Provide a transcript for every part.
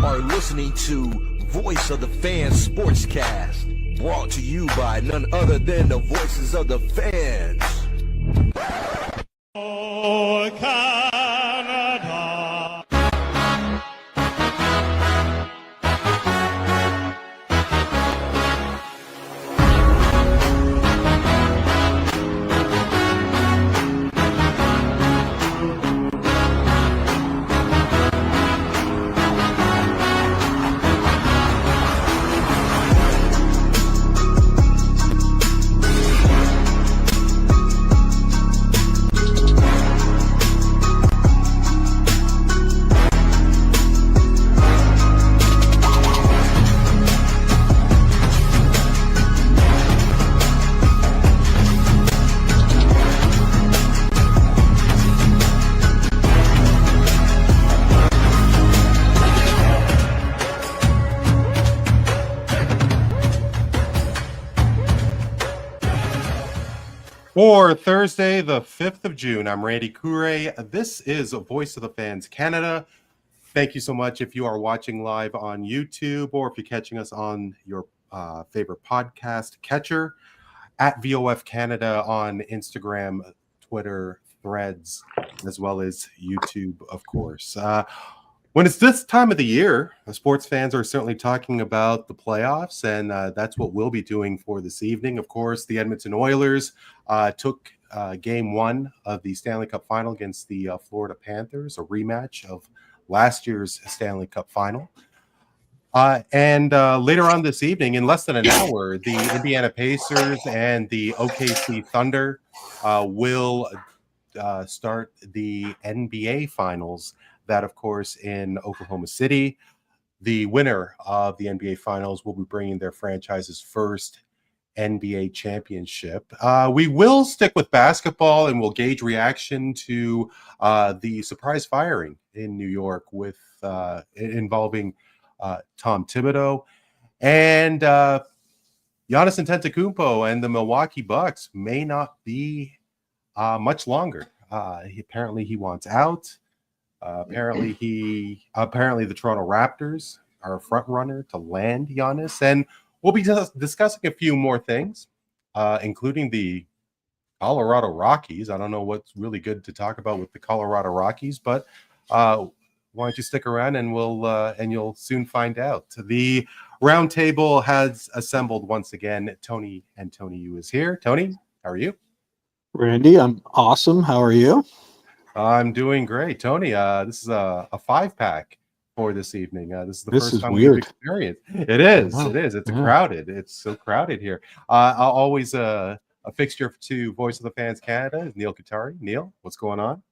are listening to Voice of the Fans Sportscast, brought to you by none other than the voices of the fans. Oh, Canada. For Thursday, the 5th of June, I'm Randy Katarey. This is Voice of the Fans Canada. Thank you so much if you are watching live on YouTube or if you're catching us on your favorite podcast catcher at VOF Canada on Instagram, Twitter, Threads, as well as YouTube, of course. When it's this time of the year, sports fans are certainly talking about the playoffs, and that's what we'll be doing for this evening. Of course, the Edmonton Oilers took Game 1 of the Stanley Cup Final against the Florida Panthers, a rematch of last year's Stanley Cup Final. And later on this evening, in less than an hour, the Indiana Pacers and the OKC Thunder will start the NBA Finals. That, of course, in Oklahoma City. The winner of the NBA Finals will be bringing their franchise's first NBA championship. We will stick with basketball and we'll gauge reaction to the surprise firing in New York with involving Tom Thibodeau. And Giannis Antetokounmpo and the Milwaukee Bucks may not be much longer. Apparently he wants out. Apparently the Toronto Raptors are a front runner to land Giannis, and we'll be discussing a few more things, including the Colorado Rockies. I don't know what's really good to talk about with the Colorado Rockies, but why don't you stick around and you'll soon find out. The Roundtable has assembled once again. Tony Antoniou is here. Tony, how are you? Randy, I'm awesome. How are you? I'm doing great, Tony. This is a 5-pack for this evening. This is the first time weird. we've experienced. It is. Wow. It is. It's Yeah. crowded. It's so crowded here. Always a fixture to Voice of the Fans Canada is Neel Katarey. Neel, what's going on?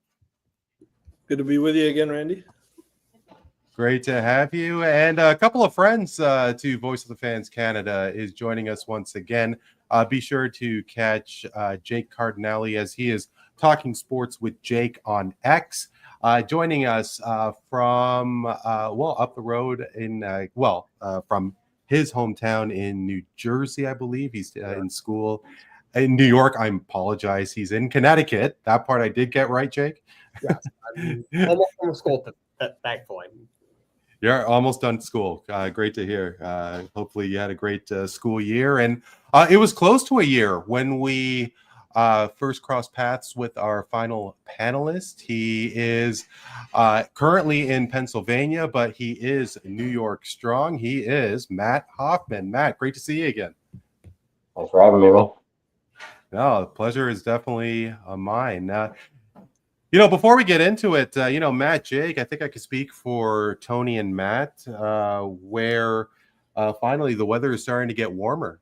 Good to be with you again, Randy. Great to have you. And a couple of friends to Voice of the Fans Canada is joining us once again. Be sure to catch Jake Cardinale as he is talking sports with Jake on X. Joining us from up the road in from his hometown in New Jersey, I believe. He's in school in New York. I apologize. He's in Connecticut. That part I did get right, Jake. Yes, I'm almost from school, thankfully. You're almost done school. Great to hear. Hopefully you had a great school year. And it was close to a year when we first crossed paths with our final panelist. He is currently in Pennsylvania, but he is New York strong. He is Matt Hoffman. Matt, great to see you again. Thanks for having me, man. No, the pleasure is definitely mine. Before we get into it, Matt, Jake, I think I could speak for Tony and Matt, where finally the weather is starting to get warmer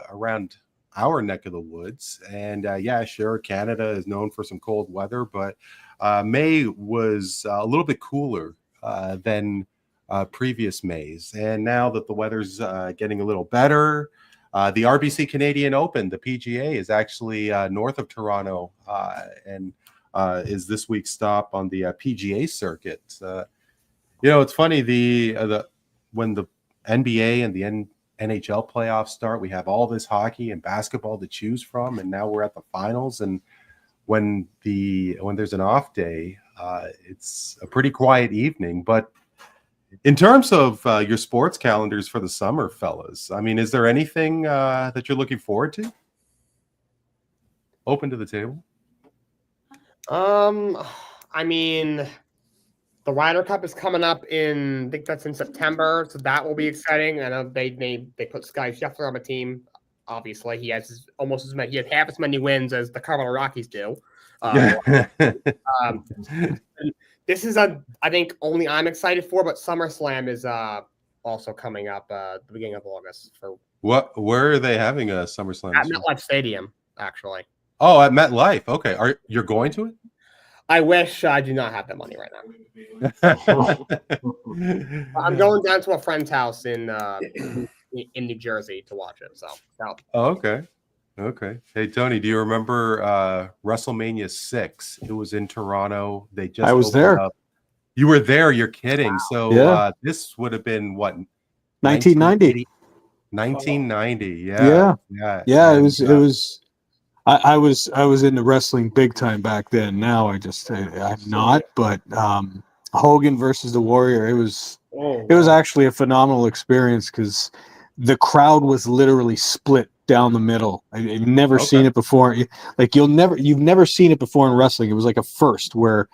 around our neck of the woods. And sure, Canada is known for some cold weather, but May was a little bit cooler than previous Mays. And now that the weather's getting a little better, the RBC Canadian Open, the PGA, is actually north of Toronto and is this week's stop on the PGA circuit. It's funny, when the NBA and the NHL playoffs start, we have all this hockey and basketball to choose from, and now we're at the finals. And when there's an off day, it's a pretty quiet evening. But In terms of your sports calendars for the summer, fellas, I mean, is there anything that you're looking forward to? Open to the table. I mean, the Ryder Cup is coming up I think that's in September, so that will be exciting. I know they put Sky Scheffler on the team. Obviously, he has he has half as many wins as the Cardinale Rockies do. This is I think only I'm excited for, but SummerSlam is also coming up the beginning of August. Where are they having a SummerSlam? At MetLife Stadium, actually. Oh, at MetLife. Okay, you're going to it? I wish I do not have that money right now. I'm going down to a friend's house in New Jersey to watch it. So. Oh, okay. Hey, Tony, do you remember WrestleMania 6? It was in Toronto. I was there. Up. You were there. You're kidding. So this would have been what? 1990. 1990. Yeah. It was. I was into wrestling big time back then. Now I'm not. But Hogan versus the Warrior. It was actually a phenomenal experience because the crowd was literally split down the middle. I've never seen it before. Like you've never seen it before in wrestling. It was like a first where,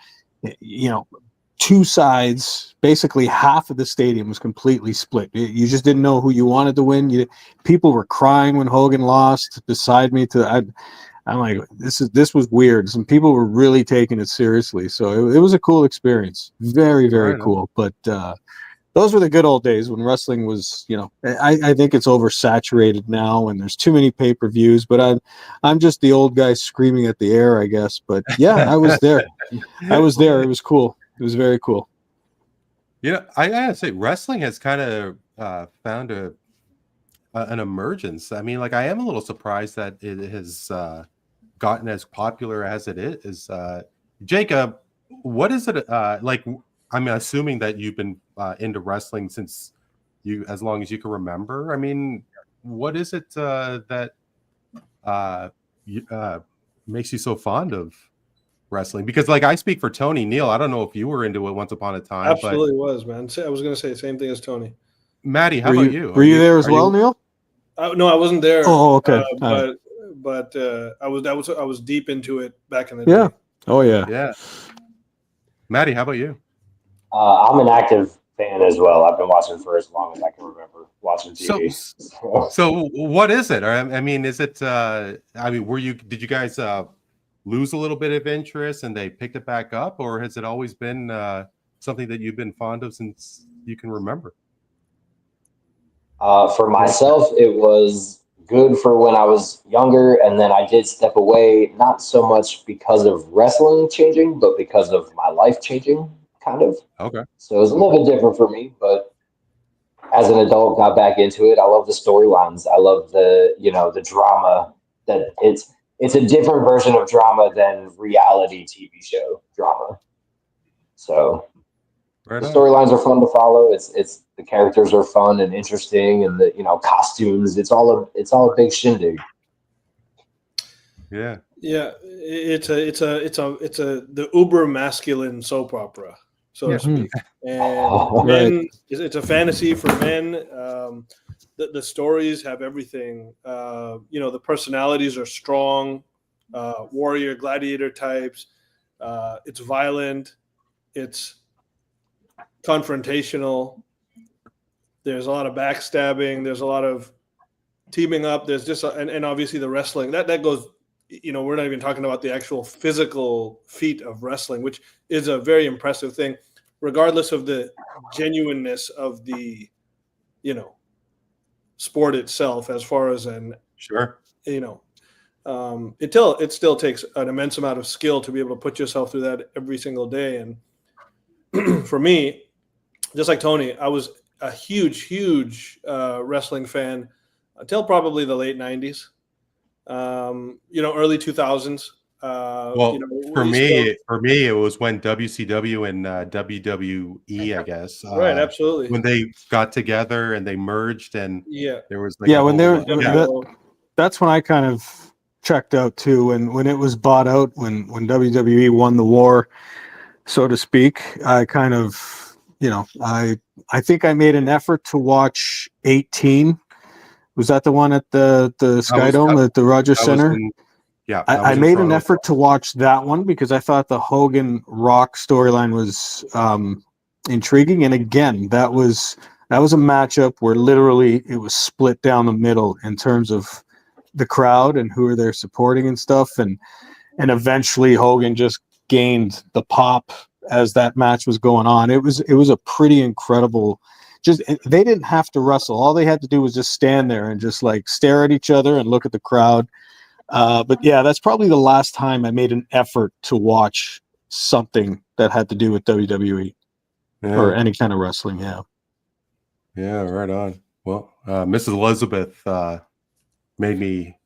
two sides, basically half of the stadium was completely split. You just didn't know who you wanted to win. People were crying when Hogan lost beside me. I'm like, this was weird. Some people were really taking it seriously. So it was a cool experience. Very, very cool. But those were the good old days when wrestling was, I think it's oversaturated now and there's too many pay-per-views, but I'm just the old guy screaming at the air, I guess. But yeah, I was there. It was cool. It was very cool. I gotta say, wrestling has kind of found an emergence. I mean, like, I am a little surprised that it has gotten as popular as it is. Jacob, what is it like? I'm assuming that you've been into wrestling since as long as you can remember. I mean, what is it that makes you so fond of wrestling? Because, like, I speak for Tony. Neel, I don't know if you were into it once upon a time. Absolutely was, man. I was going to say the same thing as Tony. Maddie, how about you? Were you there as well, Neel? No, I wasn't there. Oh, okay. But I was deep into it back in the day. Yeah. Oh, yeah. Yeah. Maddie, how about you? I'm an active fan as well. I've been watching for as long as I can remember watching TV. So what is it? I mean, is it? Did you guys lose a little bit of interest and they picked it back up, or has it always been something that you've been fond of since you can remember? For myself, it was good for when I was younger, and then I did step away, not so much because of wrestling changing, but because of my life changing, kind of. Okay. So it was a little bit different for me, but as an adult, got back into it. I love the storylines. I love the drama. That it's a different version of drama than reality TV show drama. So the storylines are fun to follow. It's the characters are fun and interesting, and the costumes. It's all a big shindig. Yeah. Yeah, it's the uber masculine soap opera, so to speak. And men, it's a fantasy for men. The stories have everything. The personalities are strong, warrior, gladiator types. It's violent. It's confrontational. There's a lot of backstabbing. There's a lot of teaming up. There's just and obviously the wrestling that goes. We're not even talking about the actual physical feat of wrestling, which is a very impressive thing, regardless of the genuineness of the, sport itself. As far as it still takes an immense amount of skill to be able to put yourself through that every single day. And for me, just like Tony, I was a huge wrestling fan until probably the late 90s. Early 2000s. For me, it was when WCW and WWE, I guess. Right, absolutely. When they got together and they merged, and there was that's when I kind of checked out too. When it was bought out, when WWE won the war, so to speak, I kind of I think I made an effort to watch 18. Was that the one at the Sky Dome at the Rogers Center? I made an effort to watch that one because I thought the Hogan Rock storyline was intriguing. And again, that was a matchup where literally it was split down the middle in terms of the crowd and who are they supporting and stuff. And eventually Hogan just gained the pop as that match was going on. It was a pretty incredible. They didn't have to wrestle. All they had to do was just stand there and just like stare at each other and look at the crowd. But yeah, that's probably the last time I made an effort to watch something that had to do with WWE or any kind of wrestling. Yeah. Yeah, right on. Well, Mrs. Elizabeth made me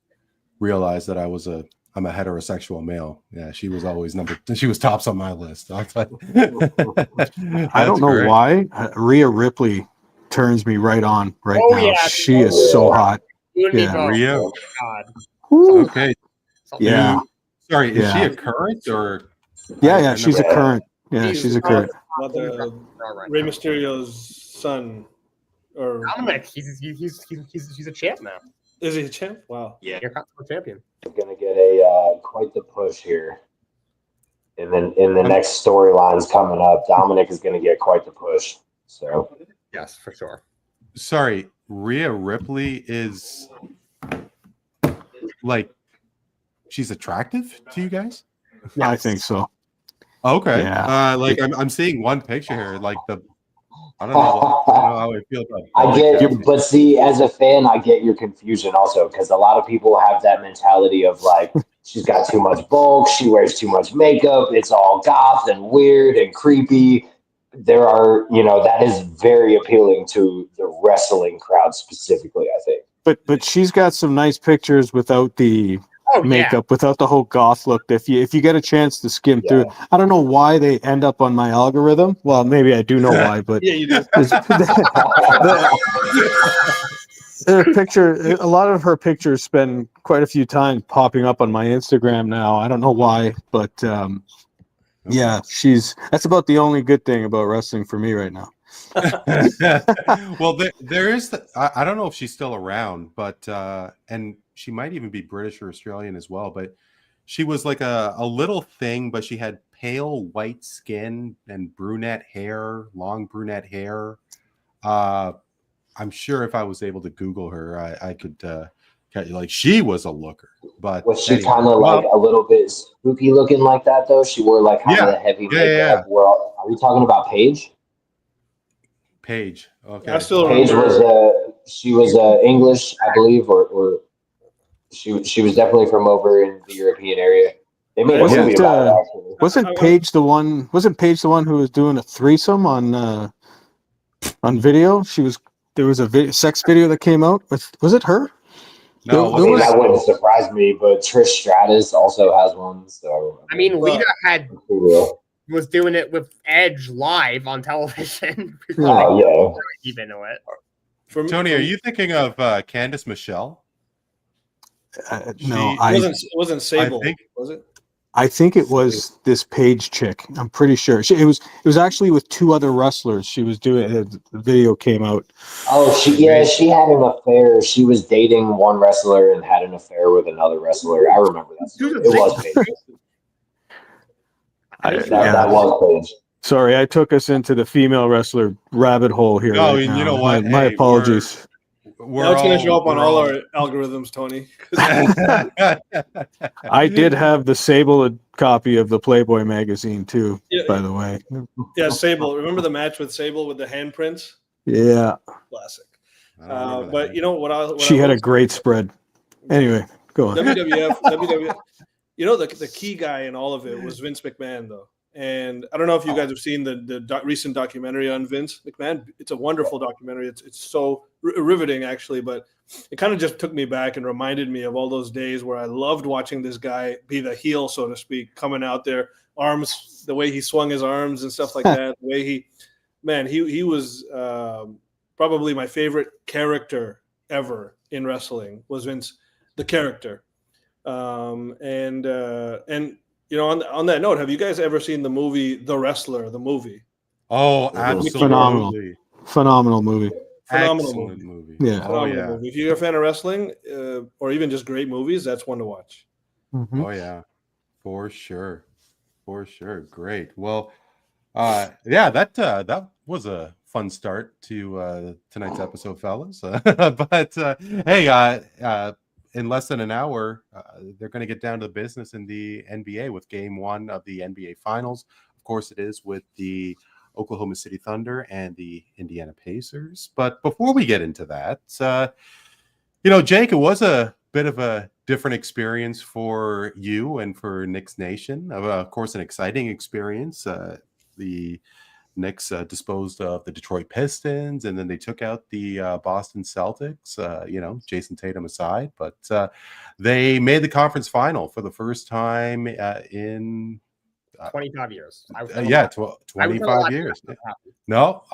realize that I'm a heterosexual male. Yeah, she was always she was tops on my list. I don't know why. Rhea Ripley turns me right on now. Yeah, she is so hot. Yeah, Rhea. Oh my God. Okay. Yeah. Sorry, is she a current or? Yeah, she's a current. Yeah, she's a current. Rey Mysterio's son, or Dominic. He's a champ now. Is he a champ? Wow. Yeah, you're a champion. We're gonna get a quite the push here. And then in the next storylines coming up, Dominic is gonna get quite the push. So yes, for sure. Sorry, Rhea Ripley is like she's attractive to you guys? Yeah, I think so. Okay. Yeah. I'm seeing one picture here, like I don't know how I feel about it. I get, but see, as a fan, I get your confusion also because a lot of people have that mentality of like she's got too much bulk, she wears too much makeup, it's all goth and weird and creepy. There are, that is very appealing to the wrestling crowd specifically, I think. But she's got some nice pictures without the makeup, without the whole goth look. If you get a chance to skim through it, I don't know why they end up on my algorithm. Well, maybe I do know why, but yeah, you do. The picture, a lot of her pictures spend quite a few times popping up on my Instagram now. I don't know why, but yeah, that's about the only good thing about wrestling for me right now. Well, there is I don't know if she's still around, but and she might even be British or Australian as well, but she was like a little thing, but she had pale white skin and long brunette hair. I'm sure if I was able to Google her, I could like she was a looker. But was she kind of like a little bit spooky looking like that though? She wore like kind of the heavy makeup. Yeah. Well, are we talking about Paige? Paige. Okay. I still Paige remember. She was English, I believe, or she was definitely from over in the European area. They made a movie about it, actually. Wasn't Paige the one? Wasn't Paige the one who was doing a threesome on video? There was a sex video that came out. Was it her? No, that wouldn't surprise me. But Trish Stratus also has one. So I mean, Lita was doing it with Edge live on television. Oh yeah, even know it. Tony, are you thinking of Candice Michelle? No, it wasn't Sable, was it? I think it was this Paige chick. I'm pretty sure. It was actually with two other wrestlers. She was doing the video came out. Oh, she had an affair. She was dating one wrestler and had an affair with another wrestler. I remember that. It was Paige. That was Paige. Sorry, I took us into the female wrestler rabbit hole here. No, you know what? My apologies. Now it's going to show up on all our algorithms, Tony. I did have the Sable copy of the Playboy magazine too, by the way. Yeah, Sable. Remember the match with Sable with the handprints? Yeah. Classic. But you know what? She had a great spread. Anyway, go on. WWF. You know, the key guy in all of it was Vince McMahon, though. And I don't know if you guys have seen the recent documentary on Vince McMahon. It's a wonderful documentary. It's so riveting, actually. But it kind of just took me back and reminded me of all those days where I loved watching this guy be the heel, so to speak, coming out there, arms, the way he swung his arms and stuff like that. The way he was probably my favorite character ever in wrestling was Vince, the character. And you know, on that note, have you guys ever seen the movie The Wrestler, the movie? Oh, absolutely. Phenomenal movie. Excellent movie. Yeah. Oh, yeah. Movie. If you're a fan of wrestling or even just great movies, that's one to watch. Oh, yeah. For sure. Great. Well, yeah, that was a fun start to tonight's episode, fellas. But hey, in less than an hour, they're going to get down to the business in the NBA with Game 1 of the NBA Finals. Of course, it is with the Oklahoma City Thunder and the Indiana Pacers. But before we get into that, Jake, it was a bit of a different experience for you and for Knicks Nation. Of course, an exciting experience. The Knicks disposed of the Detroit Pistons, and then they took out the Boston Celtics, Jason Tatum aside. But they made the conference final for the first time in 25 years. 25 years. No,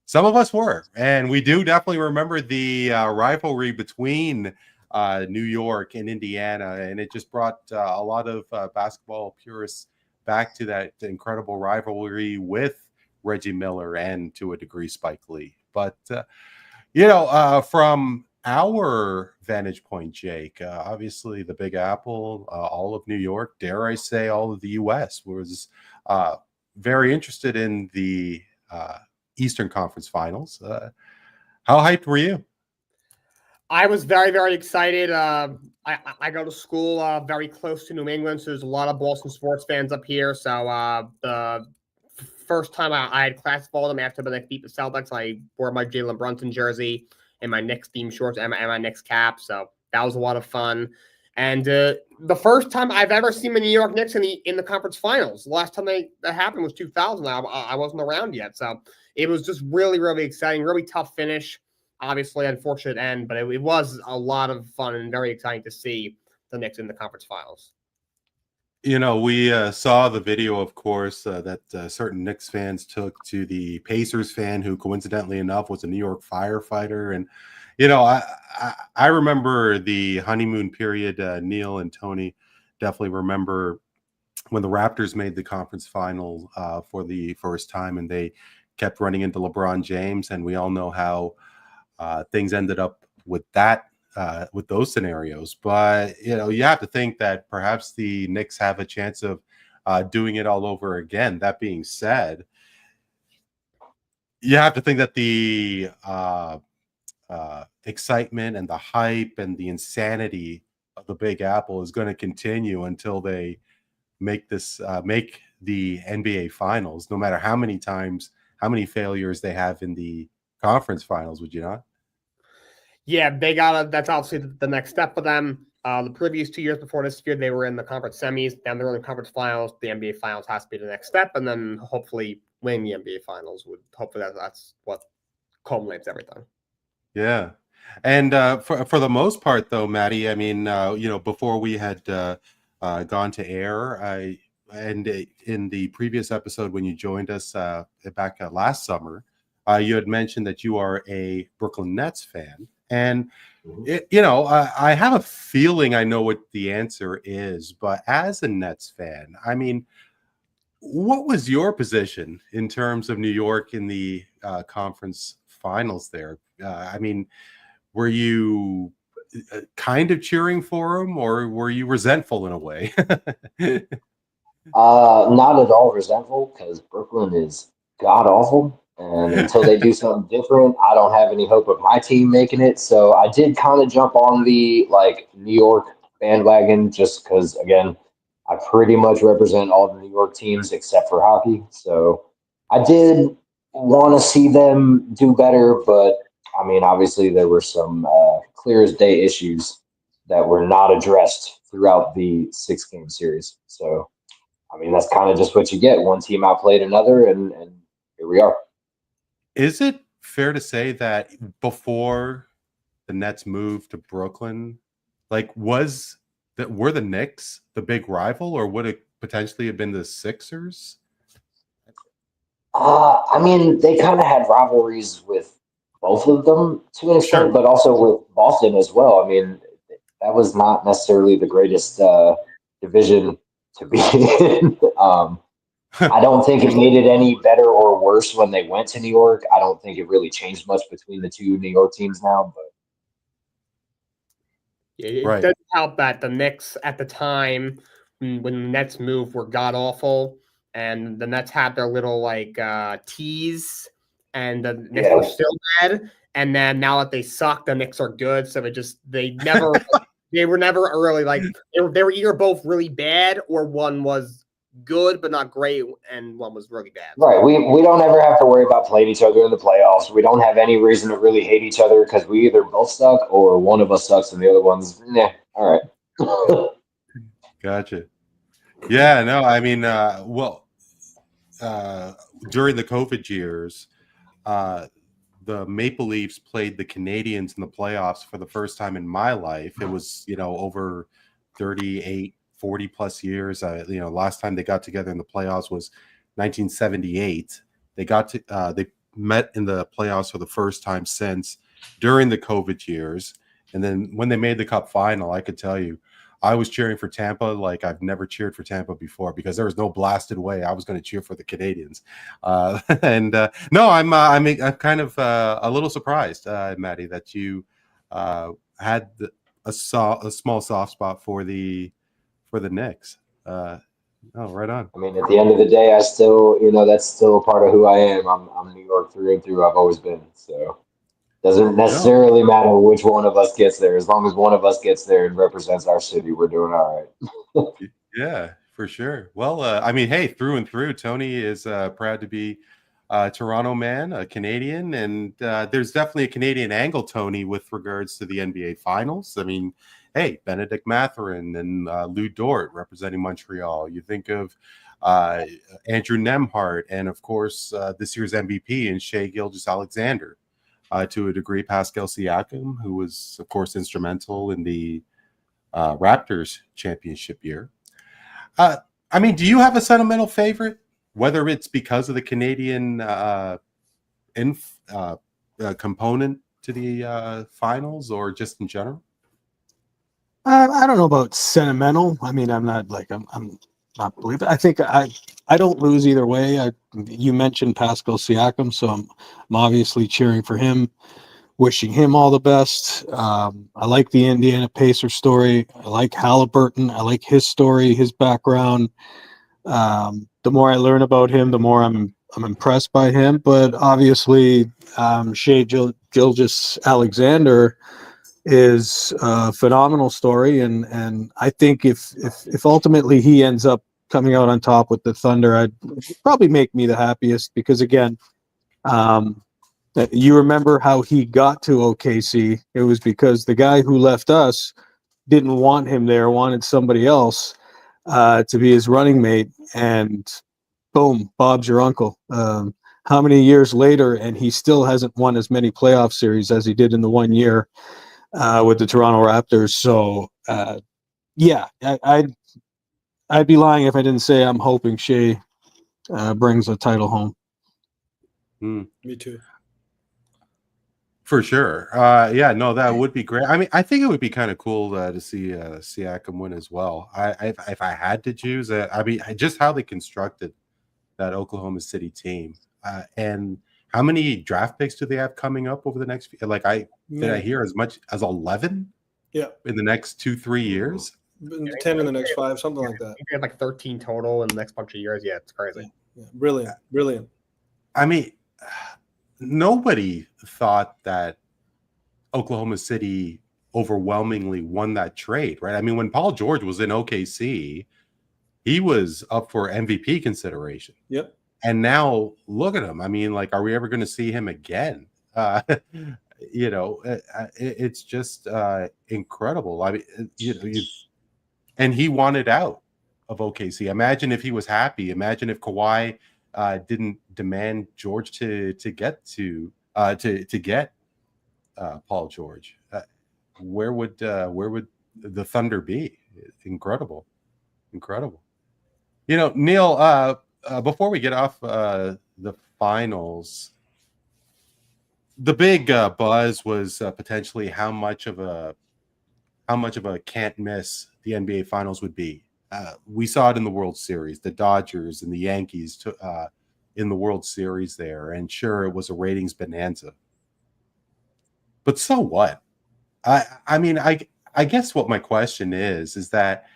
some of us were. And we do definitely remember the rivalry between New York and Indiana. And it just brought a lot of basketball purists back to that incredible rivalry with Reggie Miller and, to a degree, Spike Lee. But, from our vantage point, Jake, obviously the Big Apple, all of New York, dare I say all of the U.S. was very interested in the Eastern Conference Finals. How hyped were you? I was very, very excited. I go to school very close to New England, so there's a lot of Boston sports fans up here. So the first time I had class followed them after they beat the Celtics, I wore my Jalen Brunson jersey and my Knicks theme shorts and my Knicks cap. So that was a lot of fun. And the first time I've ever seen the New York Knicks in the conference finals. The last time that happened was 2000. I wasn't around yet. So it was just really, really exciting, really tough finish. Obviously, unfortunate end, but it was a lot of fun and very exciting to see the Knicks in the conference finals. We saw the video, of course, that certain Knicks fans took to the Pacers fan, who coincidentally enough was a New York firefighter. And, I remember the honeymoon period. Neel and Tony definitely remember when the Raptors made the conference final for the first time, and they kept running into LeBron James. And we all know how things ended up with that, with those scenarios. But, you have to think that perhaps the Knicks have a chance of doing it all over again. That being said, you have to think that the excitement and the hype and the insanity of the Big Apple is going to continue until they make the NBA Finals, no matter how many failures they have in the conference finals. Would you not? Yeah, that's obviously the next step for them. The previous 2 years before this year, they were in the conference semis. Then they're in the conference finals. The NBA Finals has to be the next step, and then hopefully win the NBA Finals. Hopefully that's what culminates everything. Yeah, and for the most part, though, Maddie, I mean, before we had gone to air, and in the previous episode when you joined us back last summer, you had mentioned that you are a Brooklyn Nets fan. And, I have a feeling I know what the answer is. But as a Nets fan, I mean, what was your position in terms of New York in the conference finals there? I mean, were you kind of cheering for them, or were you resentful in a way? Not at all resentful, because Brooklyn is god awful. And until they do something different, I don't have any hope of my team making it. So I did kind of jump on the New York bandwagon, just because, again, I pretty much represent all the New York teams except for hockey. So I did want to see them do better, but I mean, obviously there were some clear as day issues that were not addressed throughout the 6-game series. So, I mean, that's kind of just what you get. One team outplayed another, and here we are. Is it fair to say that before the Nets moved to Brooklyn, were the Knicks the big rival, or would it potentially have been the Sixers? I mean, they kind of had rivalries with both of them to an extent, but also with Boston as well. I mean, that was not necessarily the greatest division to be in. I don't think it made it any better or worse when they went to New York. I don't think it really changed much between the two New York teams now. But it does help that the Knicks at the time when the Nets moved were god awful, and the Nets had their little like tease, and the Knicks were still bad. And then now that they suck, the Knicks are good. So they never they were never really like they were either both really bad or one was good but not great and one was really bad. Right. We don't ever have to worry about playing each other in the playoffs. We don't have any reason to really hate each other because we either both suck or one of us sucks and the other one's all right. Gotcha. Yeah, no, I mean, during the COVID years, the Maple Leafs played the Canadiens in the playoffs for the first time in my life. It was, over 38, 40 plus years. Last time they got together in the playoffs was 1978. They met in the playoffs for the first time since during the COVID years. And then when they made the Cup Final, I could tell you, I was cheering for Tampa like I've never cheered for Tampa before because there was no blasted way I was going to cheer for the Canadiens. No, I'm kind of a little surprised, Maddie, that you had a small soft spot for the Knicks. Right on. I mean, at the end of the day, I still, that's still a part of who I am. I'm New York through and through. I've always been. So doesn't necessarily matter which one of us gets there. As long as one of us gets there and represents our city, we're doing all right. Yeah, for sure. Well, hey, through and through, Tony is proud to be a Toronto man, a Canadian, and there's definitely a Canadian angle, Tony, with regards to the NBA Finals. I mean, hey, Benedict Mathurin and Lou Dort representing Montreal. You think of Andrew Nembhard and, of course, this year's MVP and Shai Gilgeous-Alexander. To a degree, Pascal Siakam, who was, of course, instrumental in the Raptors championship year. Do you have a sentimental favorite, whether it's because of the Canadian component to the finals or just in general? I don't know about sentimental. I mean, I'm not believing. I think I don't lose either way. You mentioned Pascal Siakam, so I'm obviously cheering for him, wishing him all the best. I like the Indiana Pacers story. I like Halliburton. I like his story, his background. The more I learn about him, the more I'm impressed by him. But obviously, Shai Gilgeous-Alexander is a phenomenal story, and I think if ultimately he ends up coming out on top with the Thunder, I'd probably make me the happiest because again, you remember how he got to OKC. It was because the guy who left us didn't want him there, wanted somebody else to be his running mate, and boom, Bob's your uncle. How many years later, and he still hasn't won as many playoff series as he did in the 1 year with the Toronto Raptors. So, I'd be lying if I didn't say I'm hoping Shai brings a title home. Me too. For sure. That would be great. I mean, I think it would be kind of cool to see Siakam win as well. If I had to choose, just how they constructed that Oklahoma City team and how many draft picks do they have coming up over the next? Did I hear as much as 11? Yeah, in the next 2-3 years. 10 in the next 5, something like that. We have like 13 total in the next bunch of years. Yeah, it's crazy. Yeah. Brilliant. I mean, nobody thought that Oklahoma City overwhelmingly won that trade, right? I mean, when Paul George was in OKC, he was up for MVP consideration. Yep. And now look at him. I mean, like, are we ever going to see him again? It's just incredible. I mean, and he wanted out of OKC. Imagine if he was happy. Imagine if Kawhi didn't demand George to get Paul George. Where would the Thunder be? Incredible. Neel, before we get off the finals, the big buzz was potentially how much of a can't miss the NBA Finals would be we saw it in the World Series, the Dodgers and the Yankees in the World Series there. And sure, it was a ratings bonanza. But so what? I mean, I guess what my question is that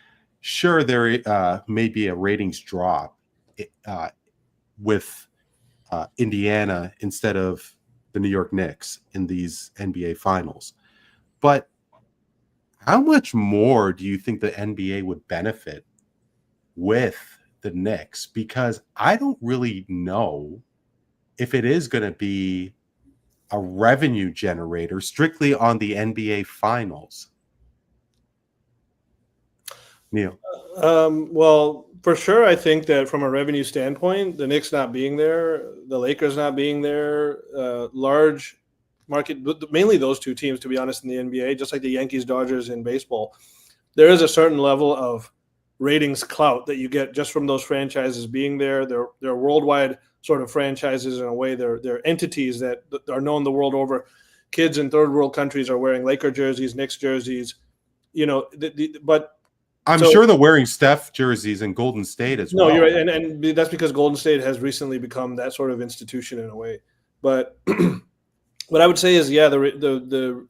sure, there may be a ratings drop with Indiana instead of the New York Knicks in these NBA finals. But how much more do you think the NBA would benefit with the Knicks? Because I don't really know if it is going to be a revenue generator strictly on the NBA finals. Neel. Well, for sure, I think that from a revenue standpoint, the Knicks not being there, the Lakers not being there, large market, mainly those two teams, to be honest, in the NBA, just like the Yankees, Dodgers in baseball, there is a certain level of ratings clout that you get just from those franchises being there. They're worldwide sort of franchises in a way. They're entities that are known the world over. Kids in third world countries are wearing Laker jerseys, Knicks jerseys, but I'm sure they're wearing Steph jerseys in Golden State as well. No, you're right, and that's because Golden State has recently become that sort of institution in a way. But what I would say is, yeah, the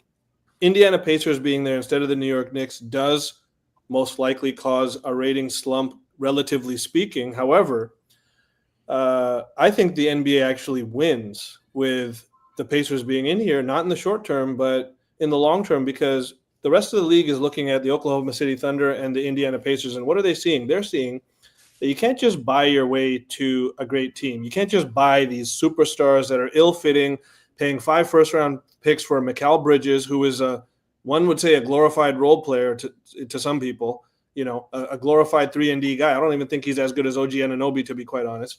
Indiana Pacers being there instead of the New York Knicks does most likely cause a rating slump, relatively speaking. However, I think the NBA actually wins with the Pacers being in here, not in the short term, but in the long term, because the rest of the league is looking at the Oklahoma City Thunder and the Indiana Pacers, and what are they seeing? They're seeing that you can't just buy your way to a great team. You can't just buy these superstars that are ill-fitting, paying 5 first-round picks for Mikal Bridges, who is one would say a glorified role player to some people, a glorified 3-and-D guy. I don't even think he's as good as OG Anunoby, to be quite honest.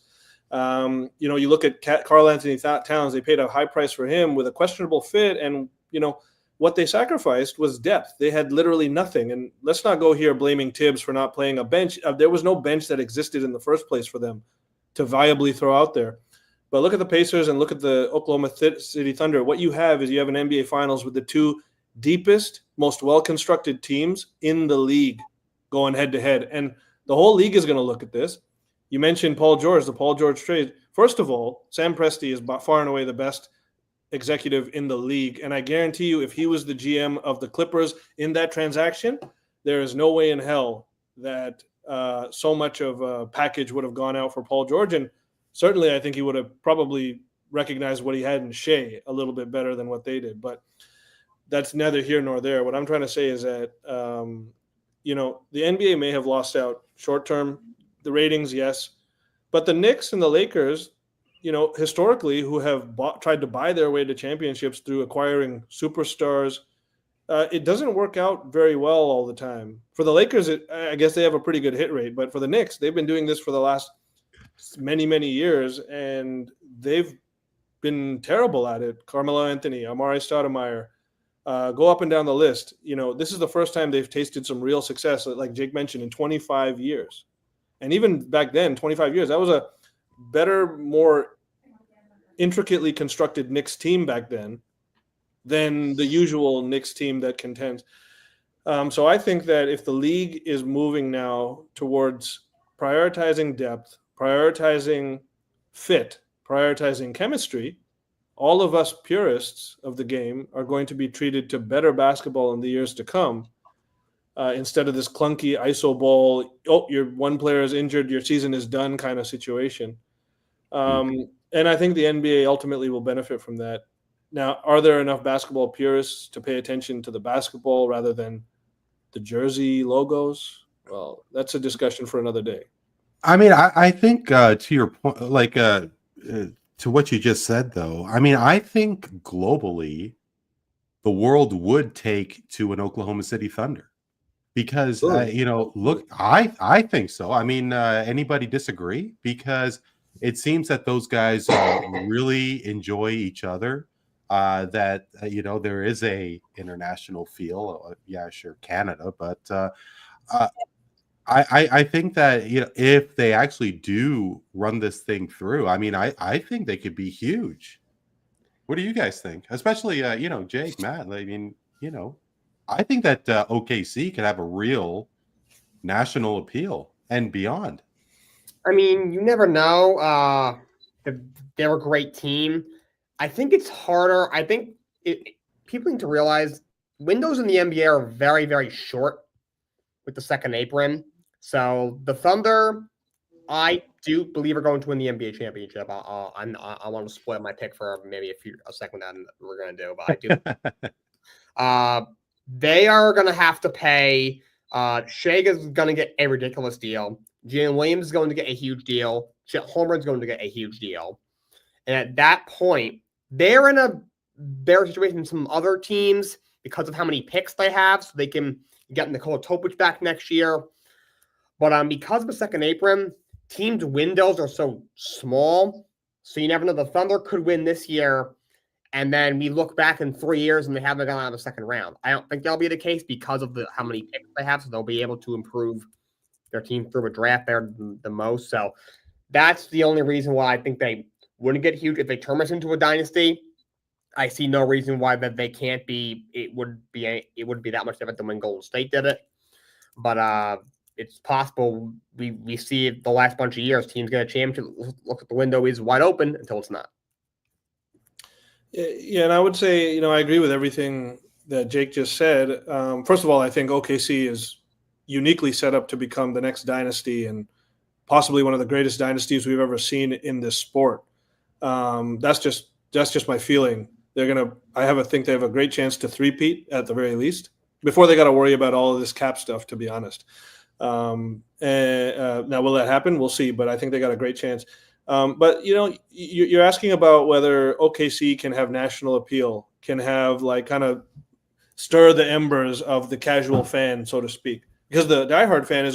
You look at Karl Anthony Towns, they paid a high price for him with a questionable fit, and, what they sacrificed was depth. They had literally nothing. And let's not go here blaming Thibs for not playing a bench. There was no bench that existed in the first place for them to viably throw out there. But look at the Pacers and look at the Oklahoma City Thunder. What you have is you have an NBA Finals with the two deepest, most well-constructed teams in the league going head-to-head. And the whole league is going to look at this. You mentioned Paul George, the Paul George trade. First of all, Sam Presti is by far and away the best executive in the league, and I guarantee you, if he was the GM of the Clippers in that transaction, there is no way in hell that so much of a package would have gone out for Paul George. And certainly, I think he would have probably recognized what he had in Shea a little bit better than what they did. But that's neither here nor there. What I'm trying to say is that the NBA may have lost out short term, the ratings, yes, but the Knicks and the Lakers, historically, who have tried to buy their way to championships through acquiring superstars, it doesn't work out very well all the time. For the Lakers, I guess they have a pretty good hit rate, but for the Knicks, they've been doing this for the last many, many years, and they've been terrible at it. Carmelo Anthony, Amari Stoudemire, go up and down the list. This is the first time they've tasted some real success, like Jake mentioned, in 25 years. And even back then, 25 years, that was a better, more intricately constructed Knicks team back then than the usual Knicks team that contends. So I think that if the league is moving now towards prioritizing depth, prioritizing fit, prioritizing chemistry, all of us purists of the game are going to be treated to better basketball in the years to come. Instead of this clunky iso ball, your one player is injured, your season is done kind of situation. And I think the NBA ultimately will benefit from that. Now, are there enough basketball purists to pay attention to the basketball rather than the jersey logos? Well, that's a discussion for another day. I mean, I think to your point, to what you just said, though, I mean, I think globally, the world would take to an Oklahoma City Thunder. Because, look, I think so. I mean, anybody disagree? Because it seems that those guys really enjoy each other, that, there is a international feel. Yeah, sure, Canada. But I think that, if they actually do run this thing through, I mean, I think they could be huge. What do you guys think? Especially, Jake, Matt, I mean, I think that OKC could have a real national appeal and beyond. I mean, you never know. They're a great team. I think it's harder. I think people need to realize windows in the NBA are very, very short with the second apron. So the Thunder, I do believe are going to win the NBA championship. I want to spoil my pick for maybe a second that we're going to do, but I do. They are going to have to pay. Shea is going to get a ridiculous deal. Jalen Williams is going to get a huge deal. Chet Holmgren is going to get a huge deal. And at that point, they're in a better situation than some other teams because of how many picks they have, so they can get Nikola Topic back next year. But because of the second apron, teams' windows are so small, so you never know. The Thunder could win this year, and then we look back in 3 years and they haven't gone out of the second round. I don't think that'll be the case because of how many picks they have, so they'll be able to improve their team through a draft there the most. So that's the only reason why I think they wouldn't get huge. If they turn us into a dynasty, I see no reason why that they can't be. It wouldn't be that much different than when Golden State did it. But it's possible we see the last bunch of years teams get a championship. Look at the window is wide open until it's not. Yeah, and I would say, I agree with everything that Jake just said. First of all, I think OKC is uniquely set up to become the next dynasty and possibly one of the greatest dynasties we've ever seen in this sport. That's just my feeling. I think they have a great chance to three-peat at the very least before they got to worry about all of this cap stuff, to be honest. Now, will that happen? We'll see, but I think they got a great chance. But you're asking about whether OKC can have national appeal, can have kind of stir the embers of the casual fan, so to speak, because the diehard fan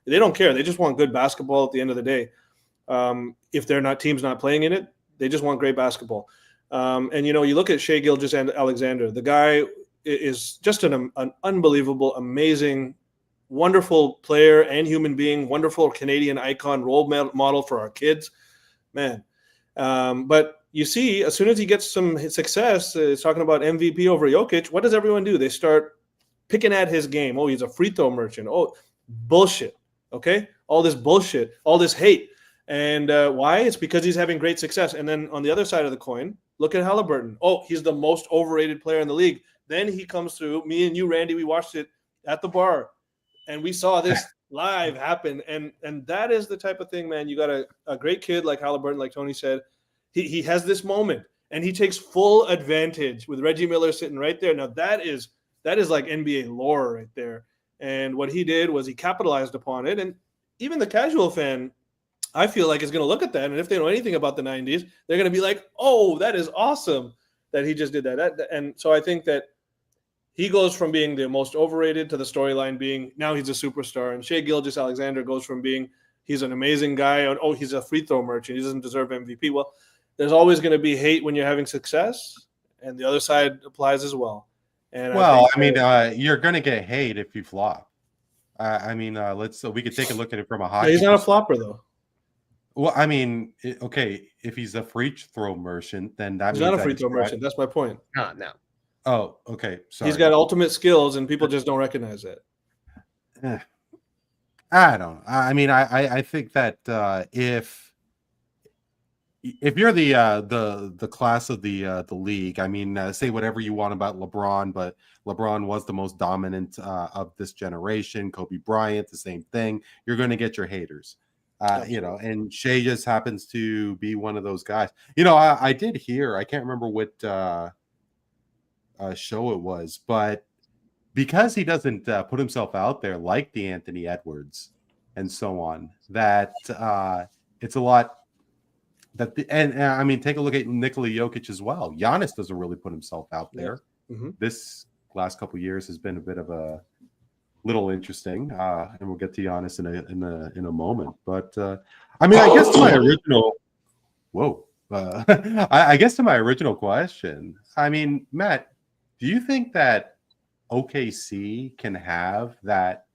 they don't care. They just want good basketball at the end of the day. If team's not playing in it, they just want great basketball. And you look at Shai Gilgeous-Alexander, the guy is just an unbelievable, amazing, wonderful player and human being, wonderful Canadian icon, role model for our kids. Man. But you see, as soon as he gets some success, it's talking about MVP over Jokic. What does everyone do? They start picking at his game. Oh, he's a free throw merchant. Oh, bullshit. Okay? All this bullshit, all this hate. And why? It's because he's having great success. And then on the other side of the coin, look at Halliburton. Oh, he's the most overrated player in the league. Then he comes through. Me and you, Randy, we watched it at the bar. And we saw this live happen. And that is the type of thing, man. You got a great kid like Halliburton, like Tony said. He has this moment, and he takes full advantage with Reggie Miller sitting right there. Now, that is like NBA lore right there. And what he did was he capitalized upon it. And even the casual fan, I feel like, is going to look at that. And if they know anything about the 90s, they're going to be like, oh, that is awesome that he just did that. And so I think that he goes from being the most overrated to the storyline being now he's a superstar. And Shai Gilgeous-Alexander goes from being he's an amazing guy. Oh, he's a free throw merchant. He doesn't deserve MVP. Well, there's always going to be hate when you're having success. And the other side applies as well. And you're going to get hate if you flop. We could take a look at it from a hockey. He's not a flopper, though. Well, okay, if he's a free throw merchant, then he's not a free throw merchant. That's my point. No. Oh, okay. Sorry. He's got ultimate skills, and people just don't recognize it. I don't. I think that if you're the class of the league, say whatever you want about LeBron, but LeBron was the most dominant of this generation. Kobe Bryant, the same thing. You're going to get your haters. And Shai just happens to be one of those guys. I did hear, I can't remember what show it was, but because he doesn't put himself out there like the Anthony Edwards and so on, that it's a lot that take a look at Nikola Jokic as well. Giannis doesn't really put himself out there. Mm-hmm. This last couple of years has been a bit of a little interesting, and we'll get to Giannis in a moment. But I guess to my original, I guess to my original question, Matt, do you think that OKC can have that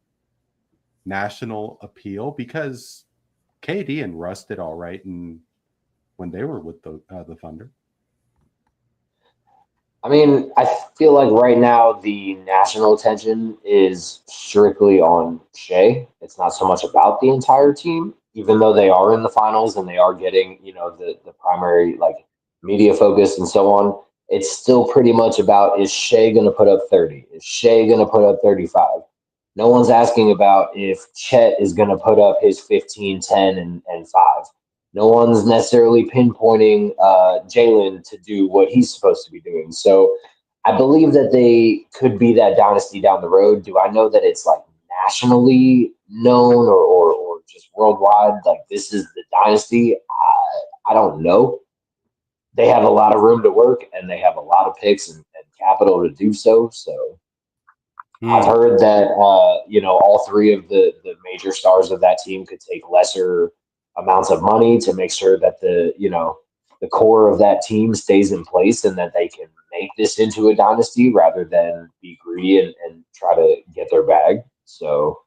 national appeal? Because KD and Russ did all right, and when they were with the Thunder. I mean, I feel like right now the national attention is strictly on Shea. It's not so much about the entire team, even though they are in the finals and they are getting, the primary like media focus and so on. It's still pretty much about, is Shea going to put up 30? Is Shea going to put up 35? No one's asking about if Chet is going to put up his 15, 10, and 5. No one's necessarily pinpointing Jalen to do what he's supposed to be doing. So I believe that they could be that dynasty down the road. Do I know that it's like nationally known or just worldwide? Like this is the dynasty? I don't know. They have a lot of room to work and they have a lot of picks and capital to do so. So I've heard that, all three of the major stars of that team could take lesser amounts of money to make sure that the core of that team stays in place and that they can make this into a dynasty rather than be greedy and try to get their bag. So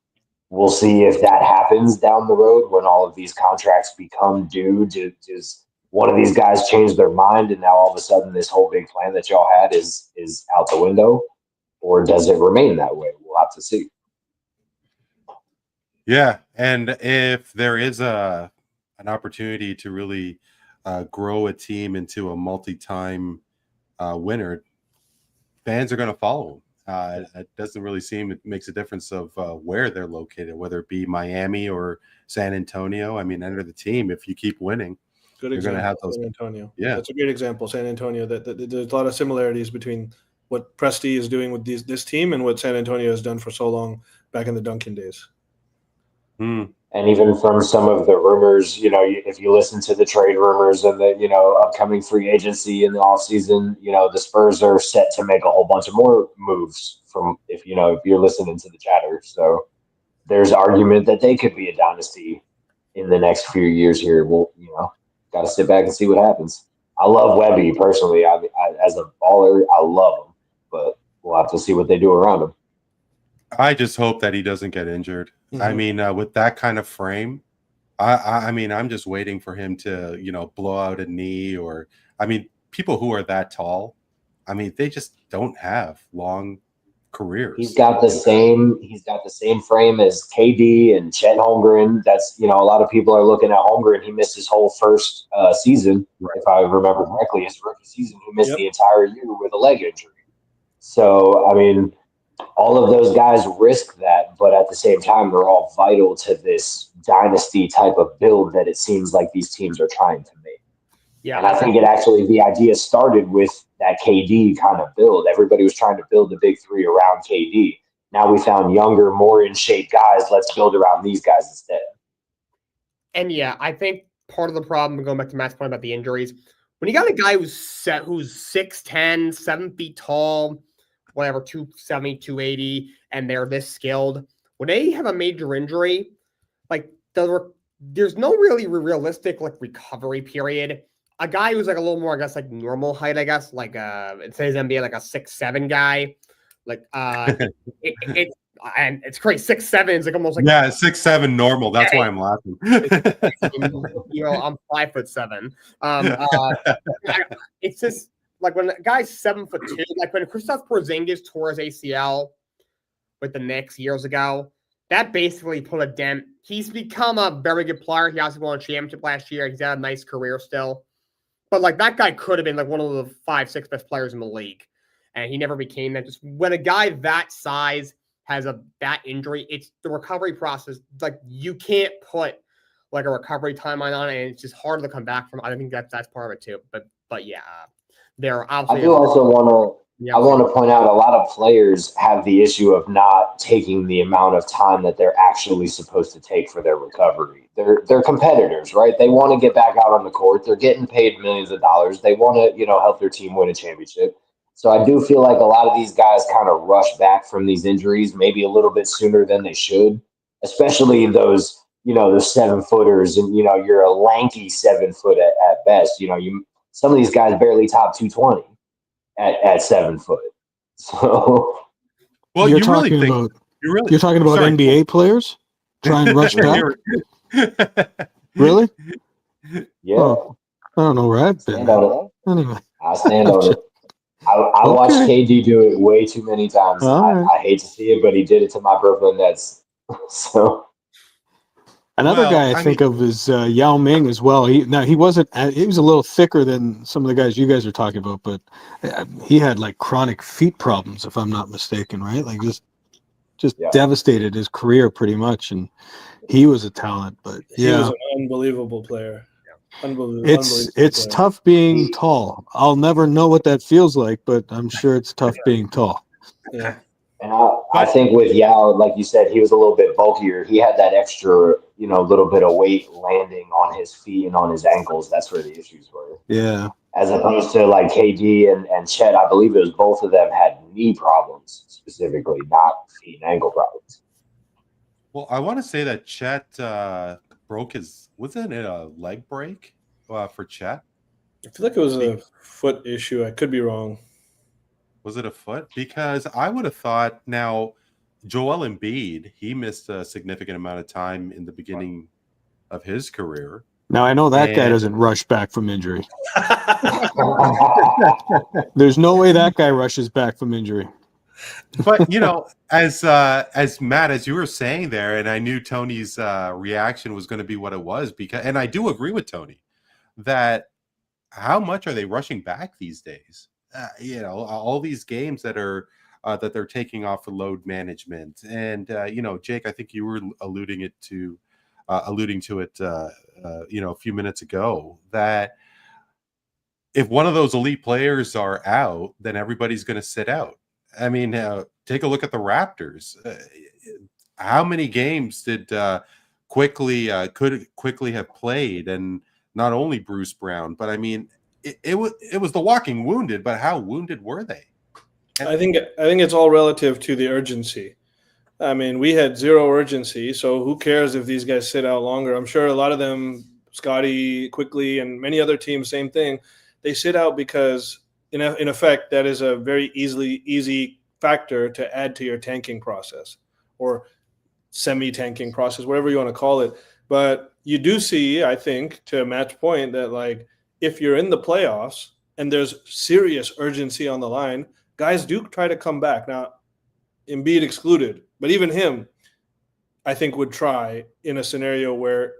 we'll see if that happens down the road when all of these contracts become due. Does one of these guys change their mind and now all of a sudden this whole big plan that y'all had is out the window? Or does it remain that way? We'll have to see. Yeah, and if there is an opportunity to really grow a team into a multi-time winner, fans are going to follow them. It doesn't really seem it makes a difference of where they're located, whether it be Miami or San Antonio. I mean, enter the team. If you keep winning, good you're going to have example, those. San Antonio. Yeah, that's a great example, San Antonio. That there's a lot of similarities between what Presti is doing with this team and what San Antonio has done for so long back in the Duncan days. And even from some of the rumors, if you listen to the trade rumors and the, upcoming free agency in the offseason, the Spurs are set to make a whole bunch of more moves from if you're listening to the chatter. So there's argument that they could be a dynasty in the next few years here. We'll, got to sit back and see what happens. I love Webby personally. I as a baller, I love him, but we'll have to see what they do around him. I just hope that he doesn't get injured. Mm-hmm. I mean, with that kind of frame, I mean, I'm just waiting for him to, blow out a knee or, I mean, people who are that tall, I mean, they just don't have long careers. He's got the same frame as KD and Chet Holmgren. That's, a lot of people are looking at Holmgren. He missed his whole first season, if I remember correctly. His rookie season, he missed the entire year with a leg injury. So, I mean, all of those guys risk that, but at the same time, they're all vital to this dynasty type of build that it seems like these teams are trying to make. Yeah, and I think the idea started with that KD kind of build. Everybody was trying to build the big three around KD. Now we found younger, more in shape guys. Let's build around these guys instead. And yeah, I think part of the problem, going back to Matt's point about the injuries, when you got a guy who's 6'10", 7 feet tall, whatever, 270, 280, and they're this skilled, when they have a major injury, like there's no really realistic like recovery period. A guy who's like a little more, I guess, like normal height, I guess, like it says NBA like a 6'7" guy, like and it's crazy. 6'7" is like almost like 6'7" normal. That's why I'm laughing. I'm 5'7". It's just like when a guy's 7'2", like when Kristaps Porzingis tore his ACL with the Knicks years ago, that basically put a dent. He's become a very good player. He also won a championship last year. He's had a nice career still. But like that guy could have been like one of the 5-6 best players in the league. And he never became that. Just when a guy that size has that injury, it's the recovery process. Like you can't put like a recovery timeline on it, and it's just hard to come back from. I think that's part of it too. But yeah, they're obviously. I do also want to point out a lot of players have the issue of not taking the amount of time that they're actually supposed to take for their recovery. They're competitors, right? They want to get back out on the court. They're getting paid millions of dollars. They want to, help their team win a championship. So I do feel like a lot of these guys kind of rush back from these injuries maybe a little bit sooner than they should, especially those, those 7-footers and, you're a lanky 7 foot at best. Some of these guys barely top 220. At 7 foot. So well, you're talking about NBA players trying to rush back? Really? Yeah. Oh, I don't know where I've been. Anyway. I stand on it. I watched KD do it way too many times. I hate to see it, but he did it to my Brooklyn Nets. So another guy I think of is Yao Ming as well. He was a little thicker than some of the guys you guys are talking about, but he had like chronic feet problems, if I'm not mistaken, right? Like just devastated his career pretty much, and he was a talent. But he was an unbelievable player. It's tough being tall. I'll never know what that feels like, but I'm sure it's tough being tall. Yeah. And I think with Yao, like you said, he was a little bit bulkier. He had that extra, little bit of weight landing on his feet and on his ankles. That's where the issues were. Yeah. As opposed to like KD and Chet, I believe it was both of them had knee problems specifically, not feet and ankle problems. Well, I want to say that Chet broke wasn't it a leg break for Chet? I feel like it was a foot issue. I could be wrong. Was it a foot? Because I would have thought now Joel Embiid, he missed a significant amount of time in the beginning of his career. Now, I know that guy doesn't rush back from injury. There's no way that guy rushes back from injury. But, as Matt, as you were saying there, and I knew Tony's reaction was going to be what it was, and I do agree with Tony that how much are they rushing back these days? All these games that are that they're taking off for load management, and Jake, I think you were alluding to it, a few minutes ago, that if one of those elite players are out, then everybody's going to sit out. I mean, take a look at the Raptors. How many games did could quickly have played, and not only Bruce Brown, but I mean, it was the walking wounded. But how wounded were they? I think it's all relative to the urgency. I mean, we had zero urgency, so who cares if these guys sit out longer? I'm sure a lot of them, Scotty, Quickly, and many other teams, same thing. They sit out because, in effect, that is a very easy factor to add to your tanking process or semi-tanking process, whatever you want to call it. But you do see, I think, to Matt's point, that like if you're in the playoffs and there's serious urgency on the line, guys do try to come back. Now, Embiid excluded, but even him, I think, would try in a scenario where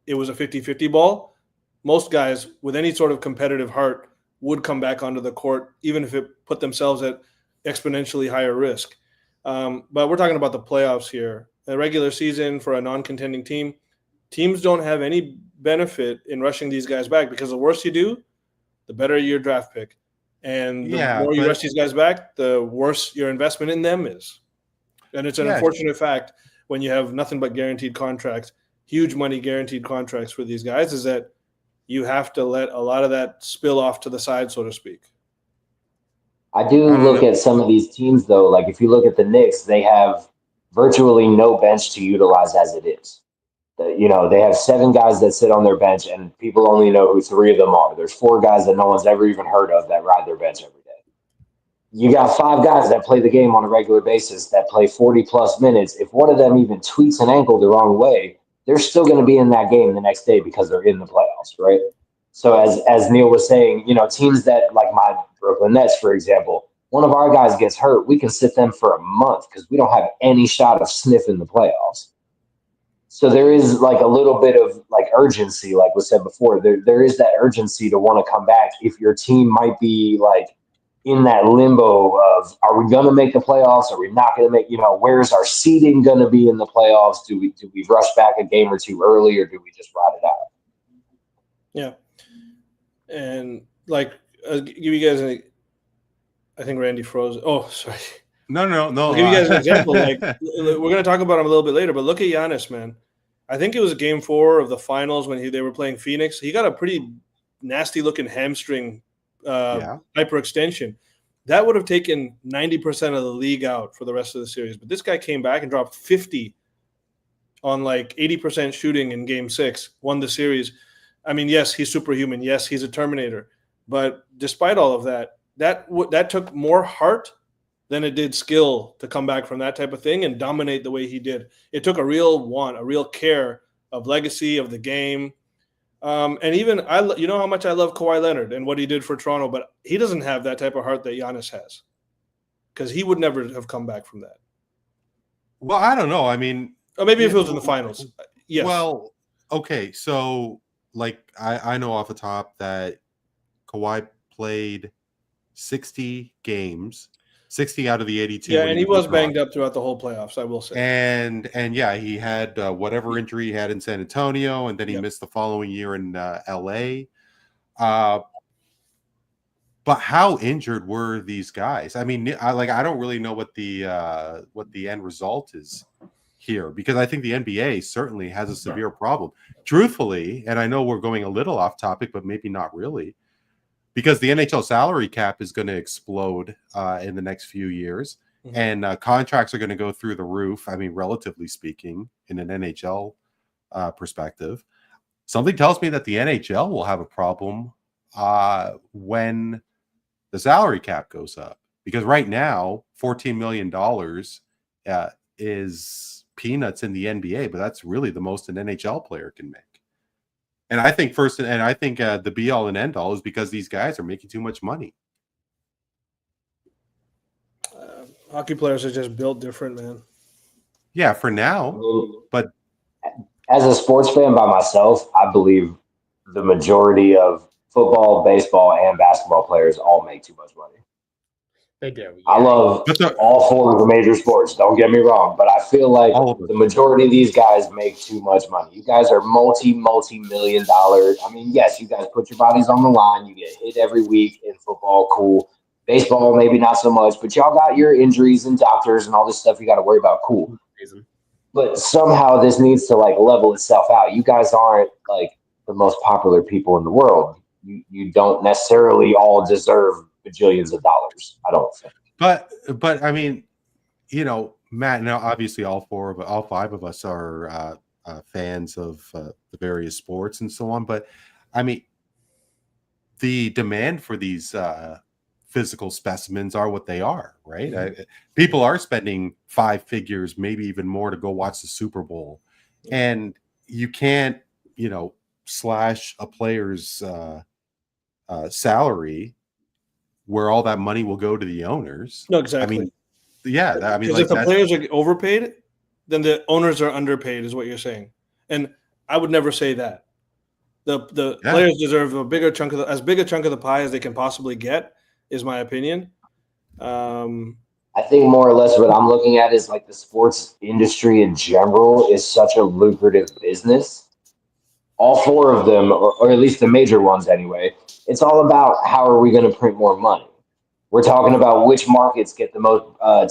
it was a 50-50 ball. Most guys with any sort of competitive heart would come back onto the court, even if it put themselves at exponentially higher risk. But we're talking about the playoffs here. A regular season for a non-contending team, teams don't have any benefit in rushing these guys back, because the worse you do, the better your draft pick. And the more you rush these guys back, the worse your investment in them is. And it's an unfortunate fact when you have nothing but guaranteed contracts, huge money guaranteed contracts for these guys, is that you have to let a lot of that spill off to the side, so to speak. I do look at some of these teams, though. Like if you look at the Knicks, they have virtually no bench to utilize as it is. They have 7 guys that sit on their bench, and people only know who 3 of them are. There's 4 guys that no one's ever even heard of that ride their bench every day. You got 5 guys that play the game on a regular basis that play 40-plus minutes. If one of them even tweaks an ankle the wrong way, they're still going to be in that game the next day because they're in the playoffs, right? So as Neel was saying, teams that like my Brooklyn Nets, for example, one of our guys gets hurt, we can sit them for a month because we don't have any shot of sniffing the playoffs. So there is like a little bit of like urgency, like was said before. There is that urgency to want to come back if your team might be like in that limbo of, are we going to make the playoffs? Are we not going to make, where's our seeding going to be in the playoffs? Do we rush back a game or two early, or do we just ride it out? Yeah. And like, I'll give you guys I think Randy froze. Oh, sorry. No. I'll give you guys an example. Like, we're going to talk about him a little bit later, but look at Giannis, man. I think it was game 4 of the finals when they were playing Phoenix. He got a pretty nasty-looking hamstring hyperextension. That would have taken 90% of the league out for the rest of the series. But this guy came back and dropped 50 on like 80% shooting in game 6, won the series. I mean, yes, he's superhuman. Yes, he's a Terminator. But despite all of that, that took more heart than it did skill to come back from that type of thing and dominate the way he did. It took a real care of legacy of the game. And even you know how much I love Kawhi Leonard and what he did for Toronto, but he doesn't have that type of heart that Giannis has, because he would never have come back from that. Well, I don't know. I mean, or maybe if it was in the finals. Yes. Well, okay. So, like, I know off the top that Kawhi played 60 games, 60 out of the 82. Yeah, and he was banged up throughout the whole playoffs, I will say. And yeah, he had whatever injury he had in San Antonio, and then he missed the following year in LA. But how injured were these guys? I mean, I don't really know what the end result is here, because I think the NBA certainly has a severe problem. Truthfully, and I know we're going a little off topic, but maybe not really, because the NHL salary cap is going to explode in the next few years, and contracts are going to go through the roof. I mean, relatively speaking, in an NHL perspective, something tells me that the NHL will have a problem when the salary cap goes up, because right now $14 million is peanuts in the NBA, but that's really the most an NHL player can make. And I think the be all and end all is because these guys are making too much money. Hockey players are just built different, man. Yeah, for now. But as a sports fan by myself, I believe the majority of football, baseball, and basketball players all make too much money. They do. Yeah. I love all four of the major sports. Don't get me wrong, but I feel like the majority of these guys make too much money. You guys are multi-million dollar. I mean, yes, you guys put your bodies on the line. You get hit every week in football. Cool. Baseball, maybe not so much, but y'all got your injuries and doctors and all this stuff you got to worry about. Cool. But somehow this needs to level itself out. You guys aren't the most popular people in the world. You don't necessarily all deserve bajillions of dollars, I don't think. But I mean, Matt, now obviously all five of us are fans of the various sports and so on. But I mean, the demand for these physical specimens are what they are, right? People are spending 5 figures, maybe even more, to go watch the Super Bowl, and you can't, slash a player's salary where all that money will go to the owners. No, exactly. I mean, yeah. Because if the players are overpaid, then the owners are underpaid, is what you're saying. And I would never say that. The players deserve a bigger chunk of as big a chunk of the pie as they can possibly get, is my opinion. I think more or less what I'm looking at is the sports industry in general is such a lucrative business. All four of them, or at least the major ones anyway, it's all about how are we going to print more money. We're talking about which markets get the most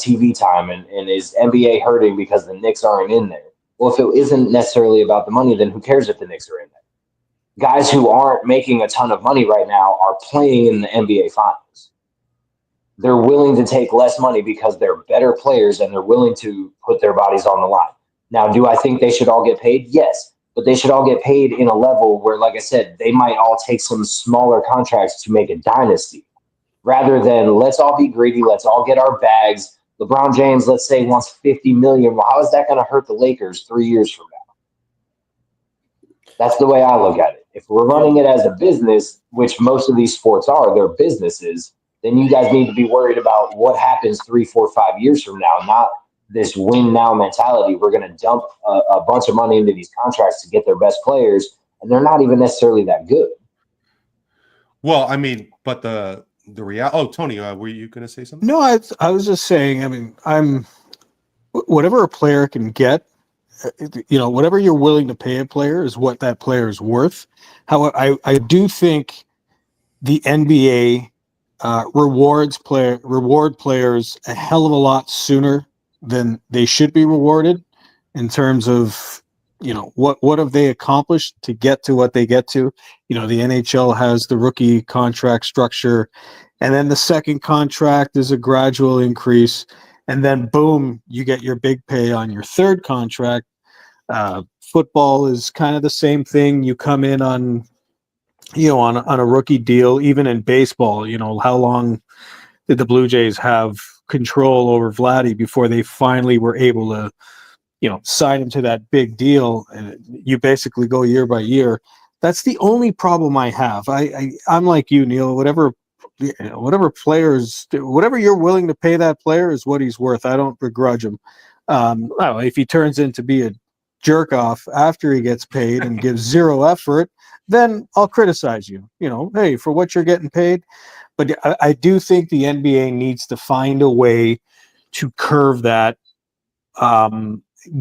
TV time, and is NBA hurting because the Knicks aren't in there? Well, if it isn't necessarily about the money, then who cares if the Knicks are in there? Guys who aren't making a ton of money right now are playing in the NBA Finals. They're willing to take less money because they're better players and they're willing to put their bodies on the line. Now, do I think they should all get paid? Yes. But they should all get paid in a level where, like I said, they might all take some smaller contracts to make a dynasty, rather than let's all be greedy, let's all get our bags. LeBron James, let's say, wants $50 million. Well, how is that going to hurt the Lakers 3 years from now? That's the way I look at it. If we're running it as a business, which most of these sports are, they're businesses, then you guys need to be worried about what happens 3, 4, 5 years from now, not this win now mentality. We're going to dump a bunch of money into these contracts to get their best players, and they're not even necessarily that good. Well, I mean, but the reality. Oh, Tony, were you going to say something? No, I was just saying. I mean, whatever a player can get, whatever you're willing to pay a player is what that player is worth. However, I do think the NBA reward players a hell of a lot sooner than they should be rewarded, in terms of what have they accomplished to get to what they get to. The NHL has the rookie contract structure, and then the second contract is a gradual increase, and then boom, you get your big pay on your third contract. Football is kind of the same thing. You come in on a rookie deal. Even in baseball, how long did the Blue Jays have control over Vladdy before they finally were able to, sign him to that big deal? And you basically go year by year. That's the only problem I have. I'm like you, Neil. Whatever players, whatever you're willing to pay that player is what he's worth. I don't begrudge him. Well, if he turns in to be a jerk off after he gets paid and gives zero effort, then I'll criticize you. Hey, for what you're getting paid. But I do think the NBA needs to find a way to curve that,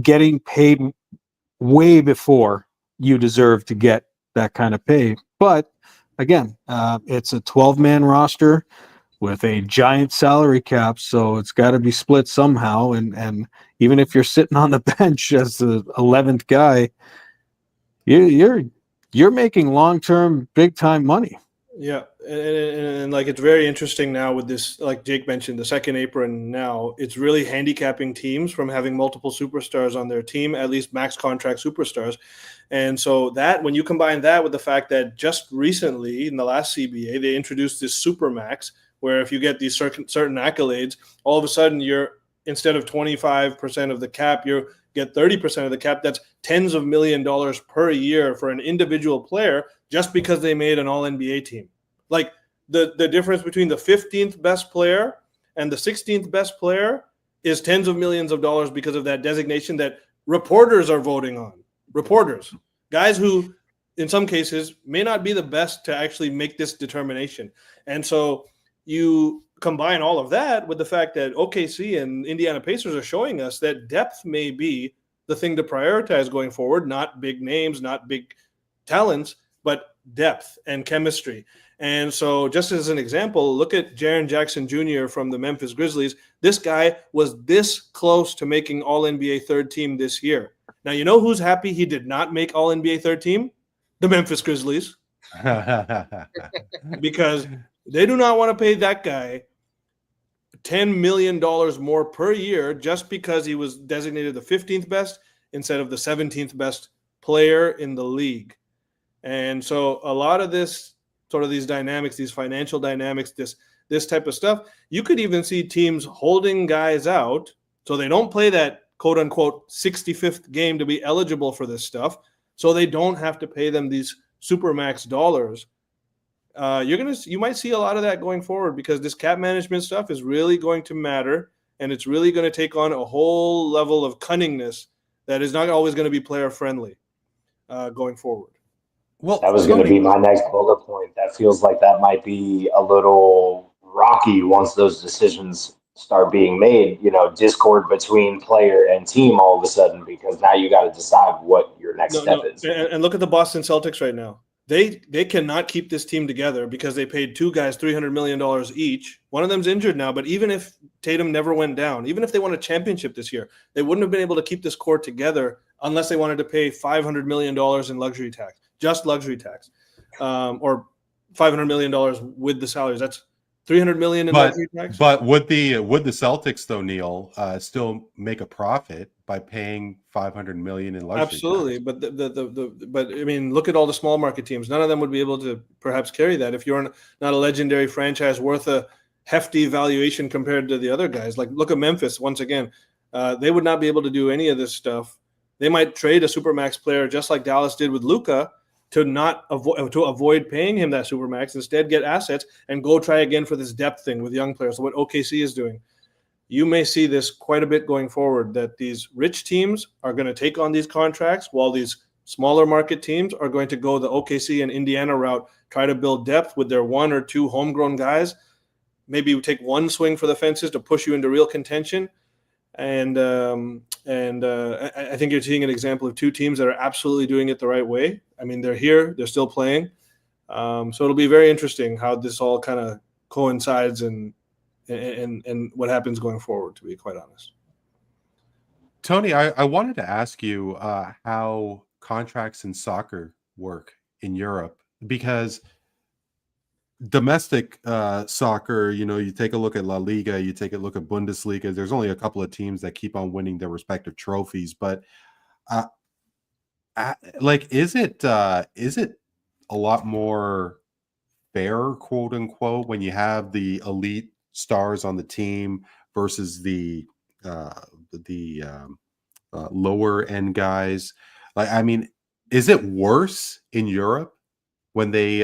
getting paid way before you deserve to get that kind of pay. But again, it's a 12-man roster with a giant salary cap, so it's got to be split somehow. And even if you're sitting on the bench as the 11th guy, you're making long-term, big-time money. Yeah, and like it's very interesting now with this, like Jake mentioned, the second apron now, it's really handicapping teams from having multiple superstars on their team, at least max contract superstars. And so that, when you combine that with the fact that just recently in the last CBA, they introduced this supermax, where if you get these certain accolades, all of a sudden you're, instead of 25% of the cap, you get 30% of the cap. That's tens of $1 million per year for an individual player just because they made an all-NBA team. Like the difference between the 15th best player and the 16th best player is tens of millions of dollars because of that designation that reporters are voting on. Reporters, guys who in some cases may not be the best to actually make this determination. And so you combine all of that with the fact that OKC and Indiana Pacers are showing us that depth may be the thing to prioritize going forward, not big names, not big talents, but depth and chemistry. And so just as an example, look at Jaren Jackson Jr. from the Memphis Grizzlies. This guy was this close to making All-NBA third team this year. Now, you know who's happy he did not make All-NBA third team? The Memphis Grizzlies. Because they do not want to pay that guy $10 million more per year just because he was designated the 15th best instead of the 17th best player in the league. And so a lot of this, sort of these dynamics, these financial dynamics, this type of stuff, you could even see teams holding guys out so they don't play that quote-unquote 65th game to be eligible for this stuff, so they don't have to pay them these supermax dollars. You might see a lot of that going forward because this cap management stuff is really going to matter, and it's really going to take on a whole level of cunningness that is not always going to be player friendly going forward. Well, that was going to be my next bullet point. That feels like that might be a little rocky once those decisions start being made, discord between player and team all of a sudden, because now you got to decide what your next step is. And look at the Boston Celtics right now. They cannot keep this team together because they paid two guys $300 million each. One of them's injured now, but even if Tatum never went down, even if they won a championship this year, they wouldn't have been able to keep this core together unless they wanted to pay $500 million in luxury tax, just luxury tax, or $500 million with the salaries. That's $300 million in luxury tax. But would the Celtics, though, Neil, still make a profit by paying $500 million in luxury Absolutely, tax? But I mean, look at all the small market teams. None of them would be able to perhaps carry that if you're not a legendary franchise worth a hefty valuation compared to the other guys. Like, look at Memphis once again. They would not be able to do any of this stuff. They might trade a supermax player just like Dallas did with Luka to avoid paying him that supermax, instead get assets and go try again for this depth thing with young players. So what OKC is doing. You may see this quite a bit going forward, that these rich teams are going to take on these contracts while these smaller market teams are going to go the OKC and Indiana route, try to build depth with their one or two homegrown guys. Maybe you take one swing for the fences to push you into real contention. And I think you're seeing an example of two teams that are absolutely doing it the right way. I mean, they're here, they're still playing. So it'll be very interesting how this all kind of coincides and what happens going forward, to be quite honest. Tony, I wanted to ask you how contracts in soccer work in Europe, because domestic soccer, you take a look at La Liga, you take a look at Bundesliga, there's only a couple of teams that keep on winning their respective trophies. But is it a lot more fair, quote unquote, when you have the elite stars on the team versus the lower end guys? Like, I mean, is it worse in Europe when they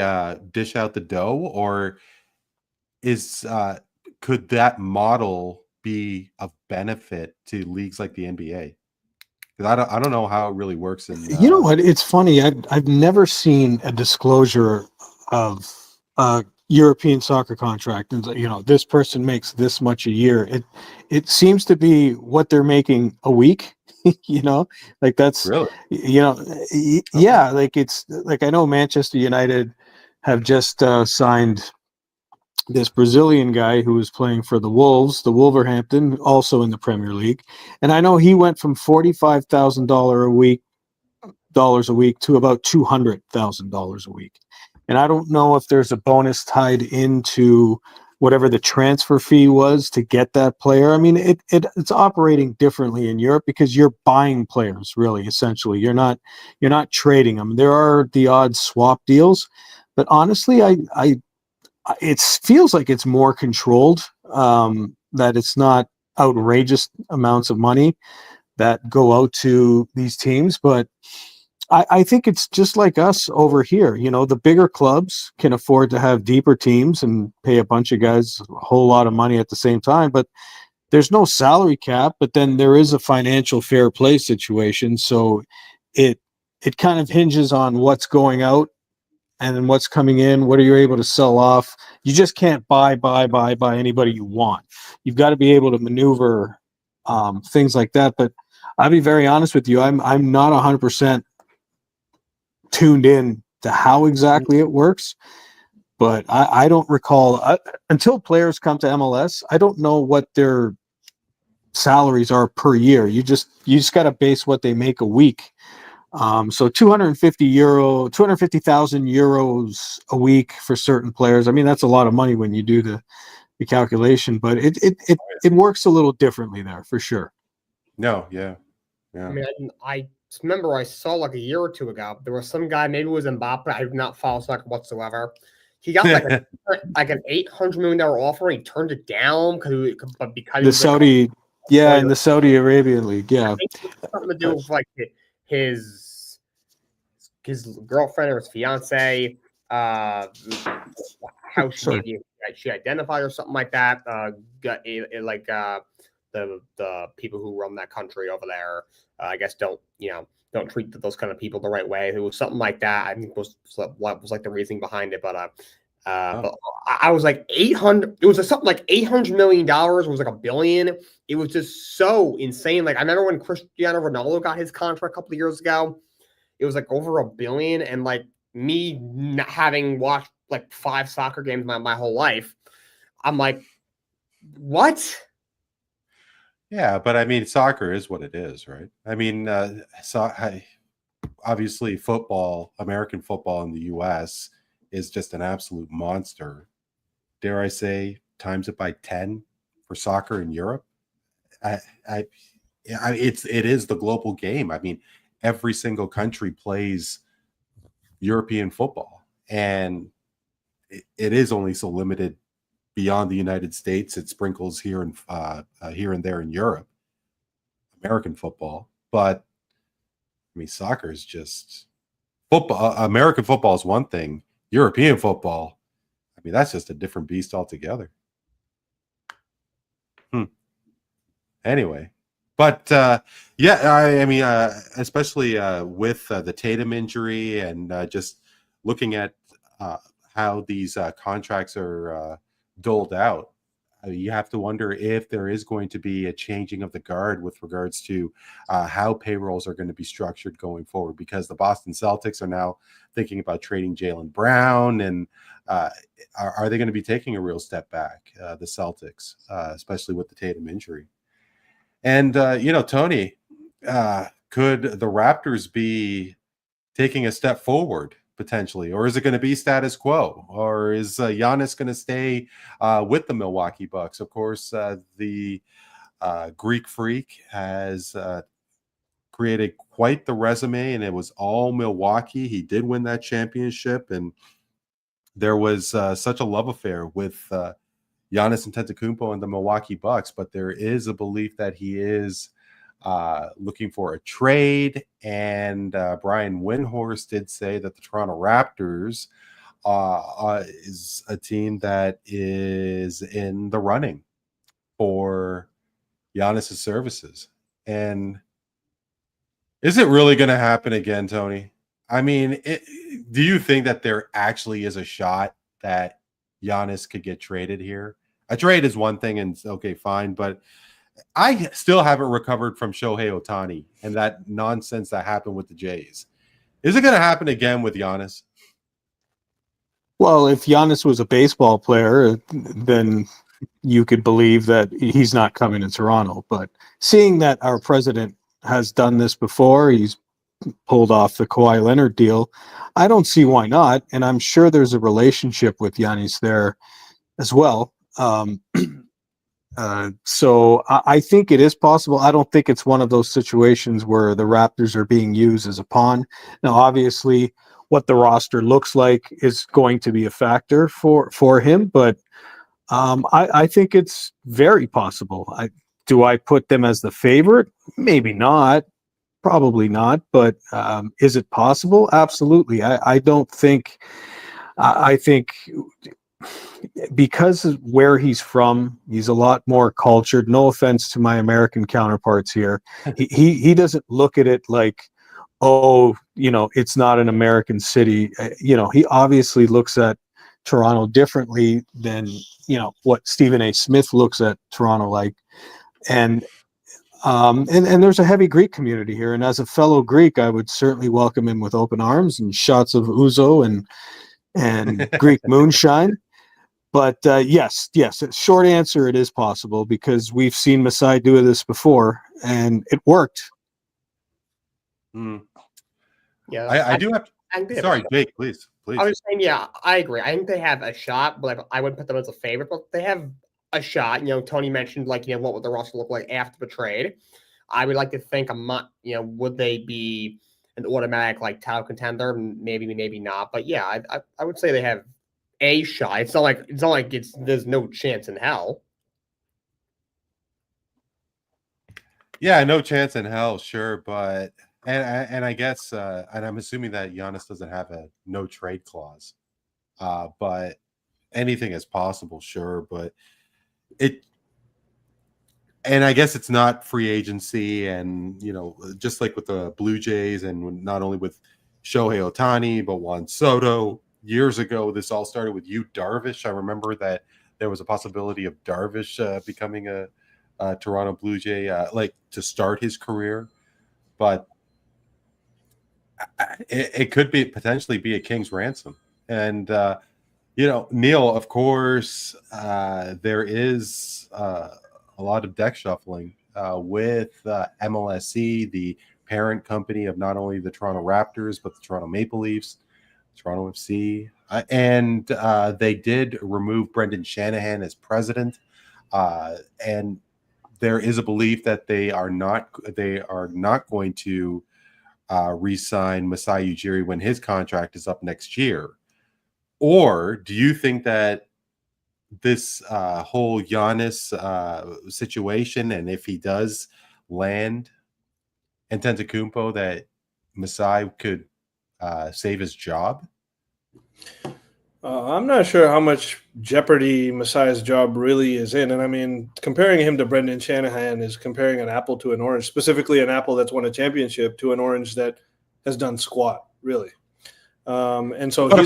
dish out the dough, or could that model be of benefit to leagues like the NBA? Because I don't know how it really works in. You know what? It's funny. I've never seen a disclosure of a European soccer contract, and this person makes this much a year. It seems to be what they're making a week. Like that's really, yeah. Like it's like I know Manchester United have just signed this Brazilian guy who was playing for the Wolves, the Wolverhampton, also in the Premier League, and I know he went from $45,000 a week to about $200,000 a week. And I don't know if there's a bonus tied into whatever the transfer fee was to get that player. I mean, it's operating differently in Europe because you're buying players, really, essentially. You're not trading them. There are the odd swap deals, but honestly, it feels like it's more controlled, that it's not outrageous amounts of money that go out to these teams, but I think it's just like us over here. The bigger clubs can afford to have deeper teams and pay a bunch of guys a whole lot of money at the same time, but there's no salary cap, but then there is a financial fair play situation. So it kind of hinges on what's going out and then what's coming in. What are you able to sell off? You just can't buy anybody you want. You've got to be able to maneuver things like that. But I'll be very honest with you. I'm not 100% tuned in to how exactly it works, but I don't recall until players come to MLS. I don't know what their salaries are per year. You just got to base what they make a week. So 250,000 euros a week for certain players. I mean, that's a lot of money when you do the calculation, but it works a little differently there for sure. No, yeah. I mean, I remember I saw like a year or two ago, there was some guy, maybe it was Mbappe. I do not follow soccer whatsoever. He got like an $800 million offer. He turned it down because the Saudi, in the Saudi Arabian League, yeah, something to do with like his girlfriend or his fiance, how she identified or something like that. The people who run that country over there, I guess don't treat those kind of people the right way. It was something like that. I think was like the reasoning behind it. But I was like 800. It was something like $800 million. It was like $1 billion. It was just so insane. Like I remember when Cristiano Ronaldo got his contract a couple of years ago. It was like over $1 billion. And like me not having watched like 5 soccer games my whole life, I'm like, what? Yeah, but I mean, soccer is what it is, right? I mean, obviously, football, American football in the U.S. is just an absolute monster. Dare I say, times it by 10 for soccer in Europe. It is the global game. I mean, every single country plays European football, and it is only so limited. Beyond the United States, it sprinkles here and there in Europe, American football. But I mean, soccer is just football. American football is one thing. European football, I mean, that's just a different beast altogether. Anyway, but I mean, especially with the Tatum injury and just looking at how these contracts are doled out, you have to wonder if there is going to be a changing of the guard with regards to how payrolls are going to be structured going forward, because the Boston Celtics are now thinking about trading Jaylen Brown, and are they going to be taking a real step back, the Celtics, especially with the Tatum injury? And Tony, could the Raptors be taking a step forward potentially, or is it going to be status quo, or is Giannis going to stay with the Milwaukee Bucks? Of course, the Greek Freak has created quite the resume, and it was all Milwaukee. He did win that championship, and there was such a love affair with Giannis Antetokounmpo and the Milwaukee Bucks, but there is a belief that he is looking for a trade. And Brian Windhorst did say that the Toronto Raptors is a team that is in the running for Giannis' services. And is it really going to happen again, Tony? I mean, do you think that there actually is a shot that Giannis could get traded here? A trade is one thing, and okay, fine, but I still haven't recovered from Shohei Ohtani and that nonsense that happened with the Jays. Is it going to happen again with Giannis? Well, if Giannis was a baseball player, then you could believe that he's not coming to Toronto. But seeing that our president has done this before, he's pulled off the Kawhi Leonard deal, I don't see why not. And I'm sure there's a relationship with Giannis there as well. So I think it is possible. I don't think it's one of those situations where the Raptors are being used as a pawn. Now, obviously, what the roster looks like is going to be a factor for him, but I think it's very possible. Do I put them as the favorite? Maybe not. Probably not. But is it possible? Absolutely. I don't think. I think because of where he's from, he's a lot more cultured. No offense to my American counterparts here. He doesn't look at it like, oh, it's not an American city. He obviously looks at Toronto differently than, what Stephen A. Smith looks at Toronto like. And there's a heavy Greek community here. And as a fellow Greek, I would certainly welcome him with open arms and shots of ouzo and Greek moonshine. But yes, short answer, it is possible because we've seen Masai do this before and it worked. Yeah, I do have. Sorry, Jake, please. I was saying, yeah, I agree. I think they have a shot, but I wouldn't put them as a favorite. But they have a shot. Tony mentioned what would the roster look like after the trade. I would like to think would they be an automatic title contender? Maybe not. But yeah, I would say they have a shot. It's not like there's no chance in hell. Yeah, no chance in hell, sure, but. And I guess, and I'm assuming that Giannis doesn't have a no trade clause, but anything is possible, sure. But and I guess it's not free agency, and just like with the Blue Jays, and not only with Shohei Ohtani, but Juan Soto years ago. This all started with Darvish. I remember that there was a possibility of Darvish becoming a Toronto Blue Jay, to start his career, but. It could be potentially be a king's ransom. And, Neel, of course, there is a lot of deck shuffling with MLSE, the parent company of not only the Toronto Raptors, but the Toronto Maple Leafs, Toronto FC. And they did remove Brendan Shanahan as president. And there is a belief that they are not going to re-sign Masai Ujiri when his contract is up next year? Or do you think that this whole Giannis situation, and if he does land Antetokounmpo, that Masai could save his job? I'm not sure how much jeopardy Masai's job really is in. And I mean, comparing him to Brendan Shanahan is comparing an apple to an orange, specifically an apple that's won a championship to an orange that has done squat, really. And so but a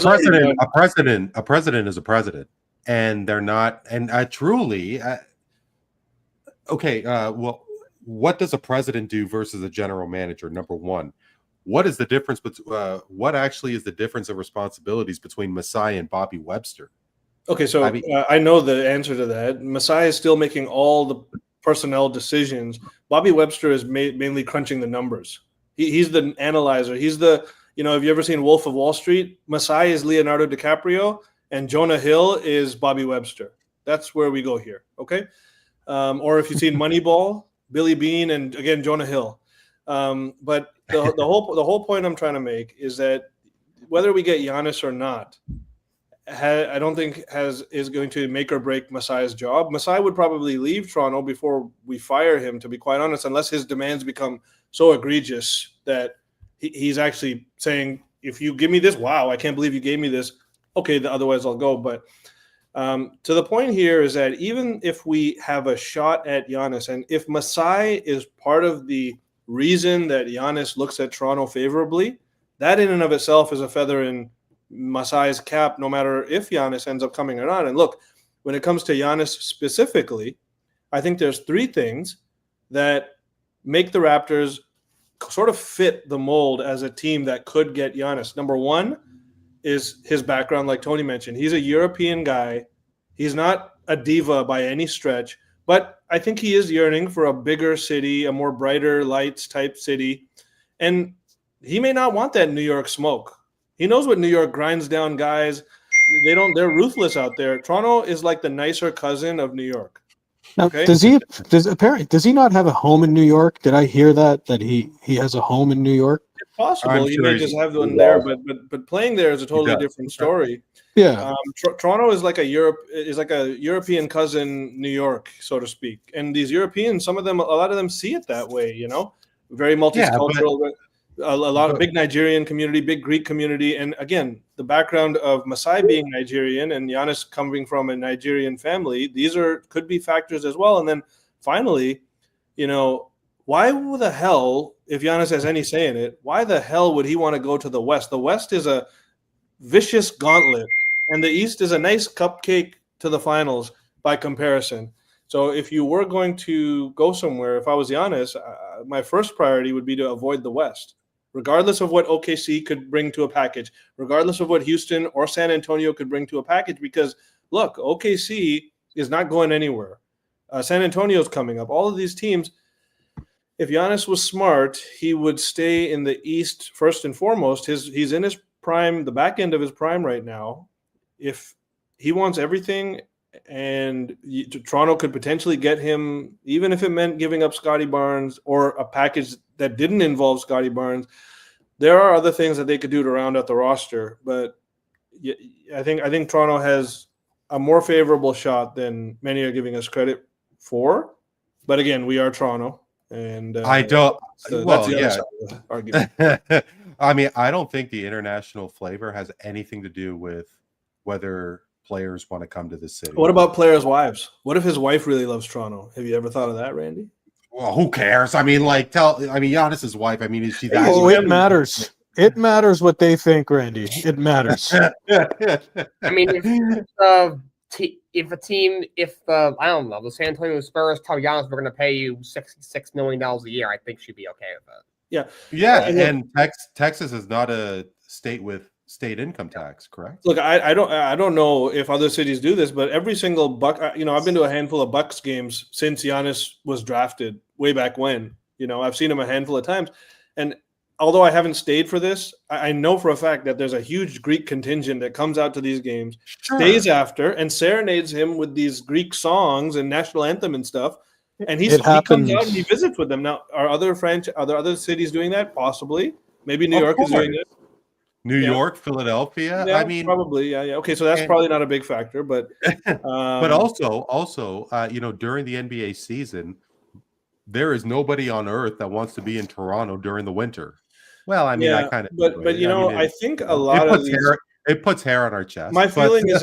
president is a president, and they're not. And truly, okay. Well, what does a president do versus a general manager? Number one. What is the difference? What actually is the difference of responsibilities between Masai and Bobby Webster? Okay, so I know the answer to that. Masai is still making all the personnel decisions. Bobby Webster is mainly crunching the numbers. He's the analyzer. He's the, have you ever seen Wolf of Wall Street? Masai is Leonardo DiCaprio, and Jonah Hill is Bobby Webster. That's where we go here, okay? Or if you've seen Moneyball, Billy Bean, and again, Jonah Hill. But the whole point I'm trying to make is that whether we get Giannis or not, I don't think is going to make or break Masai's job. Masai would probably leave Toronto before we fire him, to be quite honest, unless his demands become so egregious that he's actually saying, if you give me this, wow, I can't believe you gave me this. Okay, otherwise I'll go. But to the point here is that even if we have a shot at Giannis, and if Masai is part of the reason that Giannis looks at Toronto favorably, that in and of itself is a feather in Masai's cap, no matter if Giannis ends up coming or not. And look, when it comes to Giannis specifically, I think there's three things that make the Raptors sort of fit the mold as a team that could get Giannis. Number one is his background, like Tony mentioned. He's a European guy. He's not a diva by any stretch, but I think he is yearning for a bigger city, a more brighter lights type city. And he may not want that New York smoke. He knows what New York grinds down guys. They're ruthless out there. Toronto is like the nicer cousin of New York. Now, okay? does he not have a home in New York? Did I hear that he has a home in New York? It's possible. He may just have one there, but playing there is a totally different story. Yeah. Toronto is like a European cousin New York, so to speak. And these Europeans, a lot of them see it that way, very multicultural. Yeah, a lot of big Nigerian community, big Greek community. And again, the background of Masai being Nigerian and Giannis coming from a Nigerian family, these could be factors as well. And then finally, why the hell, if Giannis has any say in it, why the hell would he want to go to the West? The West is a vicious gauntlet, and the East is a nice cupcake to the finals by comparison. So if you were going to go somewhere, if I was Giannis, my first priority would be to avoid the West, regardless of what OKC could bring to a package, regardless of what Houston or San Antonio could bring to a package, because, look, OKC is not going anywhere. San Antonio's coming up. All of these teams, if Giannis was smart, he would stay in the East first and foremost. He's in his prime, the back end of his prime right now. If he wants everything, and Toronto could potentially get him, even if it meant giving up Scotty Barnes or a package that didn't involve Scotty Barnes. There are other things that they could do to round out the roster, but I think Toronto has a more favorable shot than many are giving us credit for. But again, we are Toronto, and I don't. That's the other side of the argument. I mean, I don't think the international flavor has anything to do with whether players want to come to the city. What about players' wives? What if his wife really loves Toronto? Have you ever thought of that, Randy? Well, who cares? I mean, Giannis's wife. I mean, is she that? Oh, it matters. It matters what they think, Randy. It matters. I mean, if I don't know, the San Antonio Spurs tell Giannis we're going to pay you $66 million a year, I think she'd be okay with it. Yeah, and Texas is not a state with state income tax, correct? Look, I don't know if other cities do this, but every single Buck, I've been to a handful of Bucks games since Giannis was drafted way back when. I've seen him a handful of times, and although I haven't stayed for this, I know for a fact that there's a huge Greek contingent that comes out to these games, stays after, and serenades him with these Greek songs and national anthem and stuff. And he comes out and he visits with them. Now, are other cities doing that? Possibly. Maybe New York is doing it. New York, Philadelphia. Yeah, I mean, probably. Yeah. Okay, so that's probably not a big factor, but but also, during the NBA season, there is nobody on earth that wants to be in Toronto during the winter. Well, I mean, I kind of, but I think a lot of these, it puts hair on our chest. My feeling is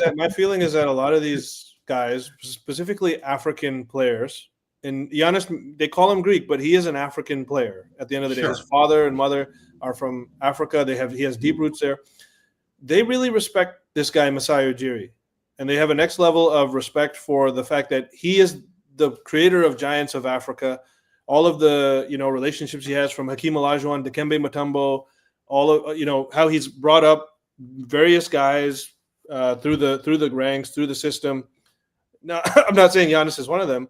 that a lot of these guys, specifically African players, and Giannis, they call him Greek, but he is an African player. At the end of the day, his father and mother are from Africa. He has deep roots there. They really respect this guy, Masai Ujiri, and they have a next level of respect for the fact that he is the creator of Giants of Africa. All of the relationships he has from Hakeem Olajuwon, Dikembe Mutombo, all of how he's brought up various guys through the ranks, through the system. Now, I'm not saying Giannis is one of them,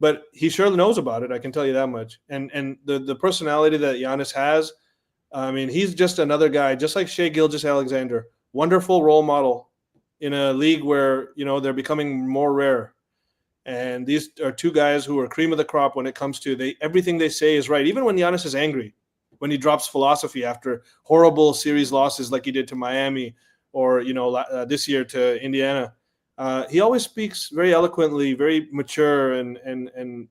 but he sure knows about it. I can tell you that much. And the personality that Giannis has, I mean, he's just another guy, just like Shai Gilgeous-Alexander, wonderful role model in a league where they're becoming more rare. And these are two guys who are cream of the crop when it comes to everything they say is right. Even when Giannis is angry, when he drops philosophy after horrible series losses like he did to Miami, or this year to Indiana. He always speaks very eloquently, very mature, and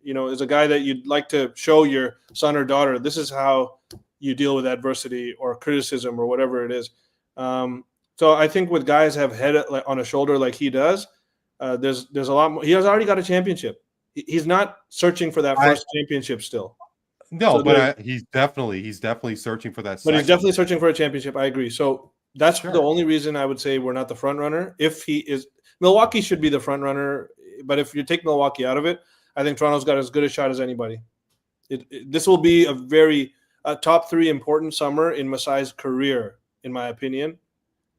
is a guy that you'd like to show your son or daughter. This is how you deal with adversity or criticism or whatever it is. So I think with guys have head on a shoulder like he does, there's a lot more. He has already got a championship. He's not searching for that first championship still. No, So but he's definitely searching for that. But he's definitely searching for a championship. I agree. So that's the only reason I would say we're not the front runner. If he is, Milwaukee should be the front runner. But if you take Milwaukee out of it, I think Toronto's got as good a shot as anybody. This will be a top 3 important summer in Masai's career, in my opinion,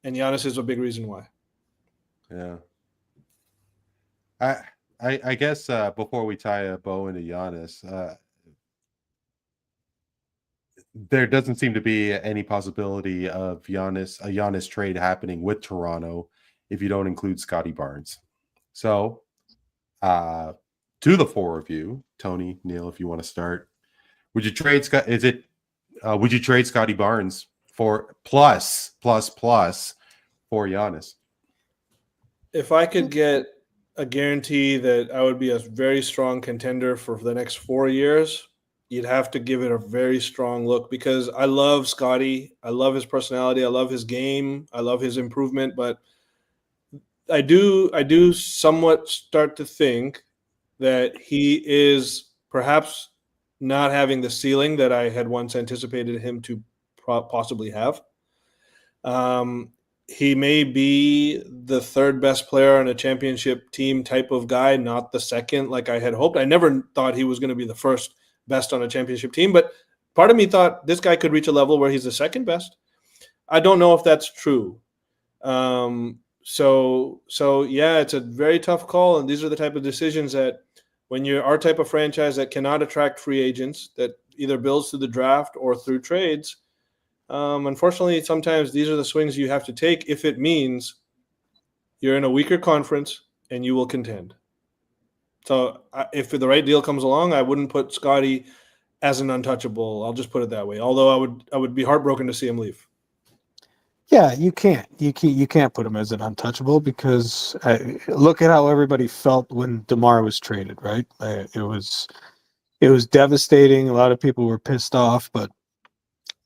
and Giannis is a big reason why. Yeah. I guess before we tie a bow into Giannis, there doesn't seem to be any possibility of a Giannis trade happening with Toronto if you don't include Scotty Barnes. So, to the 4 of you, Tony, Neel, if you want to start, would you trade would you trade Scotty Barnes for plus for Giannis? If I could get a guarantee that I would be a very strong contender for the next 4 years, you'd have to give it a very strong look, because I love Scotty. I love his personality. I love his game. I love his improvement. But I do somewhat start to think that he is perhaps not having the ceiling that I had once anticipated him to possibly have. He may be the 3rd best player on a championship team type of guy, not the 2nd like I had hoped. I never thought he was going to be the 1st best on a championship team, but part of me thought this guy could reach a level where he's the 2nd best. I don't know if that's true. So yeah, it's a very tough call, and these are the type of decisions that when you're our type of franchise that cannot attract free agents, that either builds through the draft or through trades, unfortunately, sometimes these are the swings you have to take if it means you're in a weaker conference and you will contend. So if the right deal comes along, I wouldn't put Scotty as an untouchable. I'll just put it that way. Although I would be heartbroken to see him leave. Yeah, you can't put him as an untouchable, because look at how everybody felt when DeMar was traded, right? It was devastating. A lot of people were pissed off, but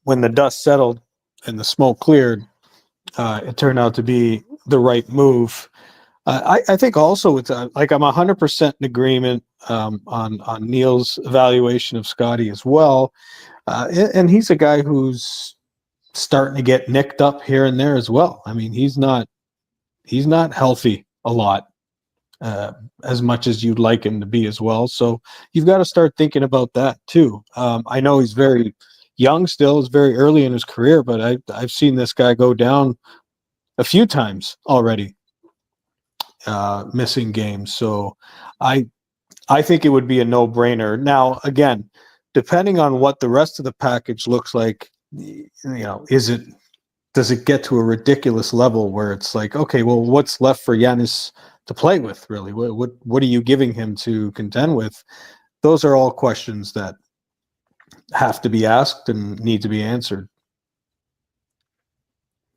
when the dust settled and the smoke cleared, it turned out to be the right move. I think also it's I'm 100% in agreement on Neel's evaluation of Scotty as well, and he's a guy who's starting to get nicked up here and there as well. I mean, he's not healthy a lot, as much as you'd like him to be as well. So you've got to start thinking about that too. I know he's very young still; it's very early in his career, but I've seen this guy go down a few times already. Missing games. So I think it would be a no-brainer. Now, again, depending on what the rest of the package looks like, does it get to a ridiculous level where it's like, okay, well, what's left for Giannis to play with, really? What are you giving him to contend with? Those are all questions that have to be asked and need to be answered.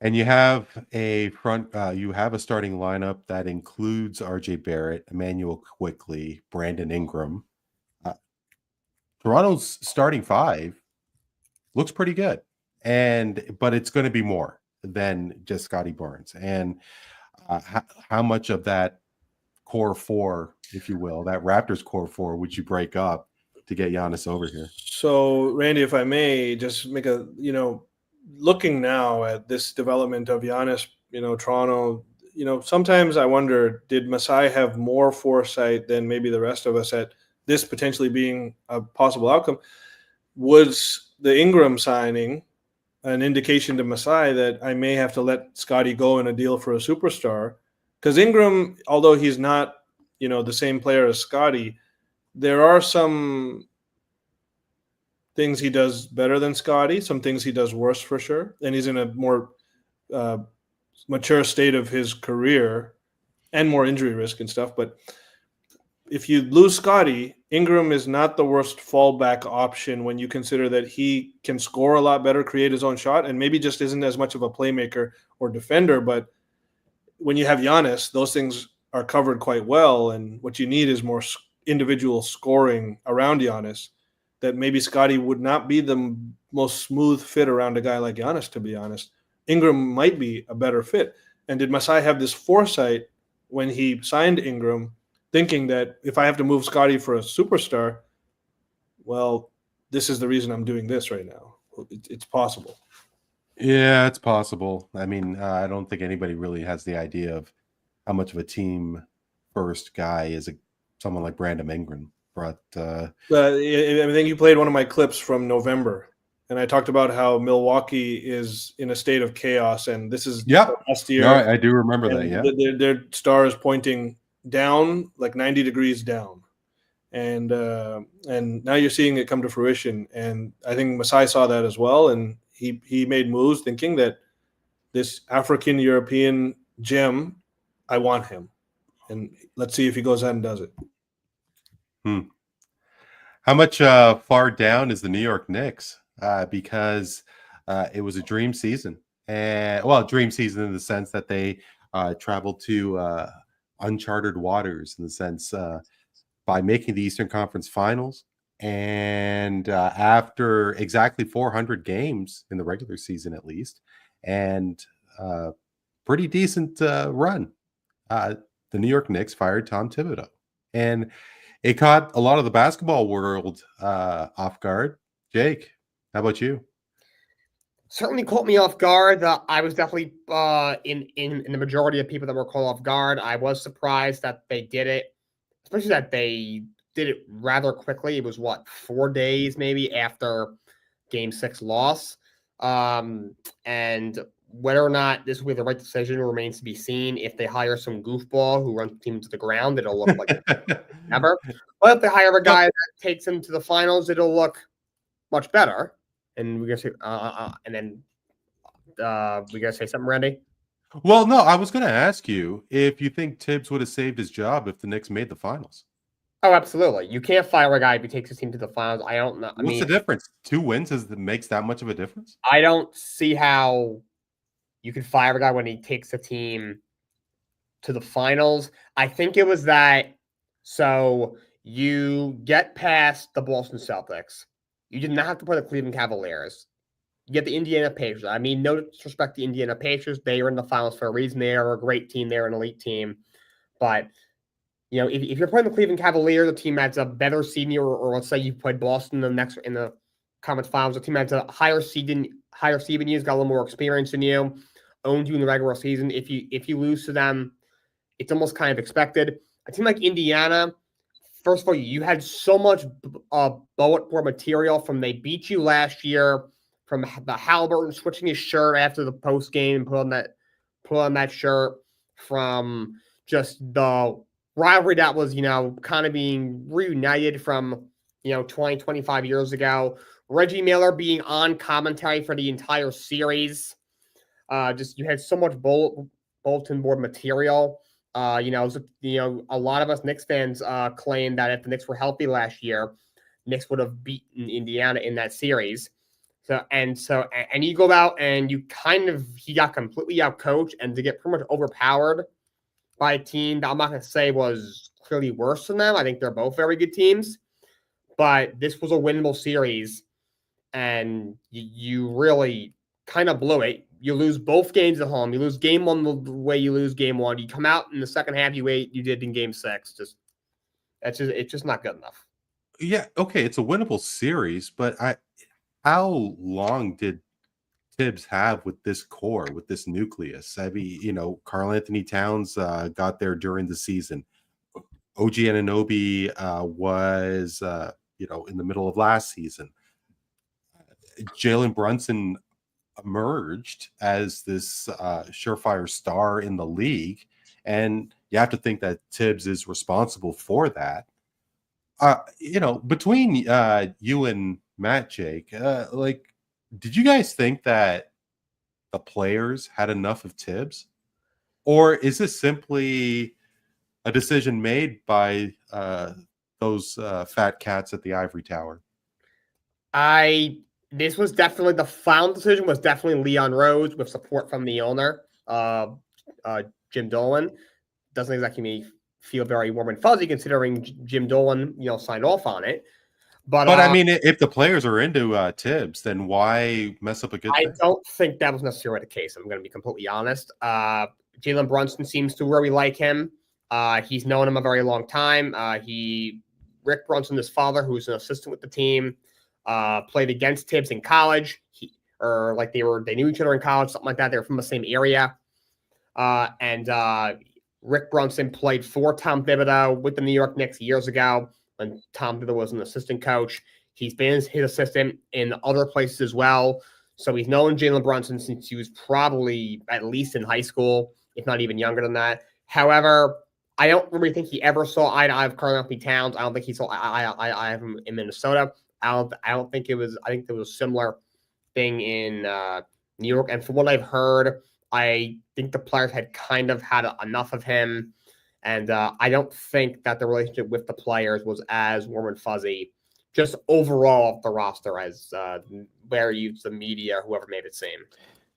And you have a starting lineup that includes RJ Barrett, Emmanuel Quickley, Brandon Ingram. Toronto's starting 5 looks pretty good, but it's going to be more than just Scotty Barnes. And how much of that core 4, if you will, that Raptors core 4, would you break up to get Giannis over here? So, Randy, if I may just make looking now at this development of Giannis, Toronto, sometimes I wonder, did Masai have more foresight than maybe the rest of us at this potentially being a possible outcome? Was the Ingram signing an indication to Masai that I may have to let Scotty go in a deal for a superstar? Because Ingram, although he's not, the same player as Scotty, there are some things he does better than Scotty, some things he does worse for sure. And he's in a more mature state of his career and more injury risk and stuff. But if you lose Scotty, Ingram is not the worst fallback option when you consider that he can score a lot better, create his own shot, and maybe just isn't as much of a playmaker or defender. But when you have Giannis, those things are covered quite well, and what you need is more individual scoring around Giannis. That maybe Scotty would not be the most smooth fit around a guy like Giannis, to be honest. Ingram might be a better fit. And did Masai have this foresight when he signed Ingram, thinking that if I have to move Scotty for a superstar, well, this is the reason I'm doing this right now. It's possible. Yeah, it's possible. I mean, I don't think anybody really has the idea of how much of a team first guy is someone like Brandon Ingram. But I think you played one of my clips from November, and I talked about how Milwaukee is in a state of chaos, and this is last year. No, I do remember that. Yeah, their star is pointing down, like 90 degrees down, and now you're seeing it come to fruition. And I think Masai saw that as well, and he made moves thinking that this African European gem, I want him, and let's see if he goes out and does it. How much far down is the New York Knicks? Because it was a dream season, dream season in the sense that they traveled to uncharted waters, in the sense by making the Eastern Conference Finals, and after exactly 400 games in the regular season, at least, and pretty decent run. The New York Knicks fired Tom Thibodeau, and it caught a lot of the basketball world off guard. Jake, how about you? Certainly caught me off guard. I was definitely in the majority of people that were caught off guard. I was surprised that they did it, especially that they did it rather quickly. It was 4 days maybe after Game 6 loss. And whether or not this will be the right decision remains to be seen. If they hire some goofball who runs the team to the ground, it'll look like never. But if they hire a guy that takes them to the finals, it'll look much better. And we're gonna say, we gotta say something, Randy. Well, no, I was gonna ask you if you think Thibs would have saved his job if the Knicks made the finals. Oh, absolutely. You can't fire a guy if he takes his team to the finals. I don't know. What's the difference? 2 wins makes that much of a difference? I don't see how you could fire a guy when he takes a team to the finals. I think it was that. So you get past the Boston Celtics. You did not have to play the Cleveland Cavaliers. You get the Indiana Pacers. I mean, no disrespect to the Indiana Pacers. They are in the finals for a reason. They are a great team. They're an elite team. But, if you're playing the Cleveland Cavaliers, a team that's a better senior, or let's say you played Boston in the conference finals, a team that's a higher seed than you, has got a little more experience than you, owned you in the regular season. If you lose to them, it's almost kind of expected. A team like Indiana, first of all, you had so much bullet board material from they beat you last year, from the Halliburton switching his shirt after the post game and put on that shirt, from just the rivalry that was, kind of being reunited from, 20, 25 years ago. Reggie Miller being on commentary for the entire series. You had so much bulletin board material. A lot of us Knicks fans claim that if the Knicks were healthy last year, Knicks would have beaten Indiana in that series. And you go out and he got completely outcoached, and to get pretty much overpowered by a team that I'm not going to say was clearly worse than them. I think they're both very good teams, but this was a winnable series, and you really kind of blew it. You lose both games at home. You lose game one the way you lose game one. You come out in the second half you did in game 6. It's just not good enough. Yeah, okay, it's a winnable series, but how long did Thibs have with this core, with this nucleus? I mean, Karl Anthony Towns got there during the season. OG Anunoby was in the middle of last season. Jalen Brunson emerged as this surefire star in the league, and you have to think that Thibs is responsible for that. Between you and Matt, Jake, did you guys think that the players had enough of Thibs, or is this simply a decision made by those fat cats at the ivory tower? This was definitely the final decision. Was definitely Leon Rose with support from the owner, Jim Dolan. Doesn't exactly make me feel very warm and fuzzy considering Jim Dolan, signed off on it. But I mean, if the players are into Thibs, then why mess up a good thing? I don't think that was necessarily the case. I'm going to be completely honest. Jalen Brunson seems to really like him. He's known him a very long time. Rick Brunson, his father, who's an assistant with the team, played against Thibs in college. They knew each other in college, something like that. They were from the same area. And Rick Brunson played for Tom Thibodeau with the New York Knicks years ago when Tom Thibodeau was an assistant coach. He's been his assistant in other places as well. So he's known Jalen Brunson since he was probably at least in high school, if not even younger than that. However, I don't really think he ever saw eye to eye with Karl-Anthony Towns. I don't think he saw eye of him in Minnesota. I don't think it was. I think there was a similar thing in New York. And from what I've heard, I think the players had kind of had enough of him. And I don't think that the relationship with the players was as warm and fuzzy, just overall off the roster as where the media, whoever made it seem.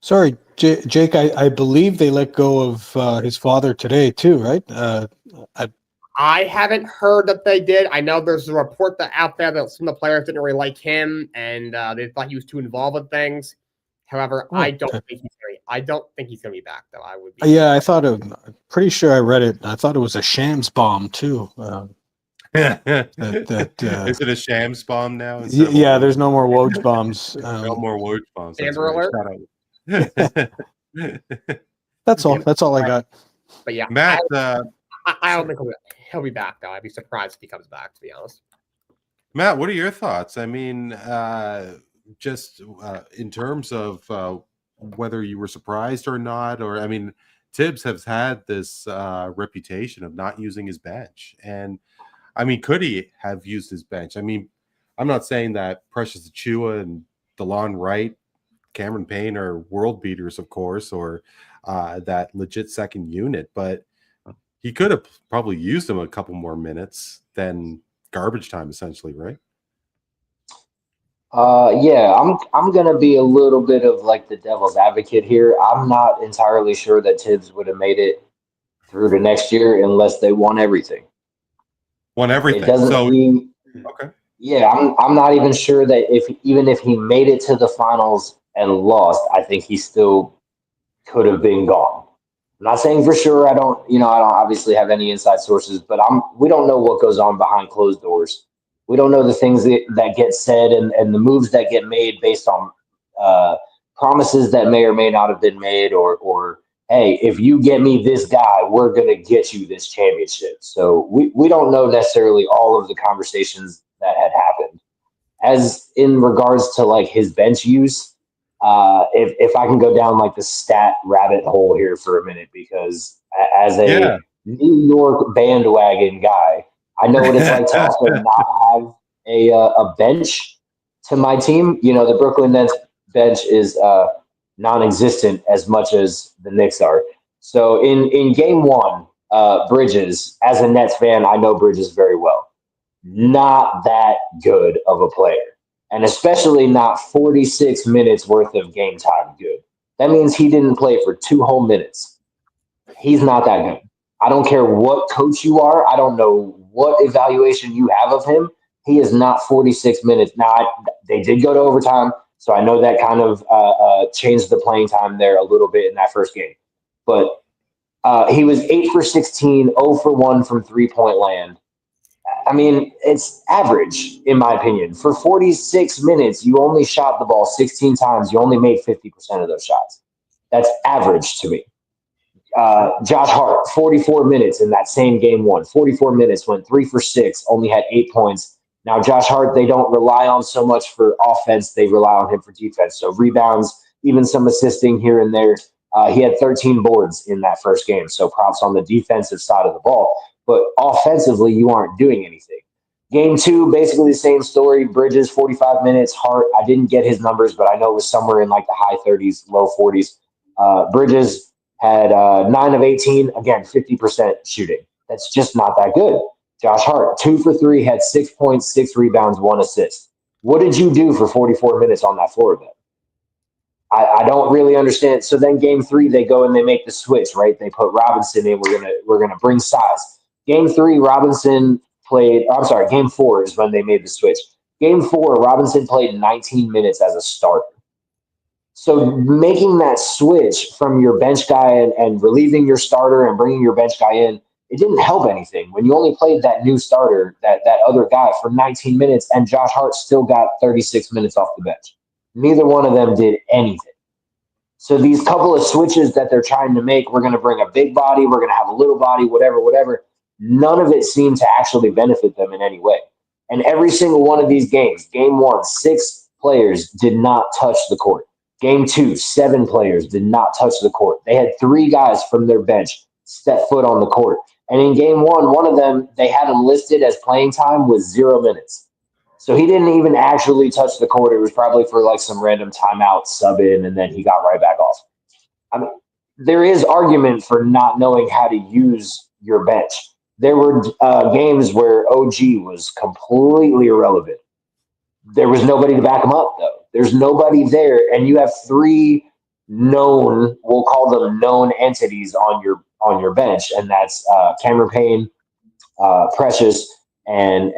Sorry, Jake, I believe they let go of his father today too, right? I haven't heard that they did. I know there's a report out there that some of the players didn't really like him and they thought he was too involved with things. However, I don't think he's going to be back, though. I thought I'm pretty sure I read it. I thought it was a shams bomb too. Is it a shams bomb now? Yeah, there's no more Woj bombs. No more Woj bombs. Amber alert. That's all I got. But yeah, Matt, I don't think he'll be back, though. I'd be surprised if he comes back, to be honest. Matt, what are your thoughts? I mean, just in terms of whether you were surprised or not, or I mean, Thibs has had this reputation of not using his bench, and I mean, could he have used his bench? I mean, I'm not saying that Precious Achiuwa and DeLon Wright, Cameron Payne are world beaters, of course, or that legit second unit, but he could have probably used them a couple more minutes than garbage time, essentially, right? Yeah, I'm gonna be a little bit of like the devil's advocate here. I'm not entirely sure that Thibs would have made it through to next year unless they won everything. Won everything. It doesn't mean, okay. Yeah, I'm not even sure that even if he made it to the finals and lost, I think he still could have been gone. I'm not saying for sure. I don't obviously have any inside sources, but we don't know what goes on behind closed doors. We don't know the things that get said and the moves that get made based on promises that may or may not have been made, or hey, if you get me this guy, we're going to get you this championship. So we don't know necessarily all of the conversations that had happened. As in regards to like his bench use, if I can go down like the stat rabbit hole here for a minute, because as a New York bandwagon guy, I know what it's like to also not have a bench to my team. You know, the Brooklyn Nets bench is non-existent as much as the Knicks are. So in game one, Bridges, as a Nets fan, I know Bridges very well. Not that good of a player, and especially not 46 minutes worth of game time good. That means he didn't play for 2 whole minutes. He's not that good. I don't care what coach you are. I don't know what evaluation you have of him. He is not 46 minutes. Now, they did go to overtime, so I know that kind of changed the playing time there a little bit in that first game. But he was 8 for 16, 0 for 1 from three-point land. I mean, it's average, in my opinion. For 46 minutes, you only shot the ball 16 times. You only made 50% of those shots. That's average to me. Josh Hart, 44 minutes in that same game one. 44 minutes, went 3 for 6, only had 8 points. Now, Josh Hart, they don't rely on so much for offense. They rely on him for defense. So rebounds, even some assisting here and there. He had 13 boards in that first game. So props on the defensive side of the ball. But offensively, you aren't doing anything. Game two, basically the same story. Bridges, 45 minutes. Hart, I didn't get his numbers, but I know it was somewhere in like the high 30s, low 40s. Bridges had 9 of 18, again, 50% shooting. That's just not that good. Josh Hart, 2 for 3, had 6 points, 6 rebounds, 1 assist. What did you do for 44 minutes on that floor then? I don't really understand. So then game 3, they go and they make the switch, right? They put Robinson in. We're gonna bring size. Game 3, Robinson played. I'm sorry, game 4 is when they made the switch. Game 4, Robinson played 19 minutes as a starter. So making that switch from your bench guy and relieving your starter and bringing your bench guy in, it didn't help anything when you only played that new starter, that other guy, for 19 minutes, and Josh Hart still got 36 minutes off the bench. Neither one of them did anything. So these couple of switches that they're trying to make, we're going to bring a big body, we're going to have a little body, whatever. None of it seemed to actually benefit them in any way. And every single one of these games, game 1, 6 players did not touch the court. Game 2, 7 players did not touch the court. They had 3 guys from their bench step foot on the court. And in game 1, one of them, they had him listed as playing time with 0 minutes. So he didn't even actually touch the court. It was probably for like some random timeout sub in, and then he got right back off. I mean, there is argument for not knowing how to use your bench. There were games where OG was completely irrelevant. There was nobody to back him up, though. There's nobody there, and you have 3 known, we'll call them known entities on your bench, and that's Cameron Payne, Precious, and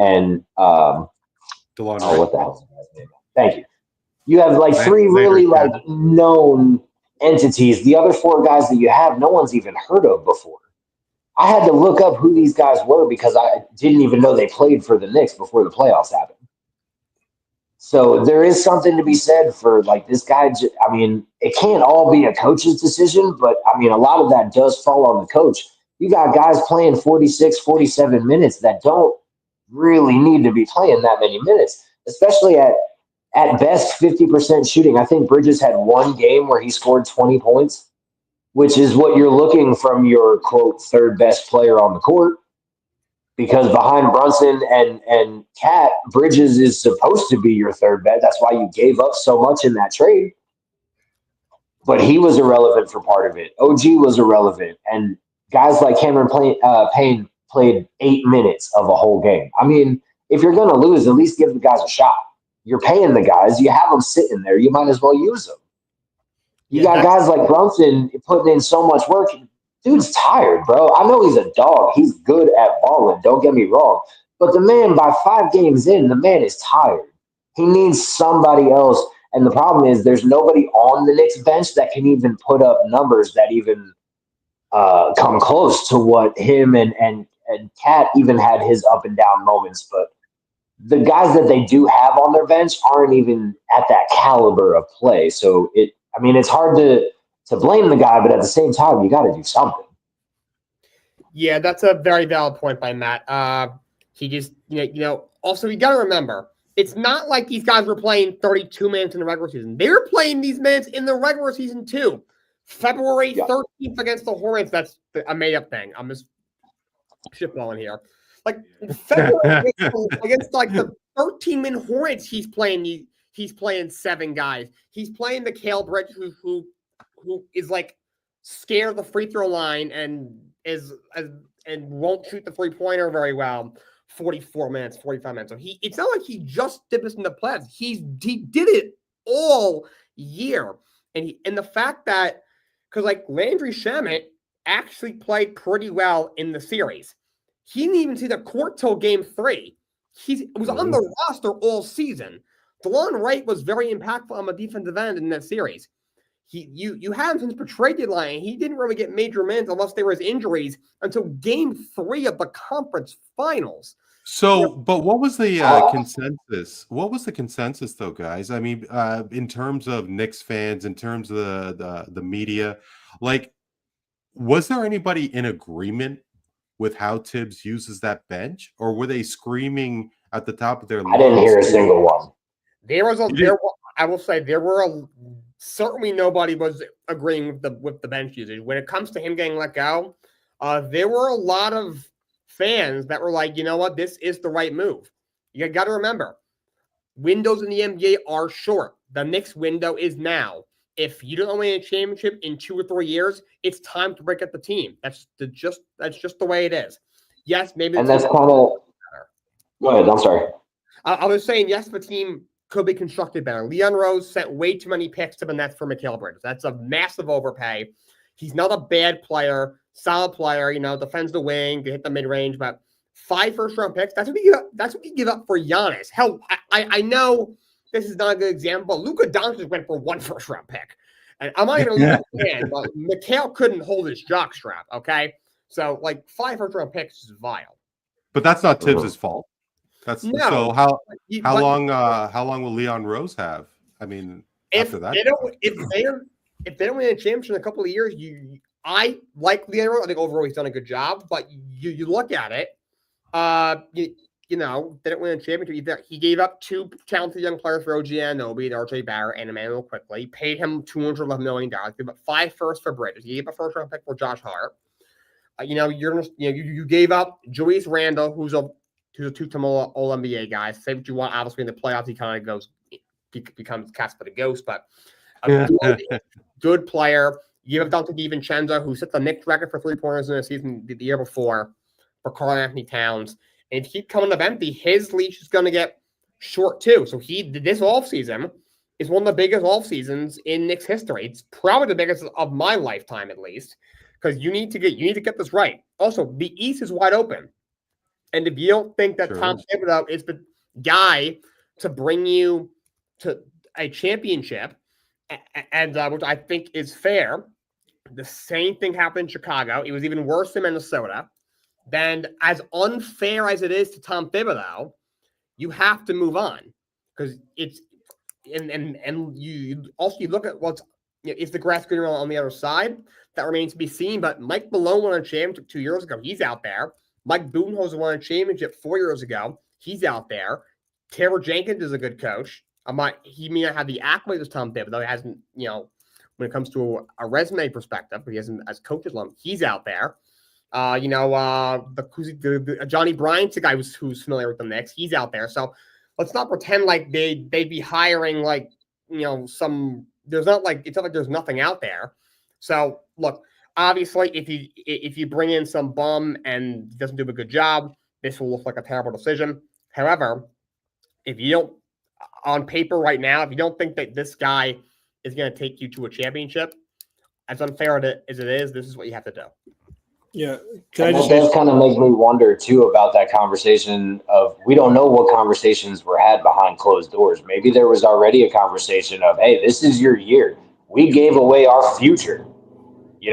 what the hell is his name? Thank you. You have like 3 really like known entities. The other 4 guys that you have, no one's even heard of before. I had to look up who these guys were because I didn't even know they played for the Knicks before the playoffs happened. So there is something to be said for like this guy. I mean, it can't all be a coach's decision, but I mean, a lot of that does fall on the coach. You got guys playing 46, 47 minutes that don't really need to be playing that many minutes, especially at best 50% shooting. I think Bridges had 1 game where he scored 20 points, which is what you're looking from your, quote, third best player on the court. Because behind Brunson and Cat, Bridges is supposed to be your third best. That's why you gave up so much in that trade. But he was irrelevant for part of it. OG was irrelevant. And guys like Cameron Payne played 8 minutes of a whole game. I mean, if you're going to lose, at least give the guys a shot. You're paying the guys. You have them sitting there. You might as well use them. You got guys like Brunson putting in so much work. Dude's tired, bro. I know he's a dog. He's good at balling. Don't get me wrong. But the man, by 5 games in, the man is tired. He needs somebody else. And the problem is there's nobody on the Knicks bench that can even put up numbers that even come close to what him and Cat even had his up and down moments. But the guys that they do have on their bench aren't even at that caliber of play. So it's hard to blame the guy, but at the same time, you got to do something. Yeah, that's a very valid point by Matt. He just, also you got to remember, it's not like these guys were playing 32 minutes in the regular season. They were playing these minutes in the regular season too. February 13th against the Hornets, that's a made-up thing. I'm just shitballing here. Like, February against like the 13-minute Hornets, he's playing 7 guys. He's playing the Cale Bridge who is like scared of the free throw line and won't shoot the 3-pointer very well. 44 minutes, 45 minutes. So it's not like he just did this in the playoffs. He did it all year. And the fact that, because like Landry Shamet actually played pretty well in the series. He didn't even see the court till game 3. He was on the roster all season. DeLon Wright was very impactful on the defensive end in that series. You had him since the trade deadline. He didn't really get major minutes unless there was injuries until game 3 of the conference finals. So, but what was the consensus? What was the consensus, though, guys? I mean, in terms of Knicks fans, in terms of the media, like, was there anybody in agreement with how Thibs uses that bench, or were they screaming at the top of their lungs? I didn't hear a single one. I will say there were certainly nobody was agreeing with the bench usage. When it comes to him getting let go, there were a lot of fans that were like, you know what, this is the right move. You got to remember, windows in the NBA are short. The Knicks window is now. If you don't win a championship in 2 or 3 years, it's time to break up the team. That's just the way it is. yes, maybe. And that's kind of. Go ahead. I'm sorry. I was saying yes, the team could be constructed better. Leon Rose sent way too many picks to the Nets for Mikal Bridges. That's a massive overpay. He's not a bad player, solid player. Defends the wing, can hit the mid range, but 5 first-round picks. That's what you give up for Giannis. Hell, I know this is not a good example, but Luka Doncic went for 1 first-round pick. And I'm not even a Luka fan, but Mikal couldn't hold his jockstrap, okay? So, 5 first-round picks is vile. But that's not Thibs' fault. That's No. So how long will Leon Rose have? I mean, after that, if they don't win a championship in a couple of years, I like Leon Rose. I think overall he's done a good job. But you look at it, they didn't win a championship. He gave up 2 talented young players for OG Anunoby, RJ Barrett, and Emmanuel Quickly. Paid him $211 million. Gave up 5 firsts for Bridges. He gave up a first-round pick for Josh Hart. You gave up Julius Randle, who's a 2-time All-NBA guy. Say what you want. Obviously, in the playoffs, he kind of becomes cast by the ghost, but a good player. You have Dante DiVincenzo, who set the Knicks record for 3-pointers in a season the year before for Karl Anthony Towns. And if he keeps coming up empty, his leash is going to get short too. So this offseason is one of the biggest offseasons in Knicks history. It's probably the biggest of my lifetime, at least, because you need to get this right. Also, the East is wide open. And if you don't think that Tom Thibodeau is the guy to bring you to a championship, and which I think is fair, the same thing happened in Chicago. It was even worse in Minnesota. Then, as unfair as it is to Tom Thibodeau, you have to move on because it's and you look at is the grass greener on the other side? That remains to be seen. But Mike Malone won a championship 2 years ago. He's out there. Mike Budenholzer won a championship 4 years ago. He's out there. Taylor Jenkins is a good coach. He may not have the accolades of Tom Thibodeau. He hasn't, when it comes to a resume perspective, but he hasn't as coaches long. He's out there. The Johnny Bryant's a guy who's familiar with the Knicks. He's out there. So let's not pretend like they'd be hiring it's not like there's nothing out there. So look. Obviously, if you bring in some bum and doesn't do a good job, this will look like a terrible decision. However, if you don't, on paper right now, if you don't think that this guy is going to take you to a championship, as unfair as it is, this is what you have to do. Yeah. That does kind of make me wonder, too, about that conversation of we don't know what conversations were had behind closed doors. Maybe there was already a conversation of, hey, this is your year. We gave away our future. He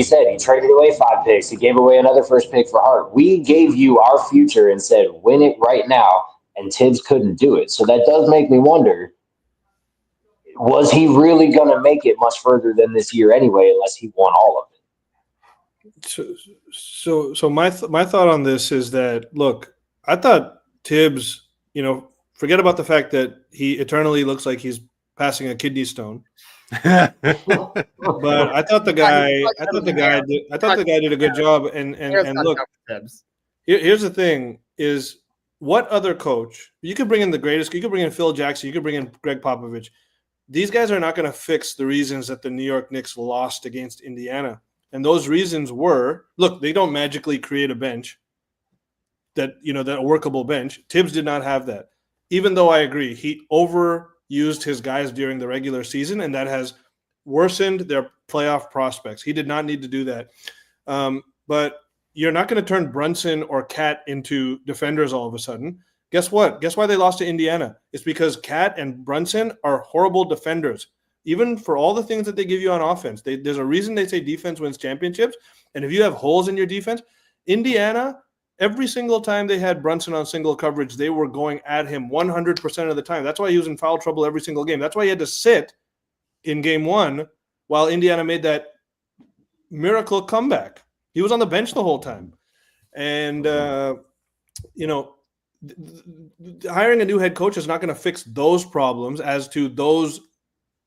said, he traded away 5 picks. He gave away another first pick for Hart. We gave you our future and said, win it right now. And Thibs couldn't do it. So that does make me wonder, was he really going to make it much further than this year anyway, unless he won all of it? So my thought on this is that, look, I thought Thibs, forget about the fact that he eternally looks like he's passing a kidney stone. But I thought the guy did a good job. And look, here's the thing: is what other coach you could bring in the greatest? You could bring in Phil Jackson. You could bring in Greg Popovich. These guys are not going to fix the reasons that the New York Knicks lost against Indiana. And those reasons were: look, they don't magically create a bench that a workable bench. Thibs did not have that. Even though I agree, he overused his guys during the regular season, and that has worsened their playoff prospects. He did not need to do that. But you're not going to turn Brunson or Cat into defenders all of a sudden. Guess what? Guess why they lost to Indiana? It's because Cat and Brunson are horrible defenders. Even for all the things that they give you on offense, there's a reason they say defense wins championships. And if you have holes in your defense, Indiana, every single time they had Brunson on single coverage, they were going at him 100% of the time. That's why he was in foul trouble every single game. That's why he had to sit in game 1 while Indiana made that miracle comeback. He was on the bench the whole time. And, hiring a new head coach is not going to fix those problems as to those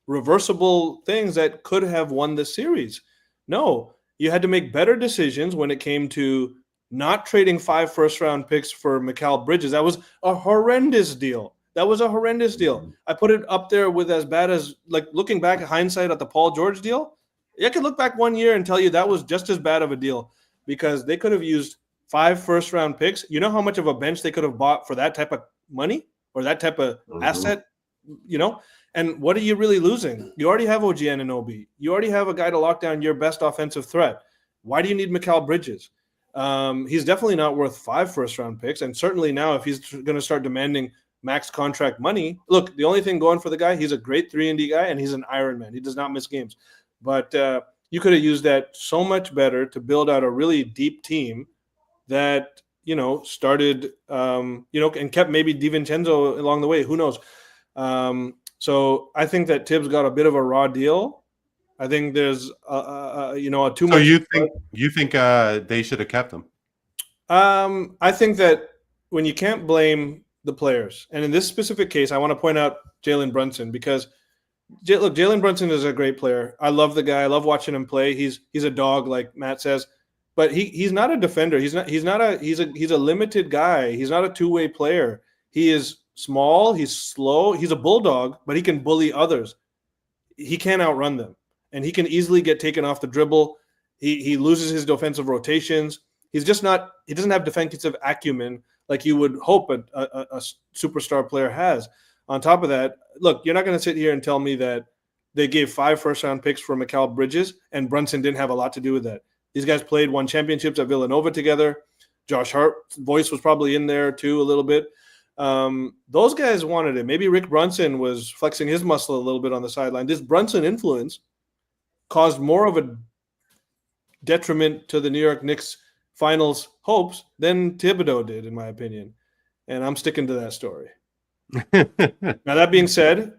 reversible things that could have won the series. No, you had to make better decisions when it came to not trading 5 first-round picks for Mikal Bridges. That was a horrendous deal. I put it up there with as bad as, looking back at hindsight at the Paul George deal. I could look back 1 year and tell you that was just as bad of a deal because they could have used 5 first-round picks. You know how much of a bench they could have bought for that type of money or that type of asset, And what are you really losing? You already have OG Anunoby. You already have a guy to lock down your best offensive threat. Why do you need Mikal Bridges? He's definitely not worth 5 first-round picks, and certainly now if he's going to start demanding max contract money, look, the only thing going for the guy, he's a great 3-and-D guy, and he's an Iron Man. He does not miss games. But you could have used that so much better to build out a really deep team that, started, and kept maybe DiVincenzo along the way. Who knows? So I think that Thibs got a bit of a raw deal. I think there's, a too much. So you think they should have kept him? I think that when you can't blame the players, and in this specific case, I want to point out Jalen Brunson because Jalen Brunson is a great player. I love the guy. I love watching him play. He's a dog, like Matt says, but he's not a defender. He's a limited guy. He's not a two-way player. He is small. He's slow. He's a bulldog, but he can bully others. He can't outrun them, and he can easily get taken off the dribble. He loses his defensive rotations. He's just not. He doesn't have defensive acumen like you would hope a superstar player has. On top of that, look, you're not going to sit here and tell me that they gave 5 first-round picks for Mikal Bridges and Brunson didn't have a lot to do with that. These guys won championships at Villanova together. Josh Hart's voice was probably in there too a little bit. Those guys wanted it. Maybe Rick Brunson was flexing his muscle a little bit on the sideline. This Brunson influence caused more of a detriment to the New York Knicks finals hopes than Thibodeau did, in my opinion. And I'm sticking to that story. Now, that being said,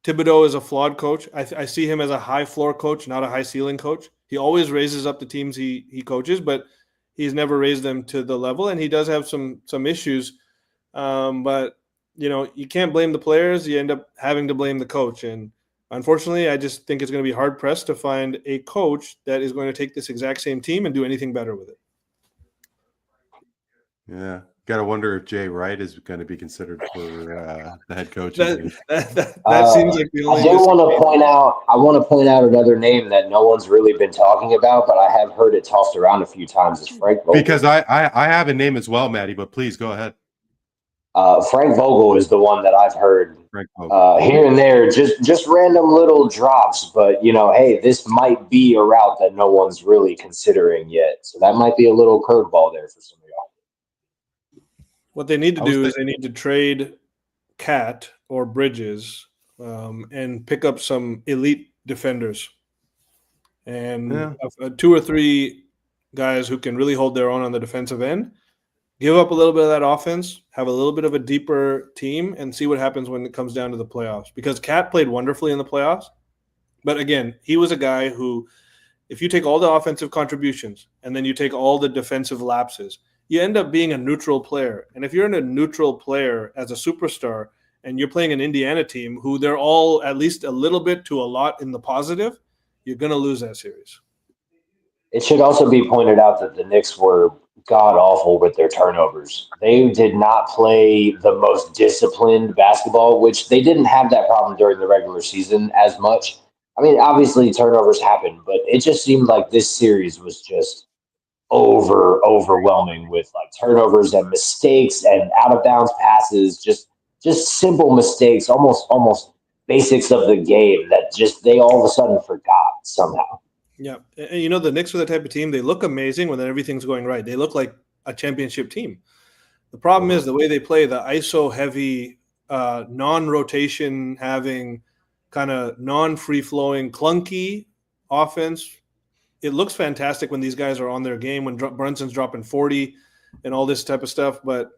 Thibodeau is a flawed coach. I see him as a high floor coach, not a high ceiling coach. He always raises up the teams he coaches, but he's never raised them to the level, and he does have some issues. But you can't blame the players. You end up having to blame the coach. And unfortunately, I just think it's going to be hard pressed to find a coach that is going to take this exact same team and do anything better with it. Yeah. Got to wonder if Jay Wright is going to be considered for the head coach. That seems like the only. I want to point out another name that no one's really been talking about, but I have heard it tossed around a few times. Is Frank Vogel? Because I have a name as well, Maddie. But please go ahead. Frank Vogel is the one that I've heard here and there, just random little drops. But hey, this might be a route that no one's really considering yet. So that might be a little curveball there for some of y'all. What they need to do is they need to trade Cat or Bridges and pick up some elite defenders and 2 or 3 guys who can really hold their own on the defensive end. Give up a little bit of that offense, have a little bit of a deeper team, and see what happens when it comes down to the playoffs. Because Cat played wonderfully in the playoffs, but again, he was a guy who, if you take all the offensive contributions and then you take all the defensive lapses, you end up being a neutral player. And if you're in a neutral player as a superstar and you're playing an Indiana team who they're all at least a little bit to a lot in the positive, you're going to lose that series. It should also be pointed out that the Knicks were god-awful with their turnovers. They did not play the most disciplined basketball, which they didn't have that problem during the regular season as much. I mean, obviously turnovers happen, but it just seemed like this series was just overwhelming with like turnovers and mistakes and out of bounds passes, just simple mistakes, almost basics of the game that just they all of a sudden forgot somehow. Yeah, and the Knicks are the type of team, they look amazing when everything's going right. They look like a championship team. The problem is the way they play, the ISO heavy, non-rotation having, kind of non-free flowing, clunky offense. It looks fantastic when these guys are on their game, when Brunson's dropping 40 and all this type of stuff. But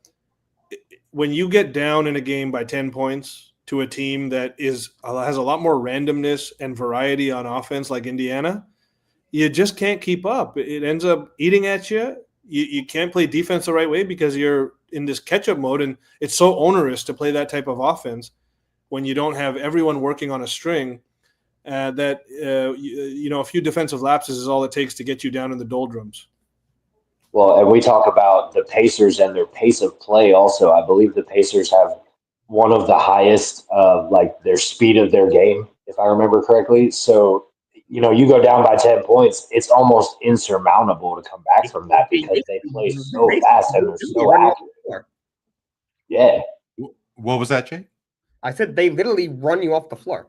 when you get down in a game by 10 points to a team that has a lot more randomness and variety on offense like Indiana, you just can't keep up. It ends up eating at you. You can't play defense the right way because you're in this catch-up mode, and it's so onerous to play that type of offense when you don't have everyone working on a string. That a few defensive lapses is all it takes to get you down in the doldrums. Well, and we talk about the Pacers and their pace of play also. I believe the Pacers have one of the highest, their speed of their game, if I remember correctly. So, you go down by 10 points, it's almost insurmountable to come back from that because they play so fast and they're so accurate. Yeah. What was that, Jay? I said they literally run you off the floor.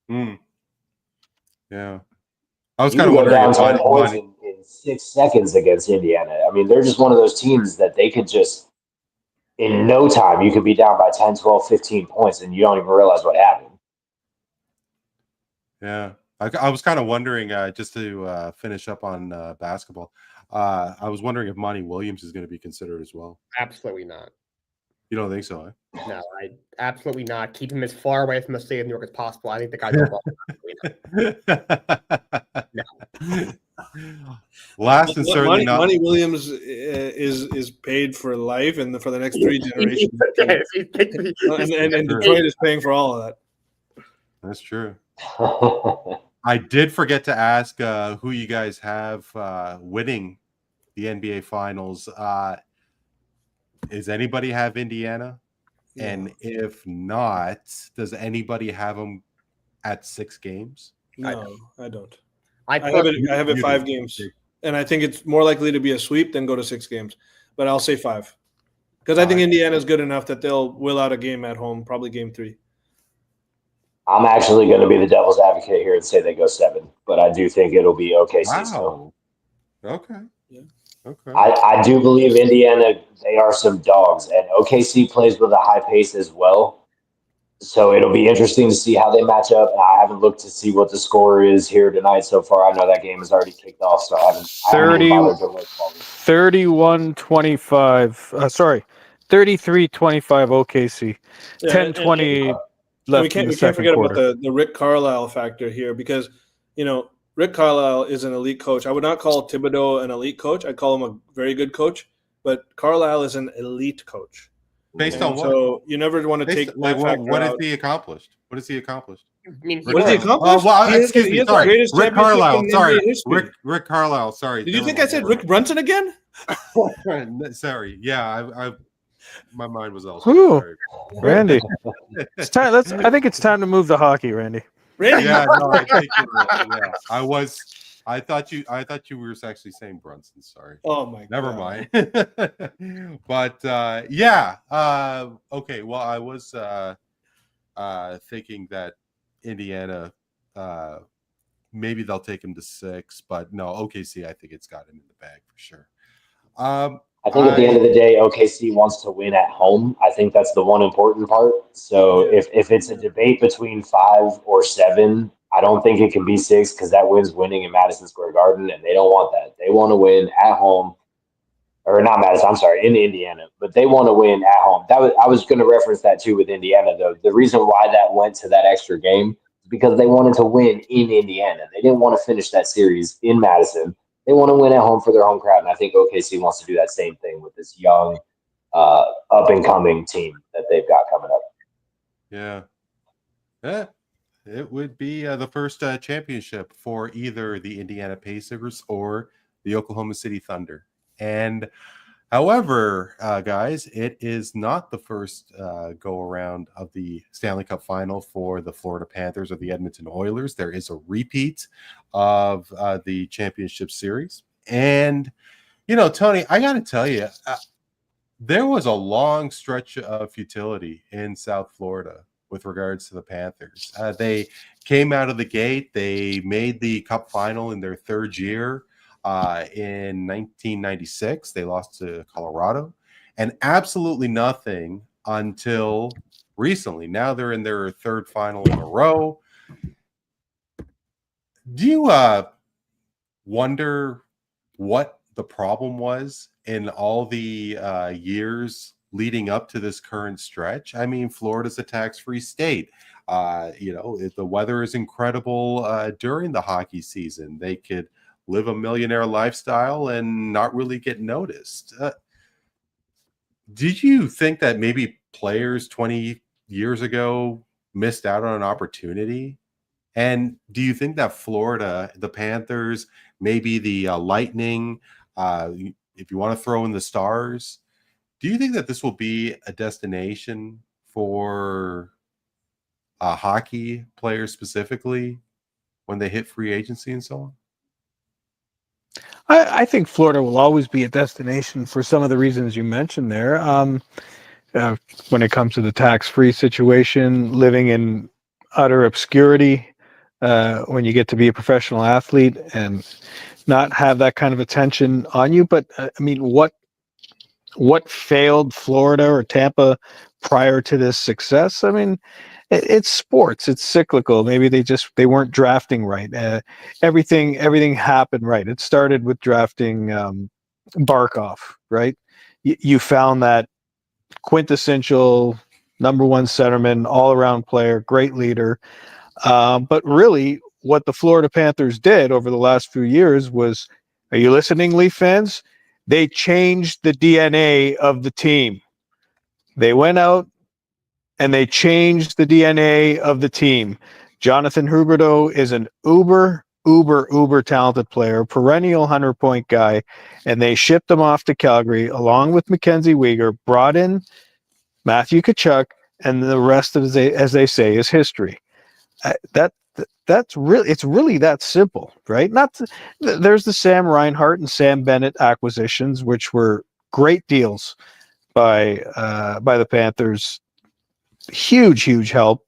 Yeah. I was kind of wondering down 10 points in 6 seconds against Indiana. I mean, they're just one of those teams that they could just, in no time, you could be down by 10, 12, 15 points and you don't even realize what happened. Yeah. I was kind of wondering, just to finish up on basketball, I was wondering if Monty Williams is going to be considered as well. Absolutely not. You don't think so, eh? No, I absolutely not. Keep him as far away from the state of New York as possible. I think the guy's no. Last and certainly not. Monty Williams is paid for life and for the next 3 generations. and Detroit is paying for all of that. That's true. I did forget to ask who you guys have winning the NBA Finals. Does anybody have Indiana? Yeah. And if not, does anybody have them at 6 games? No, I don't. I have it 5 games, and I think it's more likely to be a sweep than go to 6 games. But I'll say 5 because I think Indiana's good enough that they'll will out a game at home, probably game 3. I'm actually going to be the devil's advocate here and say they go 7, but I do think it'll be OKC still. Okay. Yeah. Okay. I do believe Indiana, they are some dogs, and OKC plays with a high pace as well. So it'll be interesting to see how they match up. And I haven't looked to see what the score is here tonight so far. I know that game has already kicked off, so I haven't 31-25. Sorry, 33-25 OKC. 10-20 left. We can't forget about the Rick Carlisle factor here because, Rick Carlisle is an elite coach. I would not call Thibodeau an elite coach. I'd call him a very good coach. But Carlisle is an elite coach. Based on what? So you never want to take like what has he accomplished? What has he accomplished? I mean, what has he accomplished? Excuse me. Sorry, Rick Carlisle. Sorry, Rick Carlisle. Sorry. Did you think I said Rick Brunson again? Sorry. Yeah, my mind was elsewhere. Randy, it's time. I think it's time to move the hockey, Randy. Randy. Yeah, no, I think I thought you were actually saying Brunson. Sorry. Oh my. Never mind. But yeah. Okay. Well, I was thinking that Indiana, maybe they'll take him to 6, but no, OKC. I think it's got him in the bag for sure. I think at the end of the day, OKC wants to win at home. I think that's the one important part. So if it's a debate between 5 or 7, I don't think it can be 6 because that wins winning in Madison Square Garden, and they don't want that. They want to win at home, or not Madison. I'm sorry, in Indiana, but they want to win at home. I was going to reference that too with Indiana, though. The reason why that went to that extra game is because they wanted to win in Indiana. They didn't want to finish that series in Madison. They want to win at home for their home crowd, and I think OKC wants to do that same thing with this young, up-and-coming team that they've got coming up. Yeah. It would be the first championship for either the Indiana Pacers or the Oklahoma City Thunder. And however, guys, it is not the first go-around of the Stanley Cup Final for the Florida Panthers or the Edmonton Oilers. There is a repeat of the championship series. And, Tony, I got to tell you, there was a long stretch of futility in South Florida with regards to the Panthers. They came out of the gate. They made the Cup Final in their 3rd year. In 1996, they lost to Colorado, and absolutely nothing until recently. Now they're in their 3rd final in a row. Do you wonder what the problem was in all the years leading up to this current stretch? I mean, Florida's a tax-free state. The weather is incredible during the hockey season. They could live a millionaire lifestyle and not really get noticed. Did you think that maybe players 20 years ago missed out on an opportunity? And do you think that Florida, the Panthers, maybe the Lightning, if you want to throw in the Stars, do you think that this will be a destination for hockey players specifically? when they hit free agency and so on? I think Florida will always be a destination for some of the reasons you mentioned there. When it comes to the tax-free situation, living in utter obscurity, when you get to be a professional athlete and not have that kind of attention on you. But I mean, what failed Florida or Tampa prior to this success? I mean, it's sports. It's cyclical. Maybe they weren't drafting right. Everything happened right. It started with drafting Barkov, right? You found that quintessential number one centerman, all around player, great leader. But really, what the Florida Panthers did over the last few years was, are you listening, Leaf fans? They changed the DNA of the team. They went out and they changed the DNA of the team. Jonathan Huberdeau is an uber talented player, perennial 100-point guy, and they shipped him off to Calgary along with Mackenzie Weegar, brought in Matthew Tkachuk, and the rest of, as they say, is history. It's really that simple, right? There's the Sam Reinhart and Sam Bennett acquisitions, which were great deals by the Panthers. Huge help.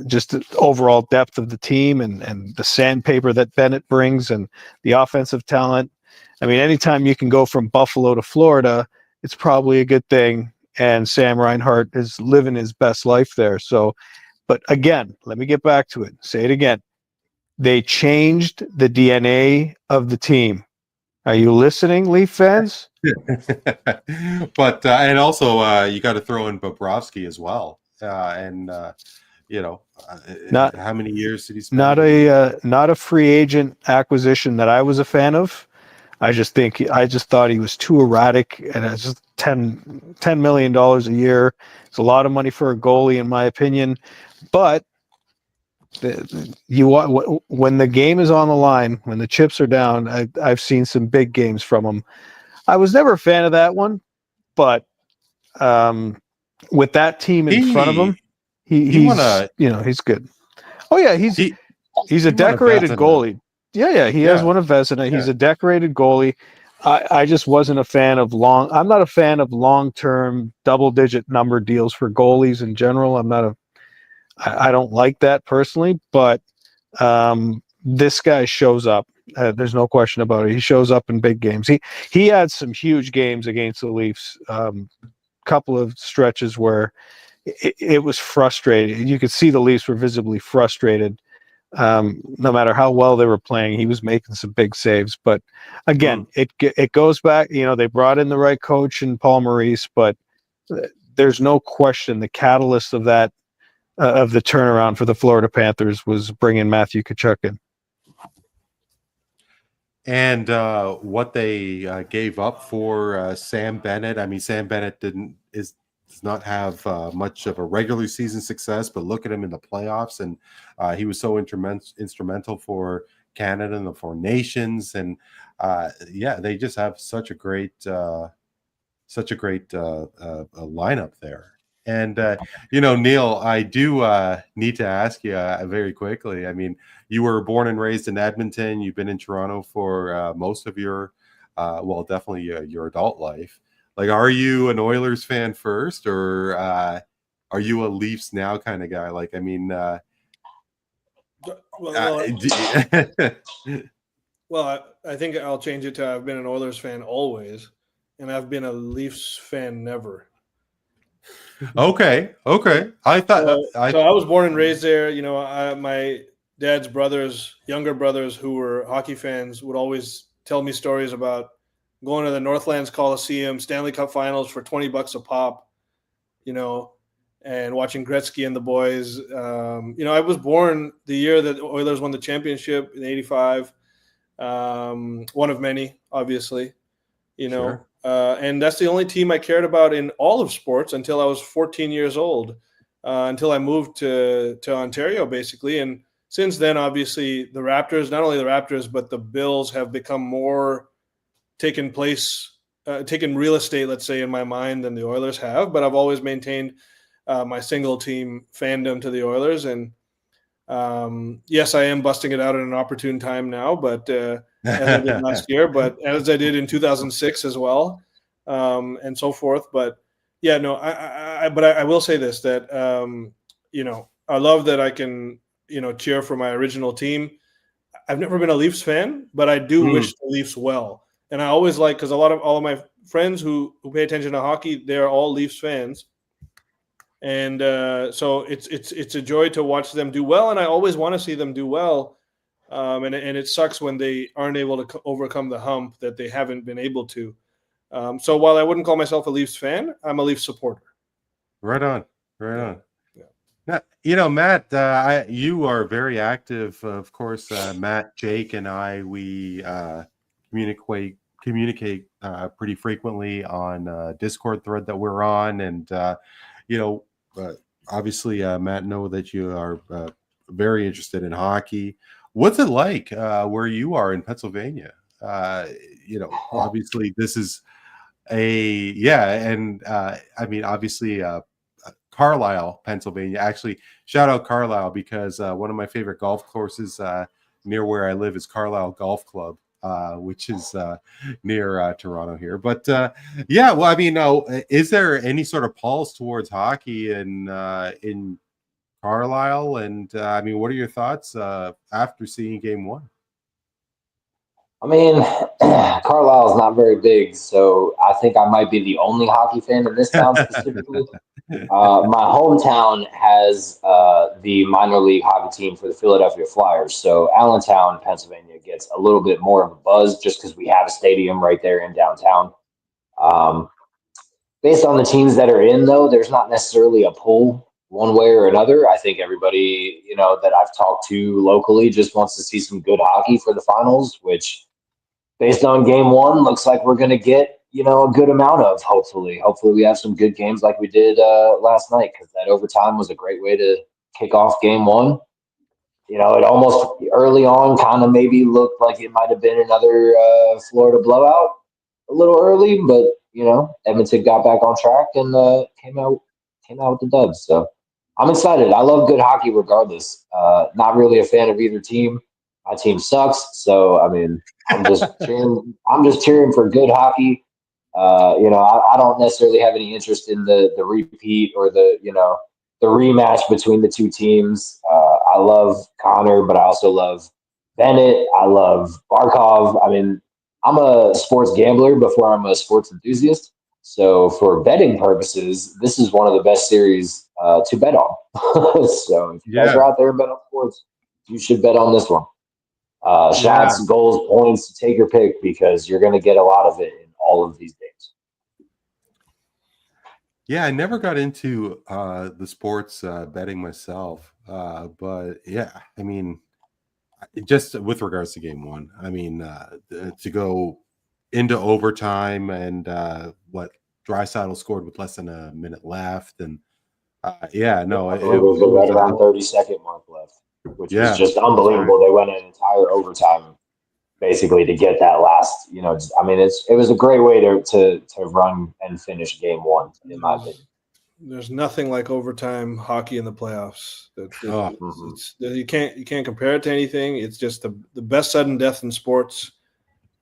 Just the overall depth of the team and the sandpaper that Bennett brings and the offensive talent. I mean, anytime you can go from Buffalo to Florida, it's probably a good thing. And Sam Reinhart is living his best life there. So, but again, let me get back to it. Say it again. They changed the DNA of the team. Are you listening, Leaf fans? But and also you got to throw in Bobrovsky as well. Not how many years did he spend? Not a free agent acquisition that I was a fan of. I just thought he was too erratic, and it's just $10 million a year. It's a lot of money for a goalie, in my opinion. But when the game is on the line, when the chips are down, I've seen some big games from him. I was never a fan of that one, but with that team in front of him, he's good. Oh yeah, he's a decorated goalie. Yeah, he has won a Vezina. He's a decorated goalie. I just wasn't a fan of I'm not a fan of long-term double-digit number deals for goalies in general. I don't like that personally, but this guy shows up. There's no question about it. He shows up in big games. He had some huge games against the Leafs. Couple of stretches where it was frustrating. You could see the Leafs were visibly frustrated. No matter how well they were playing, he was making some big saves. But again, it goes back. They brought in the right coach in Paul Maurice, but there's no question the catalyst of that of the turnaround for the Florida Panthers was bringing Matthew Tkachuk in. And what they gave up for Sam Bennett. I mean, Sam Bennett does not have much of a regular season success, but look at him in the playoffs, and he was so instrumental for Canada and the Four Nations, and they just have such a great lineup there. And Neel, I do need to ask you very quickly. I mean, you were born and raised in Edmonton. You've been in Toronto for most of your, definitely your adult life. Like, are you an Oilers fan first, or are you a Leafs now kind of guy? Like, I mean, I think I'll change it to I've been an Oilers fan always, and I've been a Leafs fan never. Okay. I thought so I was born and raised there. My dad's younger brothers who were hockey fans would always tell me stories about going to the Northlands Coliseum, Stanley Cup Finals for $20 a pop, and watching Gretzky and the boys. I was born the year that the Oilers won the championship in '85. One of many, obviously, Sure. And that's the only team I cared about in all of sports until I was 14 years old, until I moved to Ontario, basically. And since then, obviously, the Raptors, not only the Raptors, but the Bills have become more taken real estate, let's say, in my mind than the Oilers have. But I've always maintained my single team fandom to the Oilers. And Yes, I am busting it out at an opportune time now, but as I did last year, but as I did in 2006 as well, and so forth. But yeah, no, I will say this, that I love that I can cheer for my original team. I've never been a Leafs fan, but I do wish the Leafs well, and I always like, because all of my friends who pay attention to hockey, they're all Leafs fans. And so it's a joy to watch them do well, and I always want to see them do well. And it sucks when they aren't able to overcome the hump that they haven't been able to. So while I wouldn't call myself a Leafs fan, I'm a Leafs supporter. Right on. Now, Matt, you are very active. Of course, Matt, Jake, and I, we communicate pretty frequently on Discord thread that we're on, and obviously, Matt, know that you are very interested in hockey. What's it like where you are in Pennsylvania? Obviously, this is obviously. Carlisle, Pennsylvania. Actually, shout out Carlisle, because one of my favorite golf courses near where I live is Carlisle Golf Club, which is near Toronto here. But is there any sort of pulse towards hockey in Carlisle? And what are your thoughts after seeing Game 1? I mean, Carlisle is not very big, so I think I might be the only hockey fan in this town specifically. My hometown has the minor league hockey team for the Philadelphia Flyers, so Allentown, Pennsylvania gets a little bit more of a buzz just because we have a stadium right there in downtown. Based on the teams that are in, though, there's not necessarily a pull one way or another. I think everybody, that I've talked to locally just wants to see some good hockey for the finals, which, based on Game 1, looks like we're going to get, a good amount of, hopefully. Hopefully we have some good games like we did last night, because that overtime was a great way to kick off Game 1. It almost early on kind of maybe looked like it might have been another Florida blowout a little early, but, Edmonton got back on track and came out with the dubs. So I'm excited. I love good hockey regardless. Not really a fan of either team. My team sucks, so I'm just cheering for good hockey. I don't necessarily have any interest in the repeat or the rematch between the two teams. I love Connor, but I also love Bennett. I love Barkov. I'm a sports gambler before I'm a sports enthusiast. So for betting purposes, this is one of the best series to bet on. So if you guys are out there and bet on sports, you should bet on this one. Shots, goals, points, take your pick, because you're going to get a lot of it in all of these games. Yeah, I never got into the sports betting myself, but just with regards to Game 1, to go into overtime and Draisaitl scored with less than a minute left, and it was right around 30-second mark left, which was just unbelievable. They went an entire overtime basically to get that last. It was a great way to run and finish Game 1, in my opinion. There's nothing like overtime hockey in the playoffs. You can't compare it to anything. It's just the best sudden death in sports,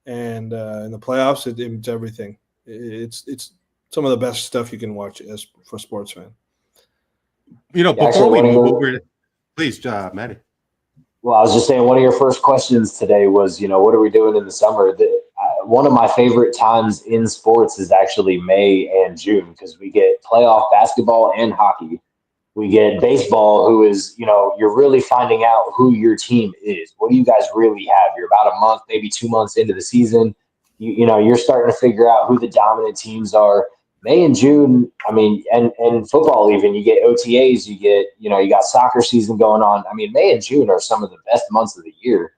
and in the playoffs, it's everything. It's some of the best stuff you can watch as for a sports fan. Before we move over, please, Matty. Well, I was just saying, one of your first questions today was, what are we doing in the summer? One of my favorite times in sports is actually May and June, because we get playoff basketball and hockey. We get baseball, who is, you're really finding out who your team is. What do you guys really have? You're about a month, maybe 2 months into the season. You're starting to figure out who the dominant teams are. May and June, and football even, you get OTAs, you get, you got soccer season going on. May and June are some of the best months of the year,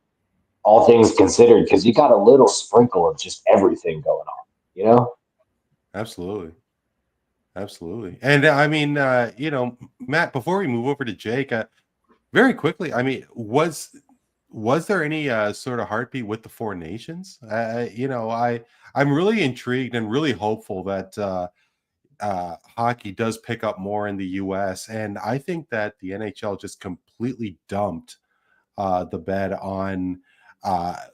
all things considered, because you got a little sprinkle of just everything going on, Absolutely. And Matt, before we move over to Jake, very quickly, was there any sort of heartbeat with the Four Nations? I'm really intrigued and really hopeful that hockey does pick up more in the U.S., and I think that the NHL just completely dumped the bed on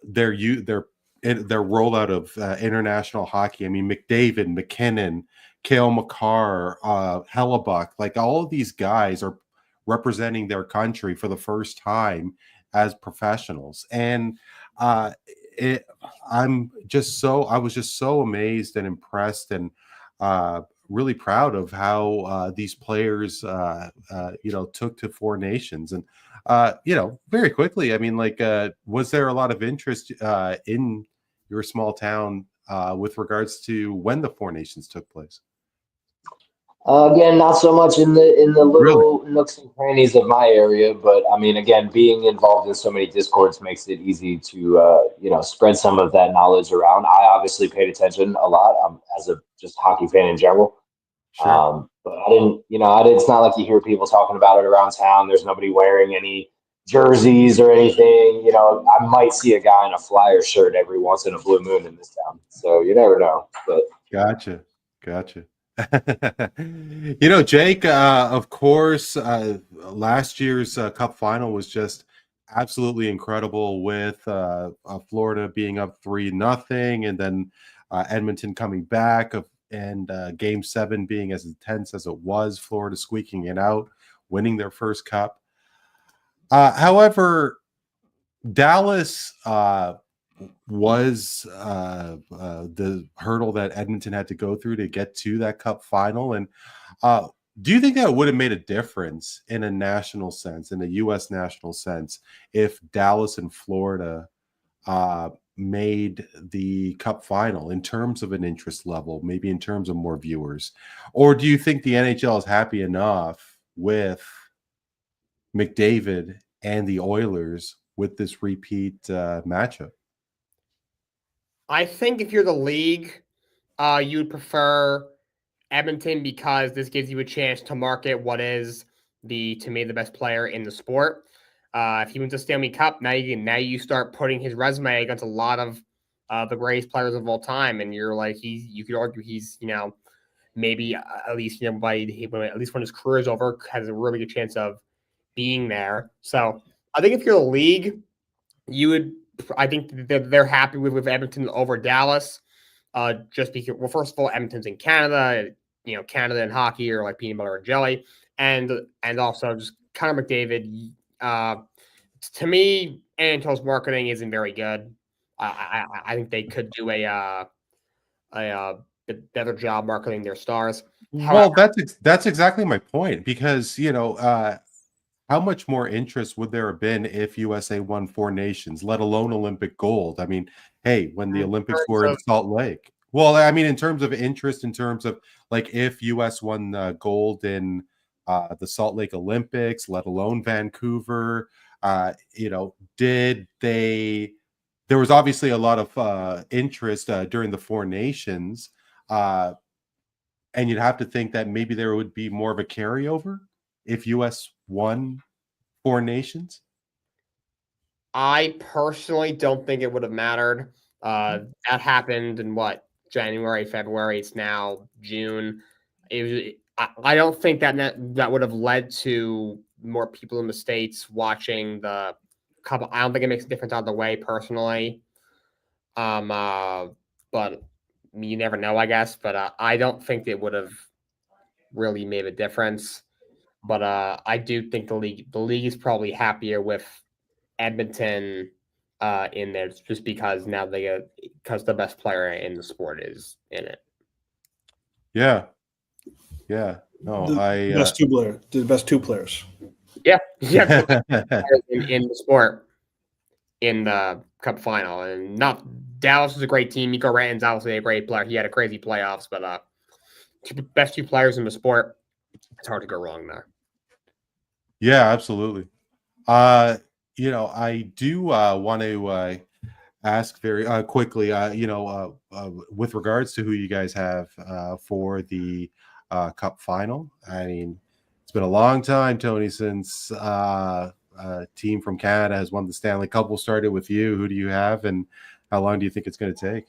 their rollout of international hockey. I mean, McDavid, McKinnon, Cale Makar, Hellebuck, like all of these guys are representing their country for the first time as professionals, and I was just so amazed and impressed and really proud of how these players took to Four Nations. And very quickly, I mean, like, was there a lot of interest in your small town with regards to when the Four Nations took place? Again, not so much in the little nooks and crannies of my area, but I mean, again, being involved in so many discords makes it easy to spread some of that knowledge around. I obviously paid attention a lot as a just hockey fan in general. Sure. But I didn't, it's not like you hear people talking about it around town. There's nobody wearing any jerseys or anything. I might see a guy in a Flyer shirt every once in a blue moon in this town. So you never know. But Gotcha. Jake, of course, last year's Cup Final was just absolutely incredible with Florida being up 3-0, and then Edmonton coming back, and Game 7 being as intense as it was, Florida squeaking it out, winning their first Cup. However, Dallas was the hurdle that Edmonton had to go through to get to that Cup Final. And do you think that would have made a difference in a national sense, in a U.S. national sense, if Dallas and Florida made the Cup Final in terms of an interest level, maybe in terms of more viewers? Or do you think the NHL is happy enough with McDavid and the Oilers with this repeat matchup? I think if you're the league, you would prefer Edmonton because this gives you a chance to market what is to me the best player in the sport. If he wins a Stanley Cup, now you start putting his resume against a lot of the greatest players of all time, and you're like you could argue he's maybe at least at least when his career is over has a really good chance of being there. So I think if you're the league, I think they're happy with Edmonton over Dallas, just because, well, first of all, Edmonton's in Canada. Canada and hockey are like peanut butter and jelly, and also just Connor McDavid. To me, Anton's marketing isn't very good. I think they could do a better job marketing their stars. Well, that's exactly my point, because how much more interest would there have been if USA won Four Nations, let alone Olympic gold? I mean, hey, when the Olympics were in Salt Lake. Well, I mean, in terms of interest, in terms of like if US won gold in the Salt Lake Olympics, let alone Vancouver, there was obviously a lot of interest during the Four Nations, and you'd have to think that maybe there would be more of a carryover if US won Four Nations. I personally don't think it would have mattered. That happened in January, February. It's now June. I don't think that would have led to more people in the States watching the Cup. I don't think it makes a difference either way, personally. But you never know, I guess. But I don't think it would have really made a difference. But I do think the league is probably happier with Edmonton in there, just because now because the best player in the sport is in it. Yeah. No, the best two players. Yeah. in the sport in the Cup Final, and not Dallas is a great team. Nico Rantan's obviously a great player. He had a crazy playoffs, but best two players in the sport. It's hard to go wrong there. Yeah, absolutely. I do want to ask very quickly, with regards to who you guys have for the Cup Final. I mean, it's been a long time, Tony, since a team from Canada has won the Stanley Cup. We'll start it with you. Who do you have, and how long do you think it's going to take?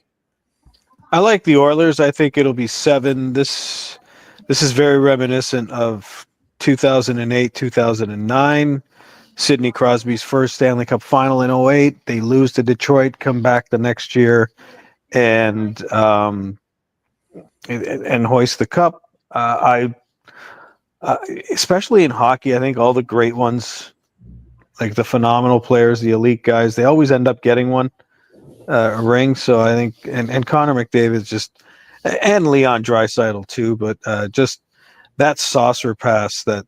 I like the Oilers. I think it'll be 7. This This is very reminiscent of 2008, 2009. Sidney Crosby's first Stanley Cup Final in 2008. They lose to Detroit, come back the next year, and hoist the cup. Especially in hockey, I think all the great ones, like the phenomenal players, the elite guys, they always end up getting a ring. So I think, and Connor McDavid just, and Leon Draisaitl too, but just that saucer pass that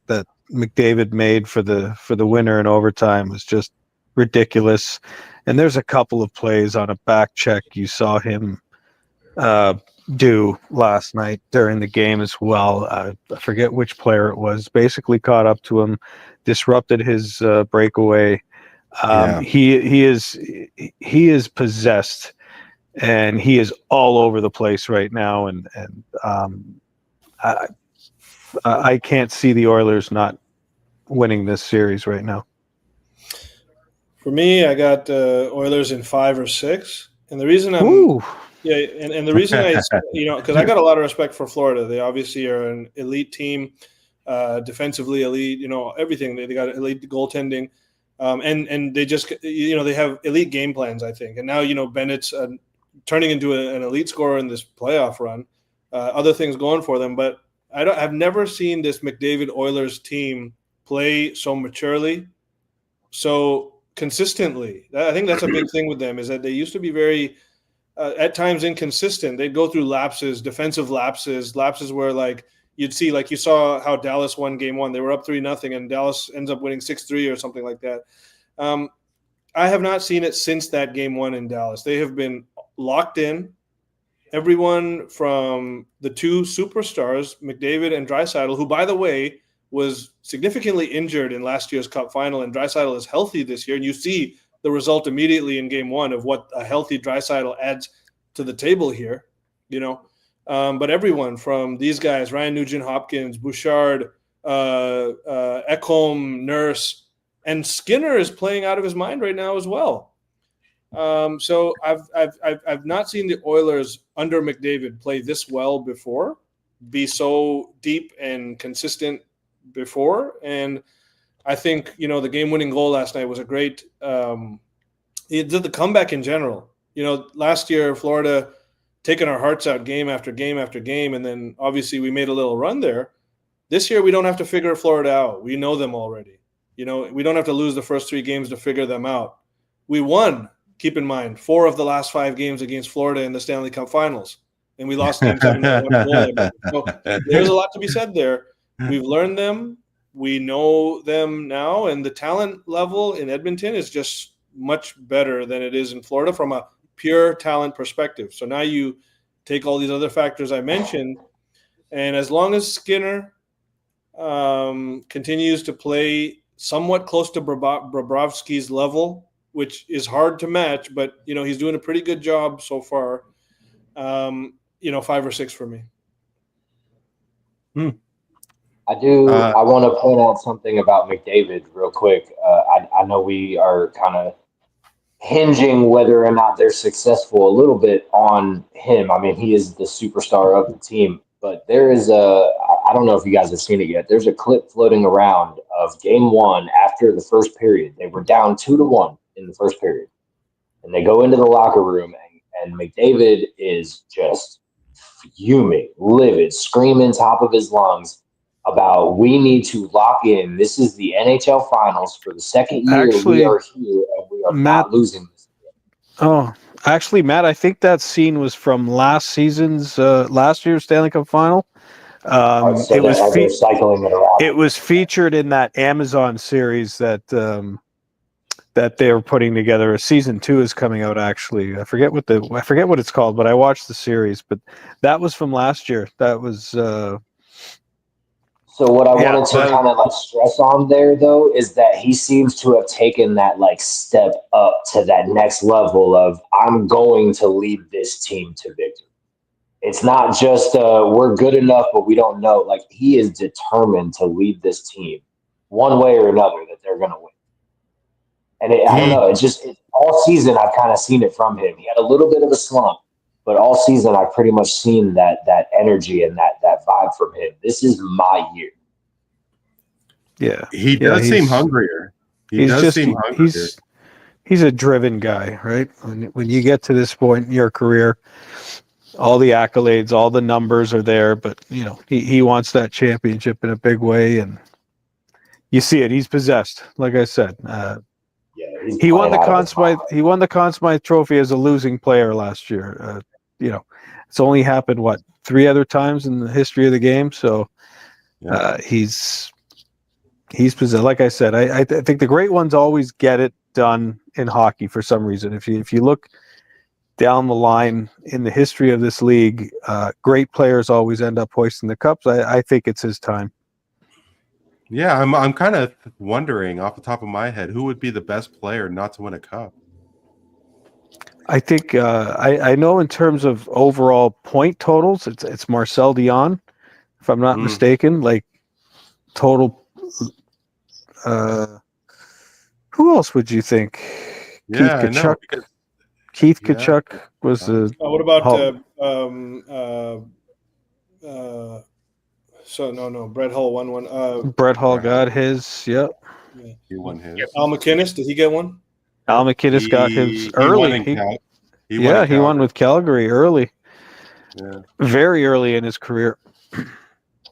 McDavid made for the winner in overtime was just ridiculous. And there's a couple of plays on a back check you saw him do last night during the game as well. I forget which player it was. Basically caught up to him, disrupted his breakaway. He is possessed, and he is all over the place right now. And I can't see the Oilers not winning this series right now. For me, I got Oilers in 5 or 6, and the reason I'm and the reason because I got a lot of respect for Florida. They obviously are an elite team, defensively elite. Everything. They got elite goaltending, and they just they have elite game plans. I think, and now Bennett's turning into an elite scorer in this playoff run. Other things going for them, but I've never seen this McDavid Oilers team play so maturely, so consistently. I think that's a big thing with them, is that they used to be very, at times, inconsistent. They'd go through lapses, defensive lapses where like you'd see, like you saw how Dallas won game 1. They were up 3-0 and Dallas ends up winning 6-3 or something like that. I have not seen it since that game 1 in Dallas. They have been locked in. Everyone from the two superstars, McDavid and Draisaitl, who, by the way, was significantly injured in last year's Cup Final, and Draisaitl is healthy this year. And you see the result immediately in game 1 of what a healthy Draisaitl adds to the table here, But everyone from these guys, Ryan Nugent-Hopkins, Bouchard, Ekholm, Nurse, and Skinner is playing out of his mind right now as well. So I've not seen the Oilers under McDavid play this well before, be so deep and consistent before. And I think, the game-winning goal last night was a great it did the comeback in general. Last year, Florida taking our hearts out game after game after game, and then obviously we made a little run there. This year, we don't have to figure Florida out. We know them already. We don't have to lose the first 3 games to figure them out. We won. Keep in mind, 4 of the last 5 games against Florida in the Stanley Cup Finals, and we lost game 7 by 1 goal. So there's a lot to be said there. We've learned them. We know them now, and the talent level in Edmonton is just much better than it is in Florida from a pure talent perspective. So now you take all these other factors I mentioned, and as long as Skinner continues to play somewhat close to Bobrovsky's level, which is hard to match, but he's doing a pretty good job so far. 5 or 6 for me. I do. I want to point out something about McDavid real quick. I know we are kind of hinging whether or not they're successful a little bit on him. I mean, he is the superstar of the team, but there is I don't know if you guys have seen it yet. There's a clip floating around of game 1 after the first period. They were down 2-1 in the first period, and they go into the locker room, and McDavid is just fuming, livid, screaming top of his lungs about, we need to lock in. This is the NHL Finals for the second year. Actually, we are here, and we are not losing this. Oh, actually, Matt, I think that scene was from last year's Stanley Cup Final. It was featured in that Amazon series that they were putting together. Season 2 is coming out. Actually, I forget what it's called, but I watched the series. But that was from last year. That was. So what I wanted to kind of stress on there, though, is that he seems to have taken that step up to that next level of, I'm going to lead this team to victory. It's not just we're good enough, but we don't know. He is determined to lead this team one way or another, that they're going to win. And I don't know. It's all season I've kind of seen it from him. He had a little bit of a slump, But all season, I've pretty much seen that energy and that vibe from him. This is my year. Yeah, he does seem hungrier. He does seem hungrier. He's a driven guy, right? When you get to this point in your career, all the accolades, all the numbers are there, but you know he wants that championship in a big way, and you see it. He's possessed, like I said. He won the Conn Smythe. He won the Conn Smythe Trophy as a losing player last year. You know, it's only happened 3 other times in the history of the game. So he's possessed. Like I said, I think the great ones always get it done in hockey for some reason. If you look down the line in the history of this league, great players always end up hoisting the cups. I think it's his time. Yeah, I'm kind of wondering off the top of my head who would be the best player not to win a cup. I think I know in terms of overall point totals, it's Marcel Dion, if I'm not mistaken. Like total. Who else would you think? Yeah, Keith Kachuk. Keith Kachuk was a. What about Brett Hull won one. Brett Hull got his. Yep. Yeah. He won his. Al McInnes, did he get one? Al McInnes got his early. He won with Calgary early. Yeah. Very early in his career.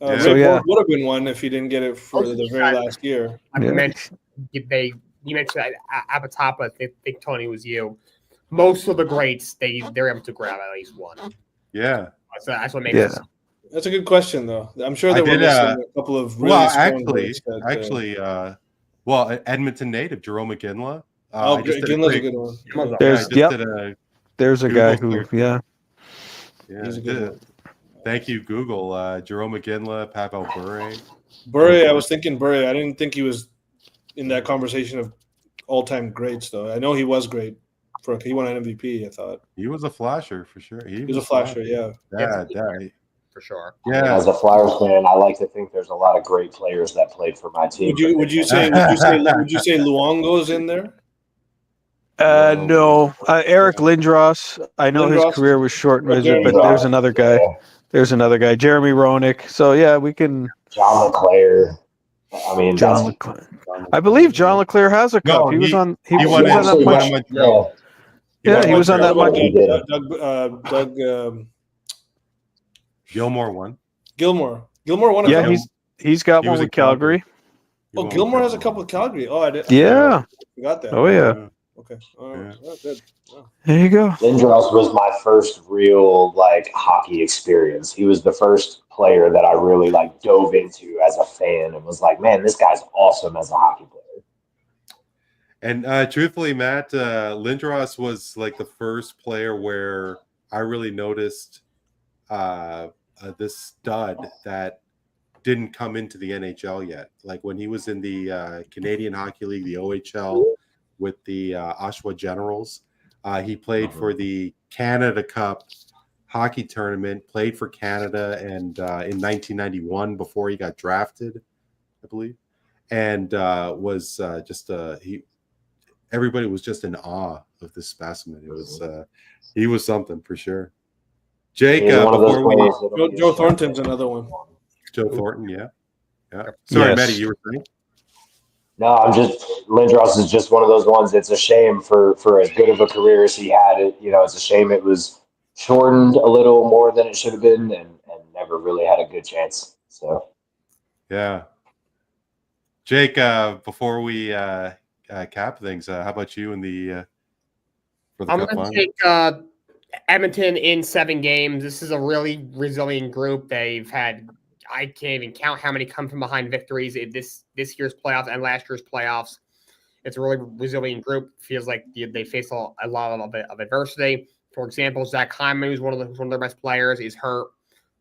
Would have been one if he didn't get it for the very last year. You mentioned that at the top. I think Tony was you. Most of the greats, they're able to grab at least one. Yeah, that's what makes it. That's a good question, though. I'm sure there were a couple of really Edmonton native Jerome McGinley. McGinley's a good one. There's a guy who, he's a good one. Thank you, Google. Jerome McGinley, Pavel Bure. Bure, I was thinking Bure. I didn't think he was in that conversation of all-time greats, though. I know he was great. He won an MVP, I thought. He was a flasher, for sure. He was a flasher, yeah. For sure. Yeah. As a Flyers fan, I like to think there's a lot of great players that played for my team. Would you say Luongo's in there? No. Eric Lindros. I know his career was short and miserable, but there's another guy. There's another guy, Jeremy Roenick. So yeah, we can. John LeClair. I mean, John LeClair. I believe John LeClair has a cup. He was on that much. Yeah, he was on that much. Doug. Gilmore won. Gilmore won. He's got one with Calgary. Oh, Gilmore has a couple with Calgary. Oh, I did. Yeah. I got that. Oh yeah. Okay. Good. Wow. There you go. Lindros was my first real hockey experience. He was the first player that I really dove into as a fan and was like, man, this guy's awesome as a hockey player. And truthfully, Matt, Lindros was the first player where I really noticed this stud that didn't come into the NHL yet. Like when he was in the Canadian Hockey League, the OHL, with the Oshawa Generals. He played for the Canada Cup hockey tournament, played for Canada, and in 1991 before he got drafted, I believe, and was everybody was just in awe of this specimen. It was he was something for sure. Jake, Joe Thornton's another one. Joe Thornton, yeah. Sorry, Maddie, you were saying? No, Lindros is just one of those ones. It's a shame for as good of a career as he had. It's a shame it was shortened a little more than it should have been and never really had a good chance. So, yeah. Jake, before we cap things, how about you in the for the I'm Cup going to final? take Edmonton in 7 games. This is a really resilient group. They've had I can't even count how many come from behind victories in this year's playoffs and last year's playoffs. It's a really resilient group. Feels like they face a lot of adversity. For example, Zach Hyman, who's one of their best players, is hurt.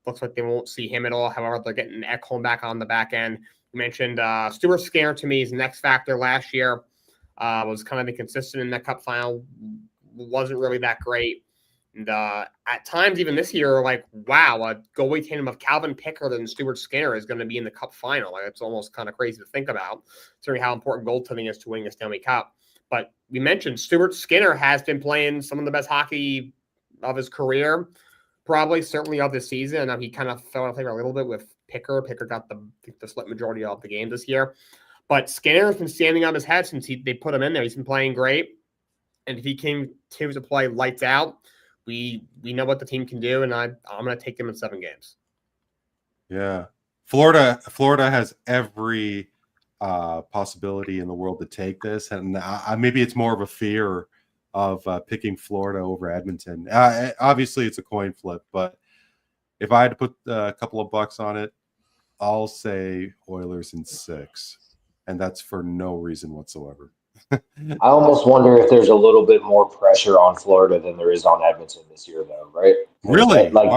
Looks like they won't see him at all. However, they're getting Ekholm back on the back end. You mentioned Stuart Skinner to me is an X factor last year. Was kind of inconsistent in that Cup final. Wasn't really that great. And at times, even this year, wow, a goalie tandem of Calvin Pickard and Stuart Skinner is going to be in the Cup final. It's almost kind of crazy to think about, considering how important goaltending is to winning a Stanley Cup. But we mentioned Stuart Skinner has been playing some of the best hockey of his career, probably certainly of the season. I know he kind of fell out of favor a little bit with Picker. Picker got the split majority of the game this year. But Skinner's been standing on his head since they put him in there. He's been playing great. And if he continues to play lights out, we know what the team can do, and I'm going to take them in 7 games. Yeah. Florida has every possibility in the world to take this, and maybe it's more of a fear of picking Florida over Edmonton. Obviously, it's a coin flip, but if I had to put a couple of bucks on it, I'll say Oilers in 6, and that's for no reason whatsoever. I almost wonder if there's a little bit more pressure on Florida than there is on Edmonton this year, though, right? Really? Like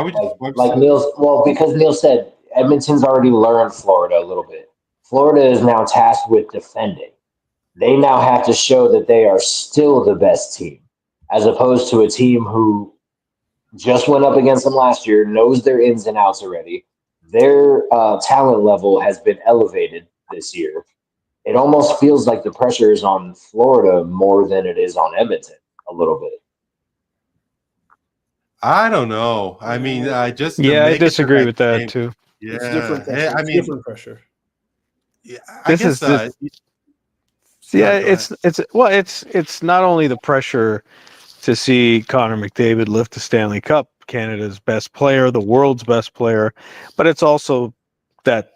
Neil, because Neil said Edmonton's already learned Florida a little bit. Florida is now tasked with defending. They now have to show that they are still the best team, as opposed to a team who just went up against them last year, knows their ins and outs already. Their talent level has been elevated this year. It almost feels like the pressure is on Florida more than it is on Edmonton a little bit. I don't know. I mean, I disagree with that too. Yeah, it's different pressure. It's different pressure. Yeah, it's not only the pressure to see Connor McDavid lift the Stanley Cup, Canada's best player, the world's best player, but it's also that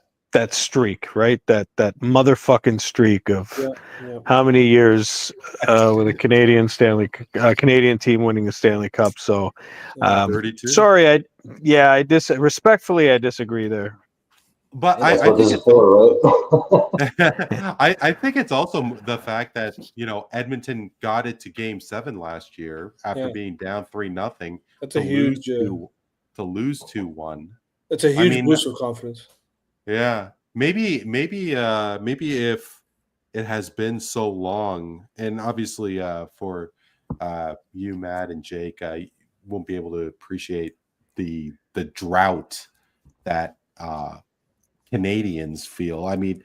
streak, right? That motherfucking streak of how many years with a Canadian team winning the Stanley Cup. So, 32. Sorry, respectfully, I disagree there. But I think it's also the fact that Edmonton got it to Game 7 last year after being down 3-0. That's a huge to lose 2-1. That's a huge boost of confidence. Yeah, maybe if it has been so long, and obviously for you, Matt, and Jake, I won't be able to appreciate the drought that Canadians feel. I mean,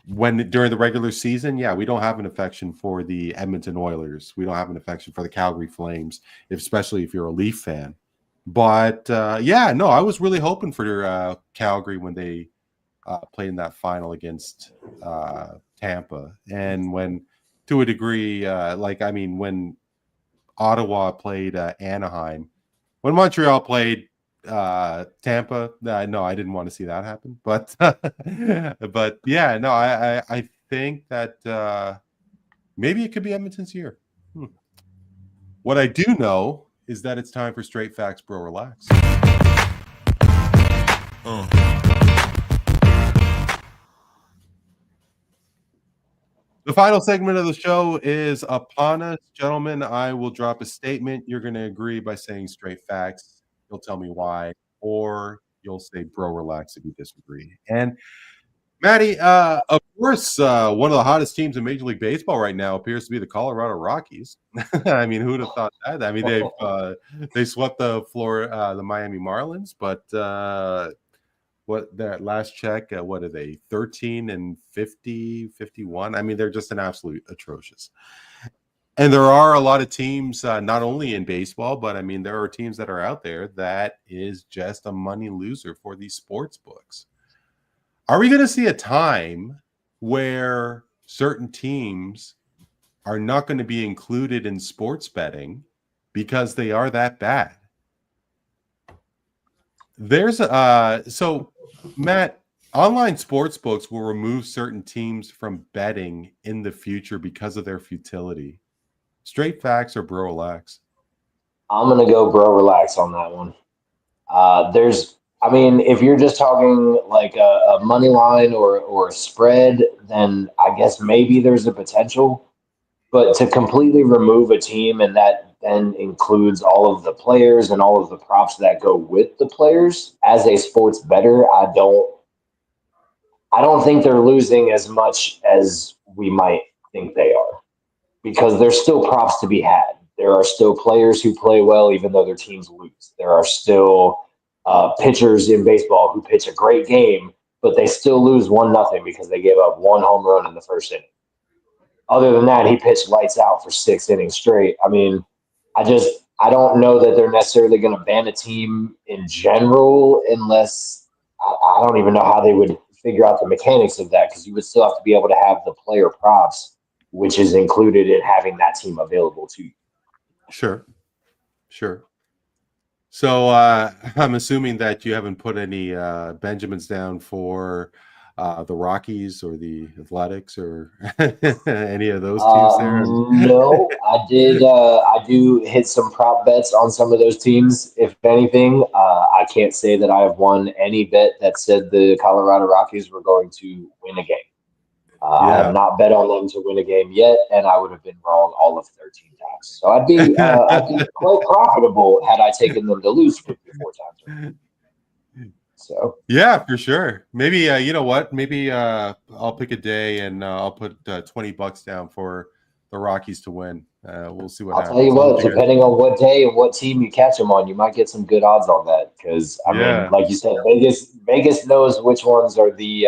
during the regular season, we don't have an affection for the Edmonton Oilers. We don't have an affection for the Calgary Flames, especially if you're a Leaf fan. But I was really hoping for Calgary when they played in that final against Tampa, and when, to a degree, when Ottawa played Anaheim, when Montreal played Tampa, no, I didn't want to see that happen. But I think that maybe it could be Edmonton's year. What I do know is that it's time for Straight Facts, Bro Relax. The final segment of the show is upon us. Gentlemen, I will drop a statement. You're going to agree by saying straight facts. You'll tell me why, or you'll say, bro, relax if you disagree. And Maddie, of course, one of the hottest teams in Major League Baseball right now appears to be the Colorado Rockies. I mean, who'd have thought that? I mean, they swept the Miami Marlins, but their last check, what are they, 13-50, 51? I mean, they're just an absolute atrocious. And there are a lot of teams, not only in baseball, but I mean, there are teams that are out there that is just a money loser for these sports books. Are we going to see a time where certain teams are not going to be included in sports betting because they are that bad? So Matt, online sports books will remove certain teams from betting in the future because of their futility. Straight facts or bro relax? I'm going to go bro relax on that one. If you're just talking like a money line or a spread, then I guess maybe there's a potential. But to completely remove a team, and that then includes all of the players and all of the props that go with the players, as a sports bettor, I don't think they're losing as much as we might think they are, because there's still props to be had. There are still players who play well even though their teams lose. There are still pitchers in baseball who pitch a great game, but they still lose 1-0 because they gave up one home run in the first inning. Other than that, he pitched lights out for 6 innings straight. I mean, I I don't know that they're necessarily going to ban a team in general unless I don't even know how they would figure out the mechanics of that, because you would still have to be able to have the player props, which is included in having that team available to you. Sure. So I'm assuming that you haven't put any Benjamins down for the Rockies or the Athletics or any of those teams there. No, I did. I do hit some prop bets on some of those teams. If anything, I can't say that I have won any bet that said the Colorado Rockies were going to win a game. I have not bet on them to win a game yet, and I would have been wrong all of 13 times. So I'd be quite profitable had I taken them to lose 54 times. So yeah, for sure. Maybe you know what? Maybe I'll pick a day and I'll put $20 down for the Rockies to win. We'll see what happens. I'll tell you what, depending on what day and what team you catch them on, you might get some good odds on that. Because I mean, like you said, Vegas knows which ones are the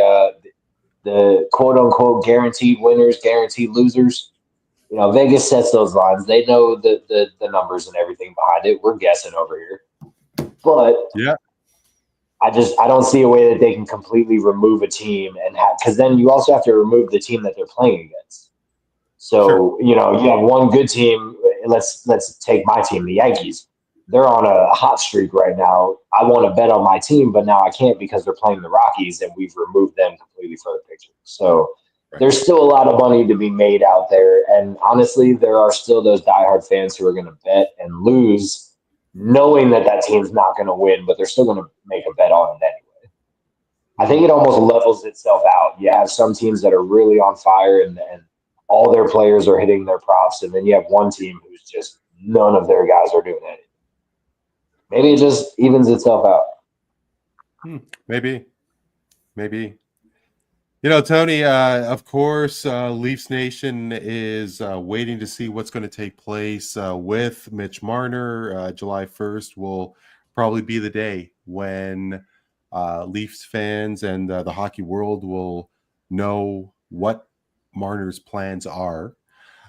quote unquote guaranteed winners, guaranteed losers. You know, Vegas sets those lines. They know the numbers and everything behind it. We're guessing over here, but yeah. I don't see a way that they can completely remove a team and because then you also have to remove the team that they're playing against. So, you know, you have one good team. Let's take my team, the Yankees. They're on a hot streak right now. I want to bet on my team, but now I can't because they're playing the Rockies and we've removed them completely from the picture. So there's still a lot of money to be made out there. And honestly, there are still those diehard fans who are going to bet and lose knowing that team's not going to win, but they're still going to make a bet on it anyway. I think it almost levels itself out. You have some teams that are really on fire and all their players are hitting their props, and then you have one team who's just none of their guys are doing anything. Maybe it just evens itself out. Maybe. You know, Tony, of course, Leafs Nation is waiting to see what's going to take place with Mitch Marner. July 1st will probably be the day when Leafs fans and the hockey world will know what Marner's plans are.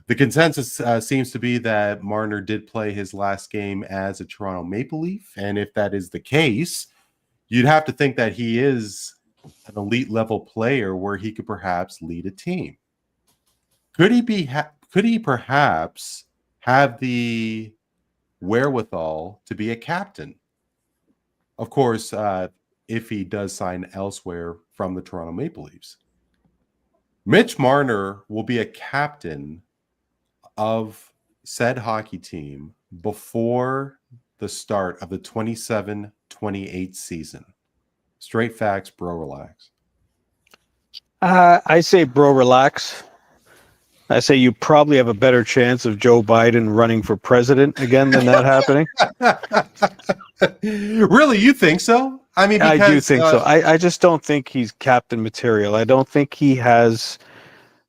The consensus seems to be that Marner did play his last game as a Toronto Maple Leaf. And if that is the case, you'd have to think that he is an elite level player where he could perhaps lead a team. Could he perhaps have the wherewithal to be a captain? Of course, if he does sign elsewhere from the Toronto Maple Leafs. Mitch Marner will be a captain of said hockey team before the start of the 27-28 season. Straight facts, bro, relax. I say, bro, relax. I say you probably have a better chance of Joe Biden running for president again than that happening. Really? You think so? I mean, because, I do think so. I just don't think he's captain material. I don't think he has,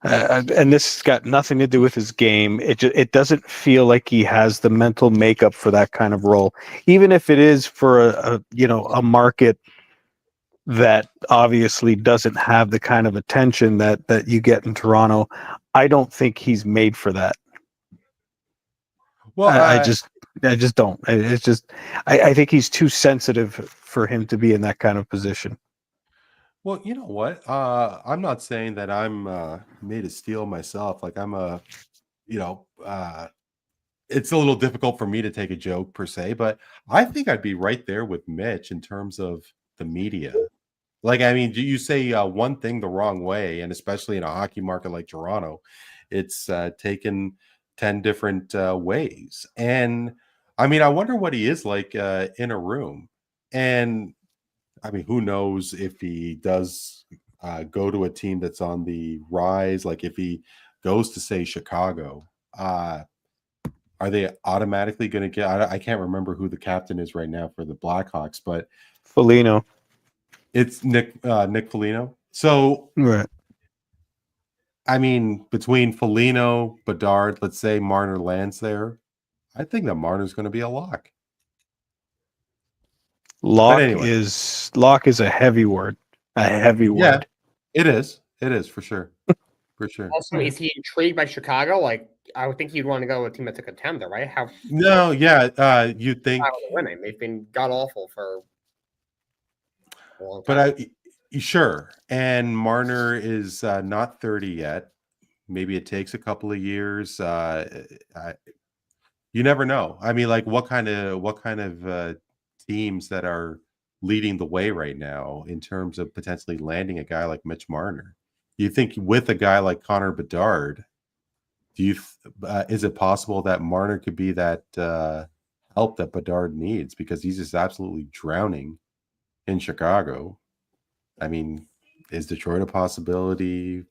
and this has got nothing to do with his game. It doesn't feel like he has the mental makeup for that kind of role, even if it is for a market that obviously doesn't have the kind of attention that you get in Toronto. I don't think he's made for that. Well, I just don't. It's just, I think he's too sensitive for him to be in that kind of position. Well, you know what? I'm not saying that I'm made of steel myself. Like it's a little difficult for me to take a joke per se, but I think I'd be right there with Mitch in terms of the media. Like, I mean, do you say one thing the wrong way, and especially in a hockey market like Toronto, it's taken 10 different ways. And I mean, I wonder what he is like in a room. And I mean, who knows if he does go to a team that's on the rise, like if he goes to, say, Chicago, are they automatically going to get, I can't remember who the captain is right now for the Blackhawks, but Foligno. It's Nick Foligno. So, right. I mean, between Foligno, Bedard, let's say Marner lands there, I think that Marner's going to be a lock. Lock is a heavy word. A heavy word. It is for sure. For sure. Also, is he intrigued by Chicago? Like, I would think you'd want to go with a team that's a contender, right? No, yeah, you think, winning. They've been god awful for a long time. but sure. And Marner is not 30 yet. Maybe it takes a couple of years. You never know. I mean, like what kind of teams that are leading the way right now in terms of potentially landing a guy like Mitch Marner? You think with a guy like Connor Bedard, is it possible that Marner could be that help that Bedard needs because he's just absolutely drowning in Chicago? I mean, is Detroit a possibility?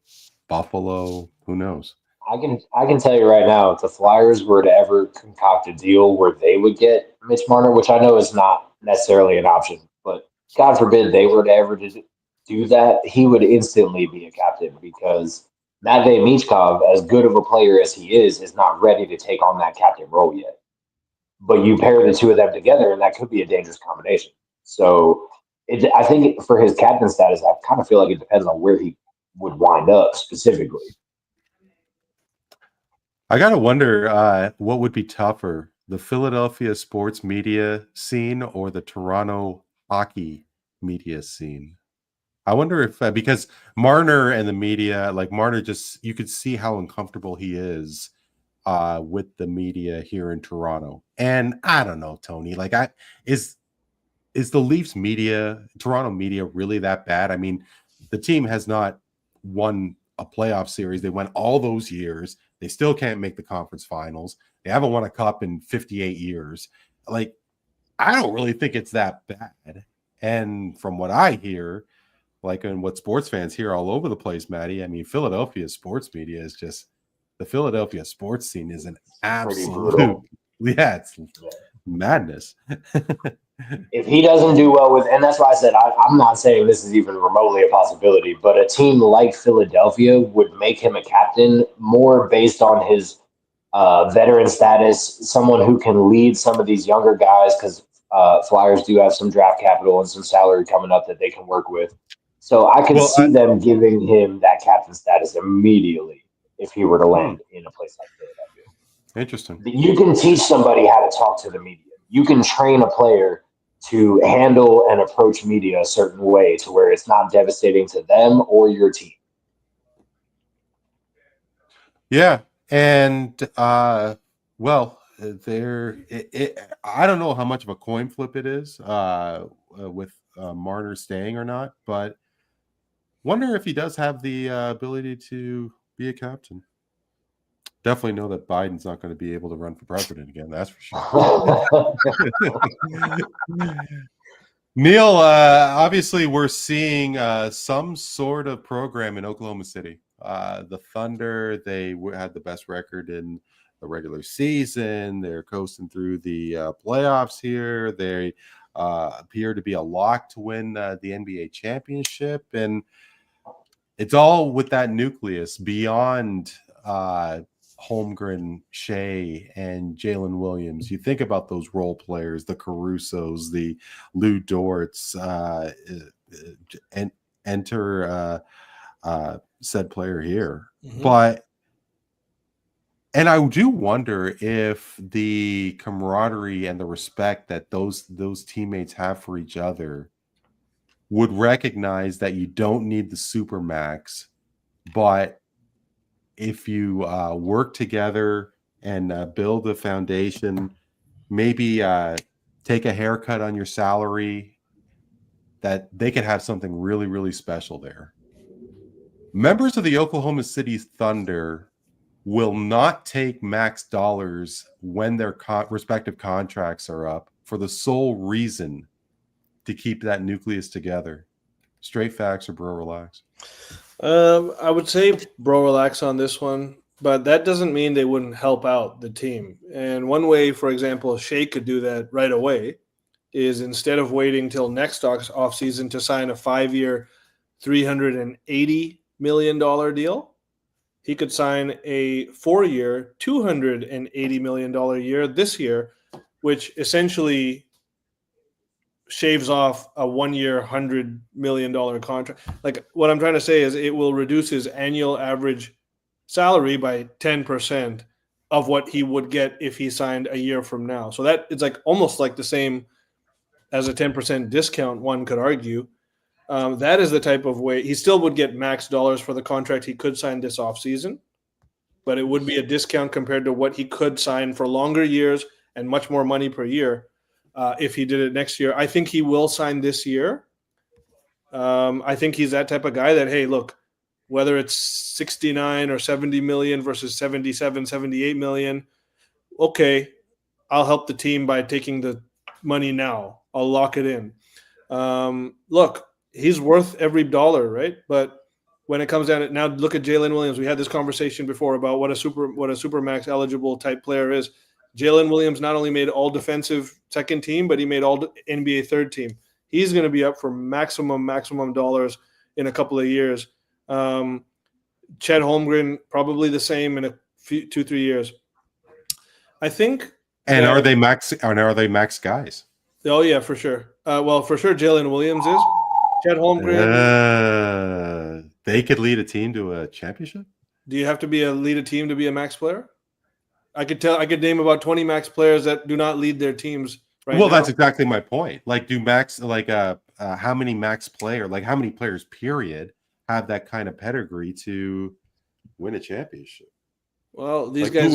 Buffalo? Who knows? I can tell you right now, if the Flyers were to ever concoct a deal where they would get Mitch Marner, which I know is not necessarily an option, but God forbid they were to ever do that, he would instantly be a captain because Matvei Michkov, as good of a player as he is not ready to take on that captain role yet. But you pair the two of them together, and that could be a dangerous combination. So I think for his captain status, I kind of feel like it depends on where he would wind up specifically. I gotta wonder what would be tougher, the Philadelphia sports media scene or the Toronto hockey media scene. I wonder if because Marner and the media, like Marner, just you could see how uncomfortable he is with the media here in Toronto. And I don't know, Tony, like is the Leafs media, Toronto media, really that bad? I mean, the team has not won a playoff series. They went all those years. They still can't make the conference finals. They haven't won a cup in 58 years. Like, I don't really think it's that bad. And from what I hear, like, and what sports fans hear all over the place, Maddie, I mean, Philadelphia sports media is just, the Philadelphia sports scene is an absolute, it's madness. If he doesn't do well with, and that's why I said I'm not saying this is even remotely a possibility, but a team like Philadelphia would make him a captain more based on his veteran status, someone who can lead some of these younger guys because Flyers do have some draft capital and some salary coming up that they can work with. So I could see them giving him that captain status immediately if he were to land in a place like Philadelphia. Interesting. You can teach somebody how to talk to the media. You can train a player to handle and approach media a certain way to where it's not devastating to them or your team. Yeah. And, well, I don't know how much of a coin flip it is with Marner staying or not, but wonder if he does have the ability to be a captain. Definitely know that Biden's not going to be able to run for president again. That's for sure. Neel, obviously we're seeing some sort of program in Oklahoma City. The Thunder, they had the best record in the regular season. They're coasting through the playoffs here. They appear to be a lock to win the NBA championship. And it's all with that nucleus beyond Holmgren, Shea, and Jalen Williams. You think about those role players, the Carusos, the Lou Dorts, and enter said player here. Mm-hmm. And I do wonder if the camaraderie and the respect that those teammates have for each other would recognize that you don't need the supermax, but if you work together and build a foundation, maybe take a haircut on your salary, that they could have something really, really special there. Members of the Oklahoma City Thunder will not take max dollars when their respective contracts are up for the sole reason to keep that nucleus together. Straight facts or bro relax? I would say bro relax on this one, but that doesn't mean they wouldn't help out the team. And one way, for example, Shea could do that right away is instead of waiting till next offseason to sign a 5-year, $380 million deal, he could sign a 4-year, $280 million year this year, which essentially shaves off a 1-year, $100 million contract. Like, what I'm trying to say is it will reduce his annual average salary by 10%, of what he would get if he signed a year from now. So that it's like almost like the same as a 10% discount, one could argue. That is the type of way he still would get max dollars for the contract he could sign this offseason, but it would be a discount compared to what he could sign for longer years and much more money per year if he did it next year. I think he will sign this year. I think he's that type of guy that, hey, look, whether it's 69 or 70 million versus 77, 78 million, okay, I'll help the team by taking the money now. I'll lock it in. Look, he's worth every dollar, right? But when it comes down to now, look at Jalen Williams. We had this conversation before about what a supermax eligible type player is. Jalen Williams not only made all defensive second team, but he made all NBA third team. He's going to be up for maximum dollars in a couple of years. Chet Holmgren probably the same in a few 2-3 years. I think. And are they max guys? Oh yeah, for sure. Well, for sure, Jalen Williams is. Chet Holmgren. They could lead a team to a championship. Do you have to lead a team to be a max player? I could name about 20 max players that do not lead their teams right now. That's exactly my point. Like, how many max player, like how many players, period, have that kind of pedigree to win a championship? Well, these guys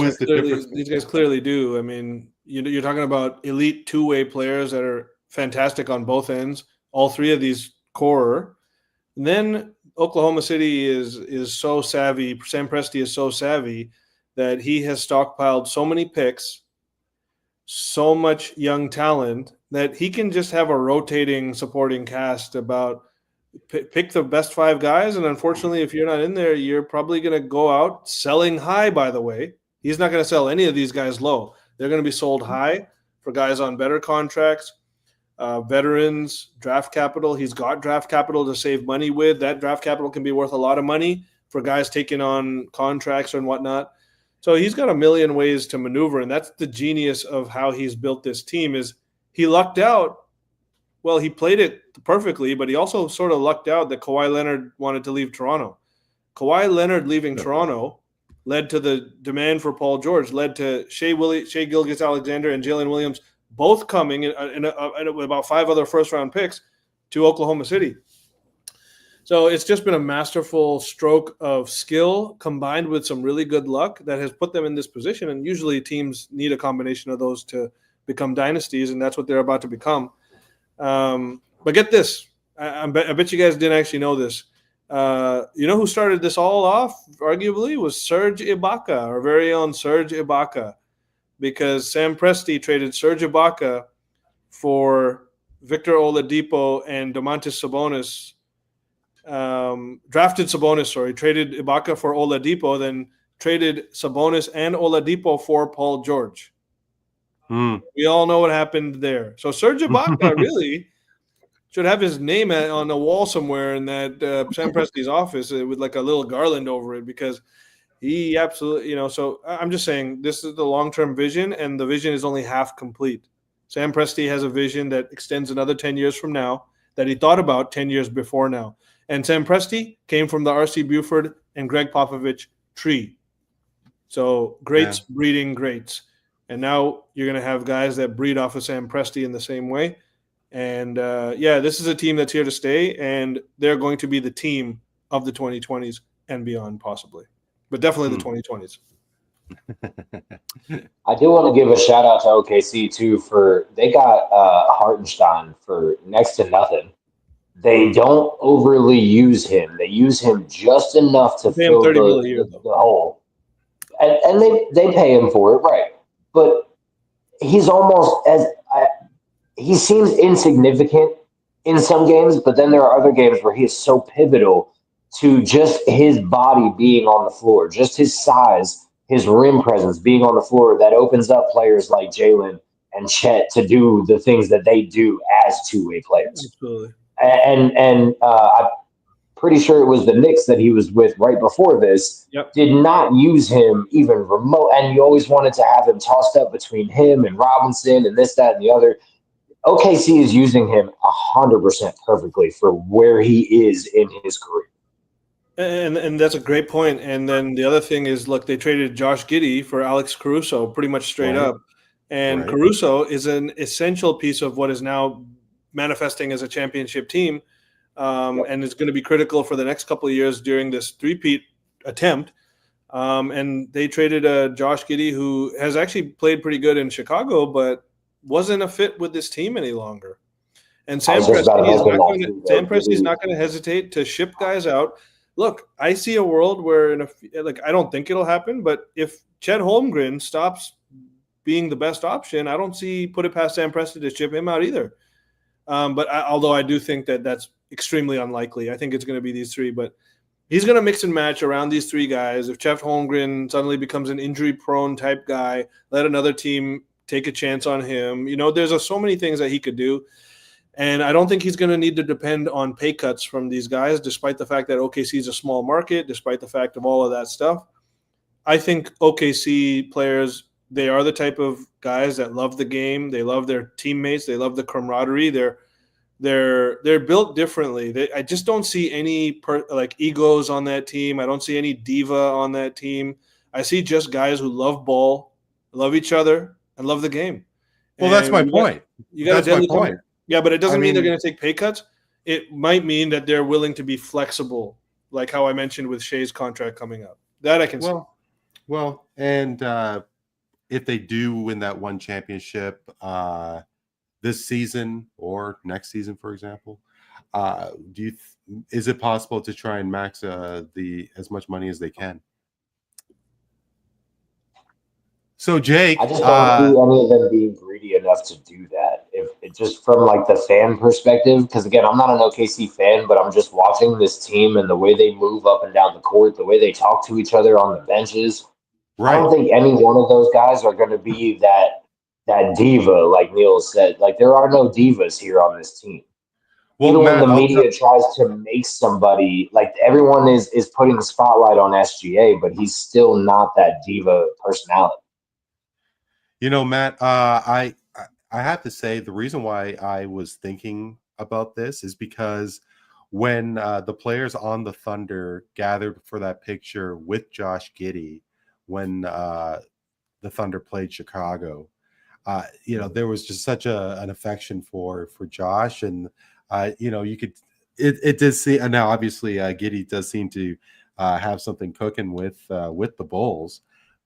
clearly do. I mean, you're talking about elite two-way players that are fantastic on both ends. All three of these core. And then Oklahoma City is so savvy. Sam Presti is so savvy that he has stockpiled so many picks, so much young talent that he can just have a rotating supporting cast about pick the best 5 guys. And unfortunately, if you're not in there, you're probably going to go out selling high, by the way. He's not going to sell any of these guys low. They're going to be sold high for guys on better contracts, veterans, draft capital. He's got draft capital to save money with. That draft capital can be worth a lot of money for guys taking on contracts and whatnot. So he's got a million ways to maneuver, and that's the genius of how he's built this team. Is he lucked out? Well, he played it perfectly, but he also sort of lucked out that Kawhi Leonard wanted to leave Toronto. Kawhi Leonard leaving Toronto led to the demand for Paul George, led to Shea Gilgeous-Alexander and Jalen Williams both coming in about 5 other first-round picks to Oklahoma City. So it's just been a masterful stroke of skill combined with some really good luck that has put them in this position. And usually teams need a combination of those to become dynasties, and that's what they're about to become. But get this. I bet you guys didn't actually know this. You know who started this all off, arguably, was Serge Ibaka, our very own Serge Ibaka, because Sam Presti traded Serge Ibaka for Victor Oladipo and Domantas Sabonis. Drafted Sabonis, traded Ibaka for Oladipo, then traded Sabonis and Oladipo for Paul George. We all know what happened there. So Serge Ibaka really should have his name on the wall somewhere in that Sam Presti's office with like a little garland over it, because he absolutely, so I'm just saying this is the long-term vision, and the vision is only half complete. Sam Presti has a vision that extends another 10 years from now that he thought about 10 years before now. And Sam Presti came from the R.C. Buford and Greg Popovich tree. So greats breeding greats. And now you're going to have guys that breed off of Sam Presti in the same way. And, this is a team that's here to stay, and they're going to be the team of the 2020s and beyond, possibly. But definitely the 2020s. I do want to give a shout-out to OKC, too, for they got Hartenstein for next to nothing. They don't overly use him. They use him just enough to fill the hole. And they pay him for it, right. But he's almost he seems insignificant in some games, but then there are other games where he is so pivotal to just his body being on the floor, just his size, his rim presence being on the floor that opens up players like Jalen and Chet to do the things that they do as two-way players. Absolutely. And I'm pretty sure it was the Knicks that he was with right before this, did not use him even remote. And you always wanted to have him tossed up between him and Robinson and this, that, and the other. OKC is using him 100% perfectly for where he is in his career. And that's a great point. And then the other thing is, look, they traded Josh Giddey for Alex Caruso, pretty much straight up. And Caruso is an essential piece of what is now manifesting as a championship team, and is going to be critical for the next couple of years during this three-peat attempt. And they traded Josh Giddey, who has actually played pretty good in Chicago, but wasn't a fit with this team any longer. And Sam Presti is not going to hesitate to ship guys out. Look, I see a world where, I don't think it'll happen, but if Chet Holmgren stops being the best option, I don't put it past Sam Presti to ship him out either. Although I do think that that's extremely unlikely. I think it's going to be these three, but he's going to mix and match around these three guys. If Chet Holmgren suddenly becomes an injury-prone type guy, let another team take a chance on him. There's so many things that he could do. And I don't think he's going to need to depend on pay cuts from these guys, despite the fact that OKC is a small market, despite the fact of all of that stuff. I think OKC players, they are the type of guys that love the game. They love their teammates. They love the camaraderie. They're built differently. I just don't see any egos on that team. I don't see any diva on that team. I see just guys who love ball, love each other, and love the game. Well, that's my point. That's my point. Yeah, but it doesn't mean they're going to take pay cuts. It might mean that they're willing to be flexible, like how I mentioned with Shea's contract coming up. That I can see. Well, and if they do win that one championship this season or next season, for example, is it possible to try and max as much money as they can? So, Jake, I just don't see any of them being greedy enough to do that. If it just from the fan perspective, because again, I'm not an OKC fan, but I'm just watching this team and the way they move up and down the court, the way they talk to each other on the benches. Right. I don't think any one of those guys are going to be that diva, like Neel said. There are no divas here on this team. Well, even when the media tries to make somebody, everyone is putting the spotlight on SGA, but he's still not that diva personality. Matt, I have to say the reason why I was thinking about this is because when the players on the Thunder gathered for that picture with Josh Giddey when the Thunder played Chicago, there was just such an affection for Josh, and you could it did see, and now obviously Giddey does seem to have something cooking with the Bulls.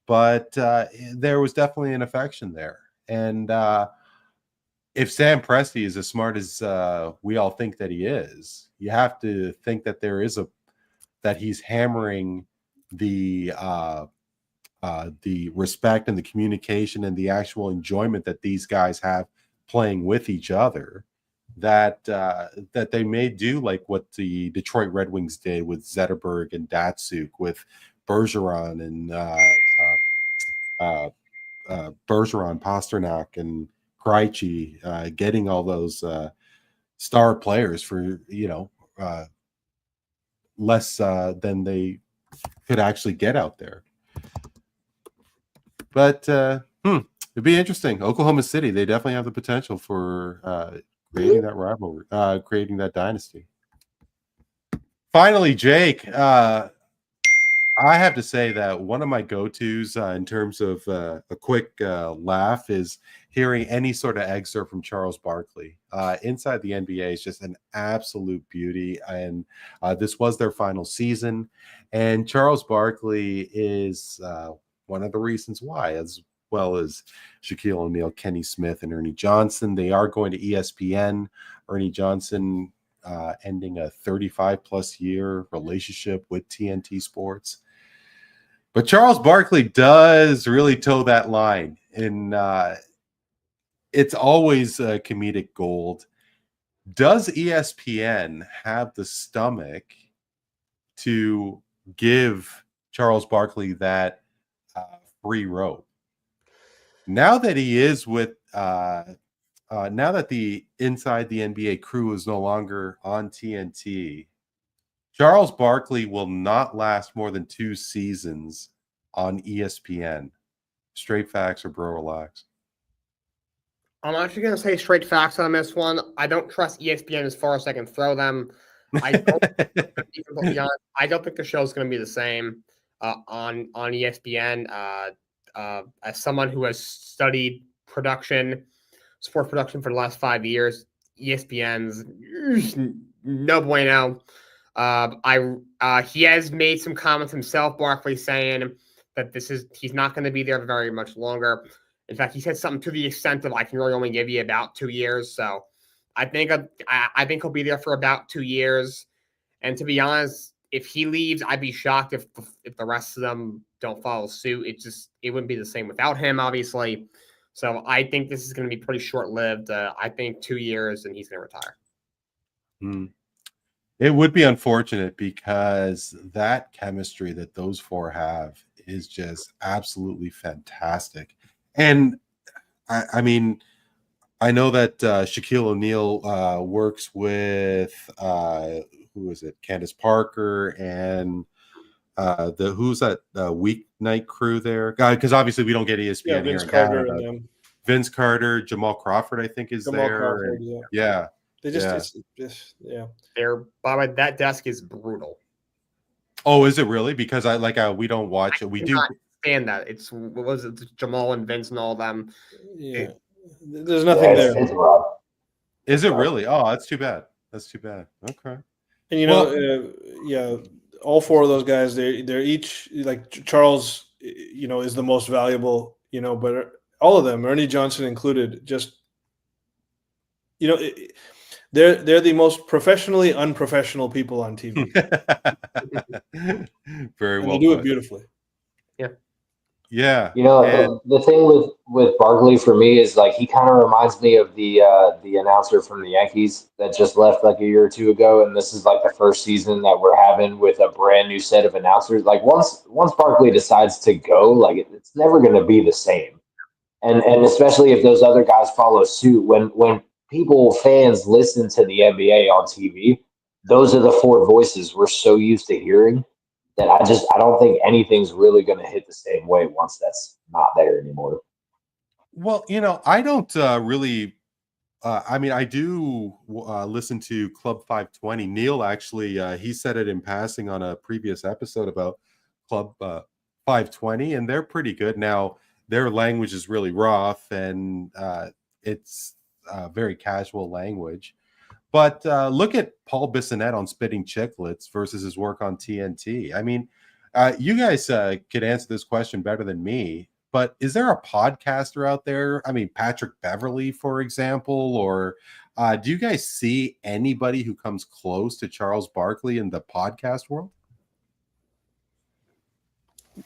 But there was definitely an affection there. And if Sam Presti is as smart as we all think that he is, you have to think that that he's hammering the respect and the communication and the actual enjoyment that these guys have playing with each other, that they may do like what the Detroit Red Wings did with Zetterberg and Datsuk, with Bergeron and Bergeron, Pasternak, and Krejci, getting all those star players for less than they could actually get out there. But it'd be interesting. Oklahoma City, they definitely have the potential for creating that rivalry, creating that dynasty. Finally, Jake, I have to say that one of my go-tos in terms of a quick laugh is hearing any sort of excerpt from Charles Barkley. Inside the NBA is just an absolute beauty, and this was their final season. And Charles Barkley is one of the reasons why, as well as Shaquille O'Neal, Kenny Smith, and Ernie Johnson. They are going to ESPN. Ernie Johnson ending a 35-plus year relationship with TNT Sports. But Charles Barkley does really toe that line, and it's always comedic gold. Does ESPN have the stomach to give Charles Barkley that free rope? Now that he is with, now that the Inside the NBA crew is no longer on TNT, Charles Barkley will not last more than 2 seasons on ESPN. Straight facts or bro relax? I'm actually going to say straight facts on this one. I don't trust ESPN as far as I can throw them. I don't, I don't think the show is going to be the same on ESPN. As someone who has studied sports production for the last 5 years, ESPN's no bueno. He has made some comments himself, Barkley, saying that he's not going to be there very much longer. In fact, he said something to the extent of, "I can really only give you about 2 years." So I think he'll be there for about 2 years. And to be honest, if he leaves, I'd be shocked if the rest of them don't follow suit. It wouldn't be the same without him, obviously. So I think this is going to be pretty short-lived. I think 2 years and he's going to retire. It would be unfortunate because that chemistry that those four have is just absolutely fantastic. And I mean, I know that Shaquille O'Neal works with who is it? Candace Parker and who's that weeknight crew there? Because obviously we don't get ESPN here in Canada. Vince Carter, Jamal Crawford, I think is there. Crawford, yeah. They just, that desk is brutal. Oh, is it really? Because we don't watch it. We do understand that. It's what was it? Jamal and Vince and all them. Yeah. There's nothing there. Is it really? Oh, that's too bad. That's too bad. Okay. And all four of those guys, they're each like Charles, is the most valuable, but all of them, Ernie Johnson included, just they're the most professionally unprofessional people on TV. Very well. They do it beautifully. Yeah. The thing with Barkley for me is like he kind of reminds me of the announcer from the Yankees that just left like a year or two ago, and this is like the first season that we're having with a brand new set of announcers. Like once Barkley decides to go, like it's never going to be the same, and especially if those other guys follow suit. When fans listen to the NBA on TV, those are the four voices we're so used to hearing. That I don't think anything's really going to hit the same way once that's not there anymore. Well, I don't really. I mean, I do listen to Club 520. Neel actually, he said it in passing on a previous episode about Club 520, and they're pretty good. Now, their language is really rough, and it's very casual language. But look at Paul Bissonnette on Spitting Chicklets versus his work on TNT. I mean, you guys could answer this question better than me, but is there a podcaster out there? I mean, Patrick Beverley, for example, or do you guys see anybody who comes close to Charles Barkley in the podcast world?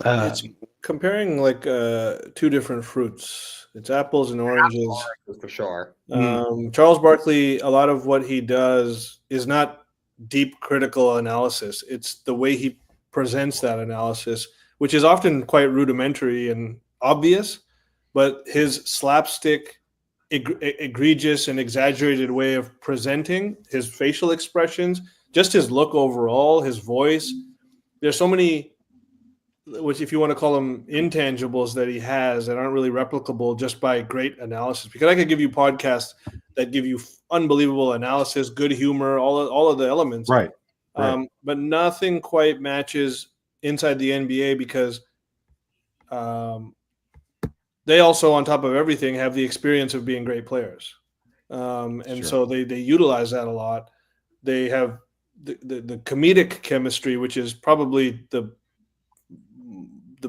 It's comparing like two different fruits. It's apples and oranges. For sure. Charles Barkley, a lot of what he does is not deep critical analysis. It's the way he presents that analysis, which is often quite rudimentary and obvious, but his slapstick, egregious and exaggerated way of presenting, his facial expressions, just his look overall, his voice. There's so many, which if you want to call them intangibles that he has that aren't really replicable just by great analysis. Because I could give you podcasts that give you unbelievable analysis, good humor, all of the elements. Right. But nothing quite matches inside the NBA because they also, on top of everything, have the experience of being great players. So they utilize that a lot. They have the comedic chemistry, which is probably the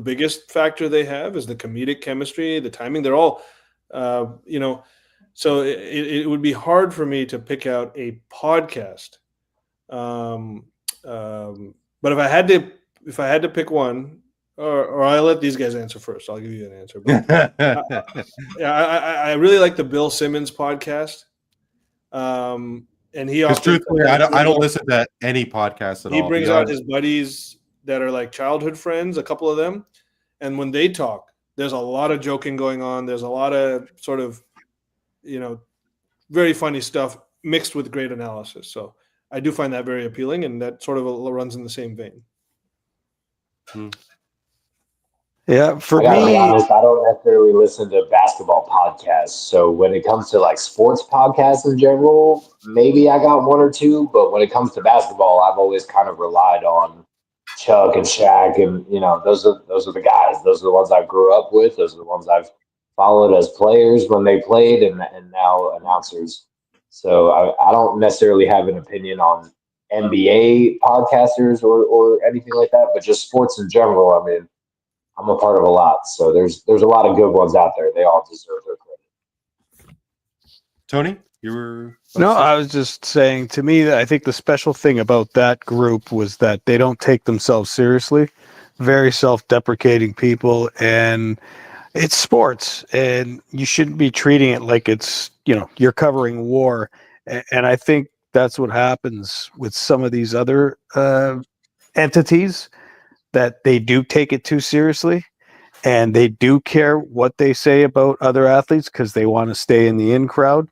biggest factor they have is the comedic chemistry, the timing. They're all, so it would be hard for me to pick out a podcast. But if I had to pick one, or I'll let these guys answer first. I'll give you an answer. But, I really like the Bill Simmons podcast. And he often, truthfully, I don't listen to any podcast at all. He brings out his buddies that are like childhood friends, a couple of them. And when they talk, there's a lot of joking going on. There's a lot of sort of, very funny stuff mixed with great analysis. So I do find that very appealing, and that sort of runs in the same vein. Yeah, for I gotta be me, honest, I don't necessarily listen to basketball podcasts. So when it comes to like sports podcasts in general, maybe I got one or two. But when it comes to basketball, I've always kind of relied on Chuck and Shaq, and those are the guys. Those are the ones I grew up with. Those are the ones I've followed as players when they played, and now announcers. So I don't necessarily have an opinion on NBA podcasters or anything like that, but just sports in general. I mean, I'm a part of a lot, so there's a lot of good ones out there. They all deserve their credit. Tony, you were no, I was just saying, to me, I think the special thing about that group was that they don't take themselves seriously. Very self-deprecating people, and it's sports, and you shouldn't be treating it like it's, you're covering war. And I think that's what happens with some of these other entities, that they do take it too seriously, and they do care what they say about other athletes because they want to stay in the in crowd.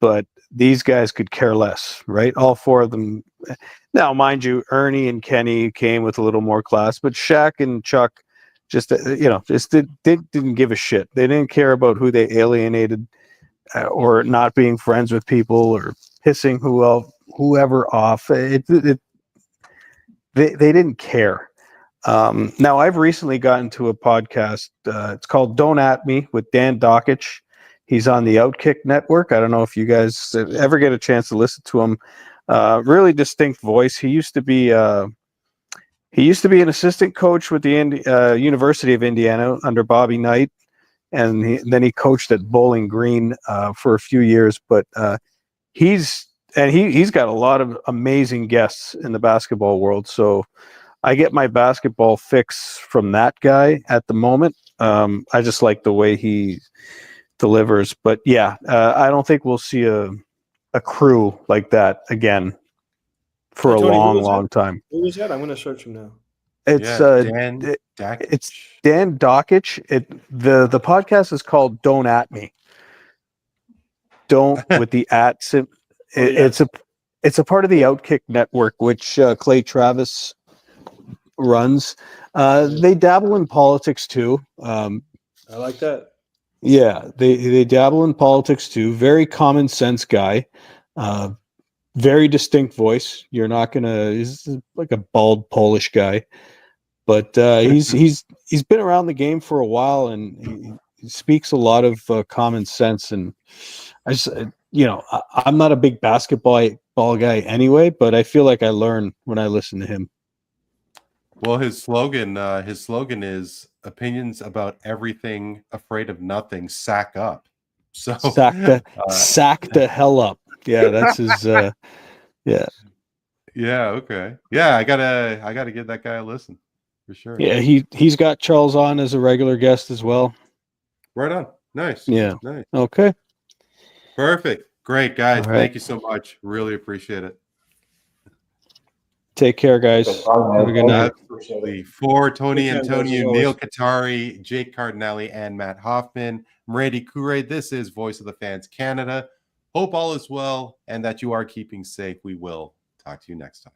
But these guys could care less, right? All four of them. Now, mind you, Ernie and Kenny came with a little more class, but Shaq and Chuck just didn't give a shit. They didn't care about who they alienated, or not being friends with people, or pissing whoever off. They didn't care. Now, I've recently gotten to a podcast. It's called Don't At Me with Dan Dockich. He's on the Outkick Network. I don't know if you guys ever get a chance to listen to him. Really distinct voice. He used to be an assistant coach with the University of Indiana under Bobby Knight, and then he coached at Bowling Green for a few years. But he's got a lot of amazing guests in the basketball world. So I get my basketball fix from that guy at the moment. I just like the way he delivers. But yeah, I don't think we'll see a crew like that again for a long time. Who was that? I'm going to search him now. Dan Dockich. It's Dan Dockich. The podcast is called Don't At Me. Don't with the at. It's a part of the Outkick Network, which Clay Travis runs. They dabble in politics too. I like that. Yeah, they dabble in politics too. Very common sense guy. Very distinct voice. You're not gonna. He's like a bald Polish guy, but he's been around the game for a while, and he speaks a lot of common sense. And I just, I'm not a big basketball guy anyway, but I feel like I learn when I listen to him. Well, his slogan is opinions about everything, afraid of nothing, sack up. So sack the hell up. Yeah, that's his. Yeah. Yeah. Okay. Yeah, I gotta give that guy a listen for sure. Yeah, he's got Charles on as a regular guest as well. Right on. Nice. Yeah. Nice. Okay. Perfect. Great, guys. Right. Thank you so much. Really appreciate it. Take care, guys. Have a good night. Absolutely. For Tony Antoniou, Neel Katarey, Jake Cardinale, and Matt Hoffman, I'm Randy Katarey. This is Voice of the Fans Canada. Hope all is well and that you are keeping safe. We will talk to you next time.